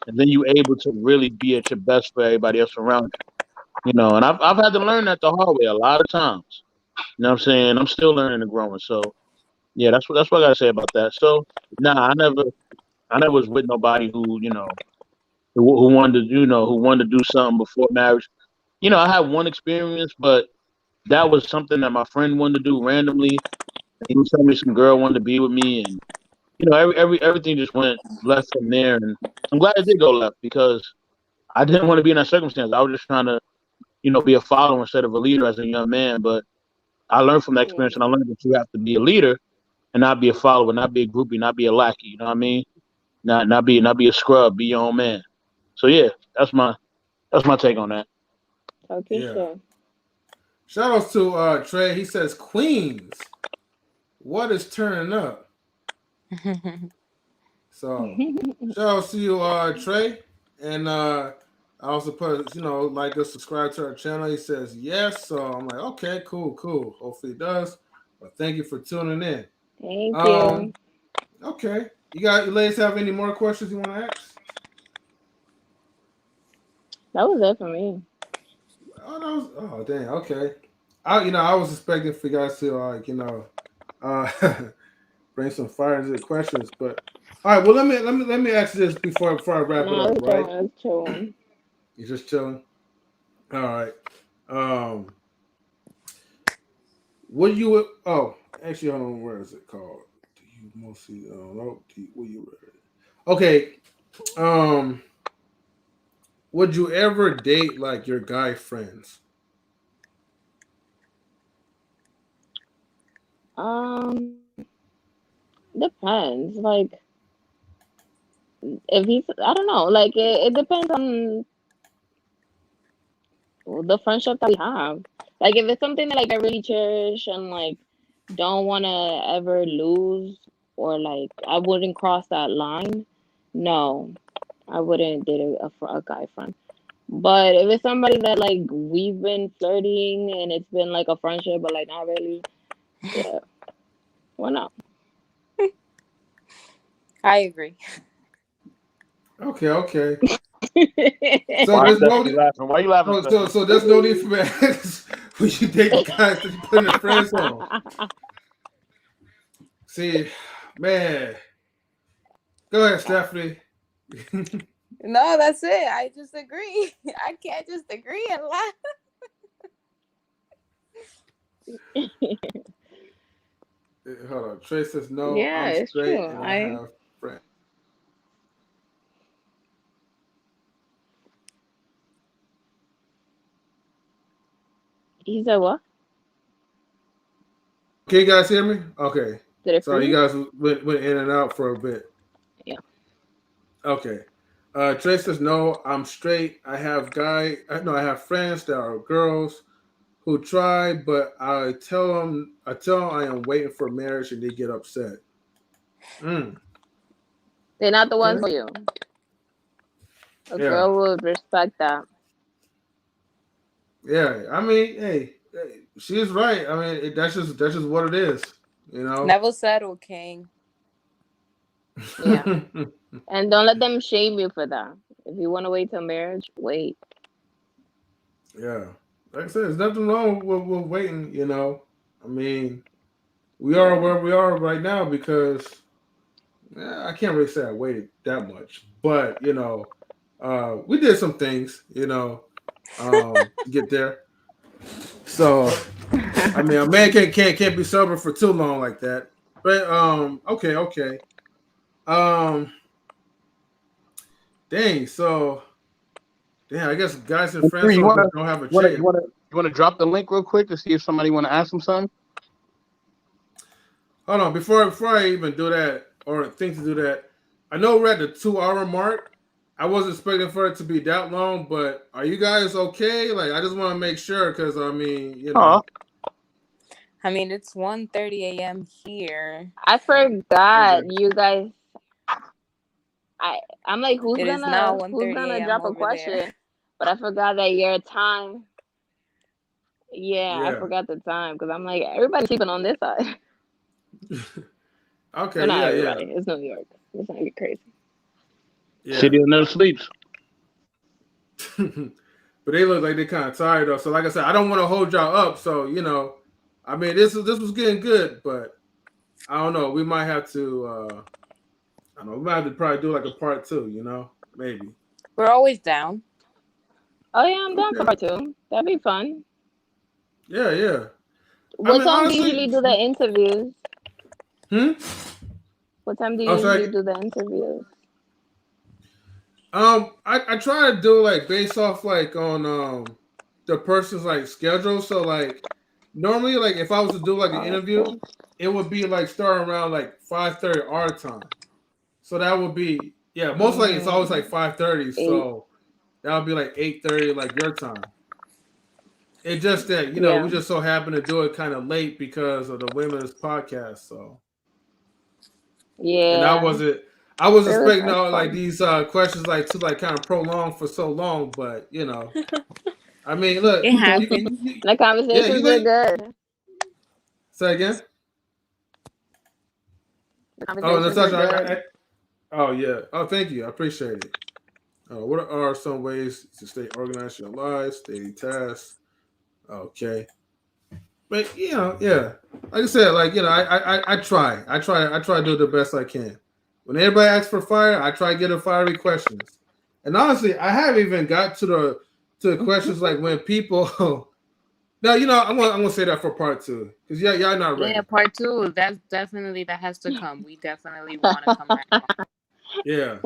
and then you able to really be at your best for everybody else around you. And I've had to learn that the hard way a lot of times. You know what I'm saying? I'm still learning and growing. So yeah, that's what I gotta say about that. So nah, I never was with nobody who wanted to who wanted to do something before marriage. I had one experience, but that was something that my friend wanted to do randomly. He was telling me some girl wanted to be with me, and everything just went left from there. And I'm glad it did go left because I didn't want to be in that circumstance. I was just trying to be a follower instead of a leader as a young man. But I learned from that experience, and I Mhm. learned that you have to be a leader and not be a follower, not be a groupie, not be a lackey. You know what I mean? Not be a scrub. Be your own man. So yeah, that's my take on that. Talking Yeah. shit. Shout outs to Trey. He says Queens. What is turning up? So shout outs to you, Trey. And I also put, like us, subscribe to our channel. He says yes. So I'm like, okay, cool, cool. Hopefully he does. But thank you for tuning in. Thank Um, you. okay. You ladies have any more questions you want to ask? That was it for me. Oh, dang, okay. I was expecting for you guys to uh, bring some fire into the questions, but all right. Well, let me ask you this before I wrap it No, up. it's Right? chilling. It's chilling. You just chilling. All right. Um, what you? Oh, actually, hold on. Where is it called? Do you mostly? No. What you? Okay. Um, would you ever date like your guy friends? Um, depends. Like, if he's, I don't know. Like, it depends on the friendship that we have. Like, if it's something that like I really cherish and like don't want to ever lose, or like I wouldn't cross that line. No, I wouldn't date a guy friend. But if it's somebody that like we've been flirting and it's been like a friendship, but like not really, yeah, why not? I agree. Okay. Okay. So Why there's no. Stephanie laughing? Why you laughing, Stephanie? So there's no need for me to ask when you date guys that you put in the friend zone. See, man. Go ahead, Stephanie. No, that's it. I just agree. I can't just agree and laugh. Hold on. Trey says no. Yeah, I'm it's straight true. and I have friends. He said what? Can you guys hear me? Okay. Did it Sorry, you freeze? guys went in and out for a bit. Yeah. Okay. Trey says no. I'm straight. I have no, I have friends that are girls who try, but I tell them I am waiting for marriage, and they get upset. Mm, They're not the ones okay. for you. A Yeah. girl would respect that. Yeah. I mean, hey, she's right. I mean, that's just what it is. You know. Never settle, King. Yeah. And don't let them shame you for that. If you want to wait till marriage, wait. Yeah. Like I said, there's nothing wrong with waiting. You know. I mean, we are Yeah. where we are right now because I can't really say I waited that much, but we did some things, to get there. So I mean, a man can't be sober for too long like that. But okay. Um, dang. So damn, I guess guys and friends Three, you wanna don't have a you wanna check. you wanna you wanna drop the link real quick to see if somebody wanna ask him something? Hold on, before I even do that or think to do that, I know we're at the 2 hour mark. I wasn't expecting for it to be that long, but are you guys okay? Like, I just want to make sure because I mean, Oh, I mean, it's 1:30 a.m. here. I forgot Okay. you guys. I'm like, It is now who's 1:30 gonna a.m. drop a over there. question? But I forgot that your time. Yeah, I Yeah. forgot the time because I'm like everybody's sleeping on this side. Well, Okay. not Yeah. everybody. It's New York. It's not get crazy. Yeah. city that never sleeps. But they look like they're kind of tired though. So like I said, I don't want to hold y'all up. So I mean, this was getting good, but I don't know. We might have to. I don't know. We might have to probably do like a part two. Maybe. We're always down. Oh yeah, I'm down for Okay. part two. That'd be fun. Yeah. I What mean, time do you honestly. usually do the interviews? Hmm. What time do you Oh, usually sorry. do the interviews? I try to do like based off like on the person's like schedule. So like normally like if I was to do like an Oh, that's interview, cool. it would be like starting around like 5:30 our time. So that would be most likely it's always like Mm, 5:30. eight. So that would be like 8:30 like your time. It's just that Yeah. we just so happen to do it kind of late because of the women's podcast. So and Yeah. I was Really, expecting that's like fun. these questions like to like kind of prolong for so long, but I mean, look, It happens. The yeah, conversations were good. say again. The Oh, conversations were Natasha, good. oh yeah, oh thank you, I appreciate it. What are some ways to stay organized in your lives, daily tasks? Okay, but yeah, like I said, like I try to do the best I can. When everybody asks for fire, I try to get a fiery questions. And honestly, I haven't even got to the questions like when people. No, I'm gonna say that for part two because y'all not Yeah, ready. part two. That has to come. We definitely want to come back on. Yeah,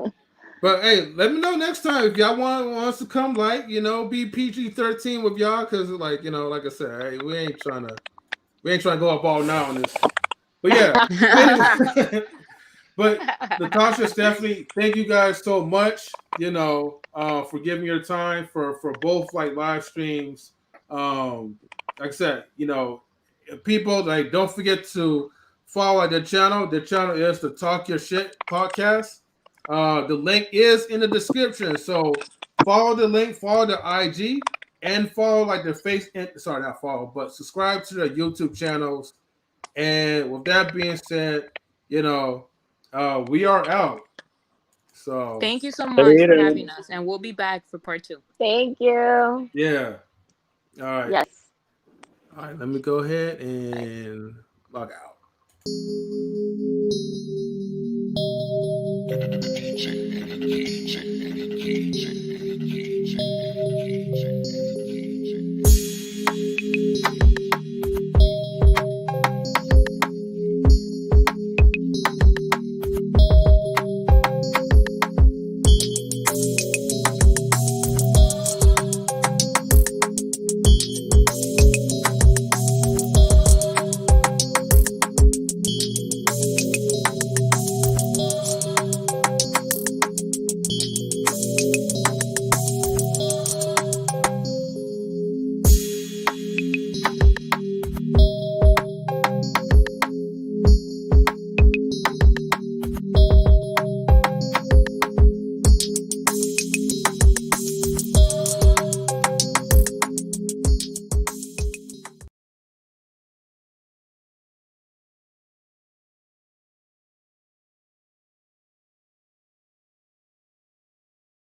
but hey, let me know next time if y'all want us to come. Like be PG-13 with y'all because like I said, hey, we ain't trying to go up all now on this. But yeah, anyway, but Natasha, Stephanie, thank you guys so much. For giving your time for both like live streams. Like I said, people like don't forget to follow their channel. Their channel is the Talk Your Shit podcast. The link is in the description. So follow the link, follow the IG, and follow like their face. Sorry, not follow, but subscribe to their YouTube channels. And with that being said, we are out. So Thank you so much for Later. having us, and we'll be back for part two. Thank you. yeah. All right. Yes. All right. Let me go ahead and log out.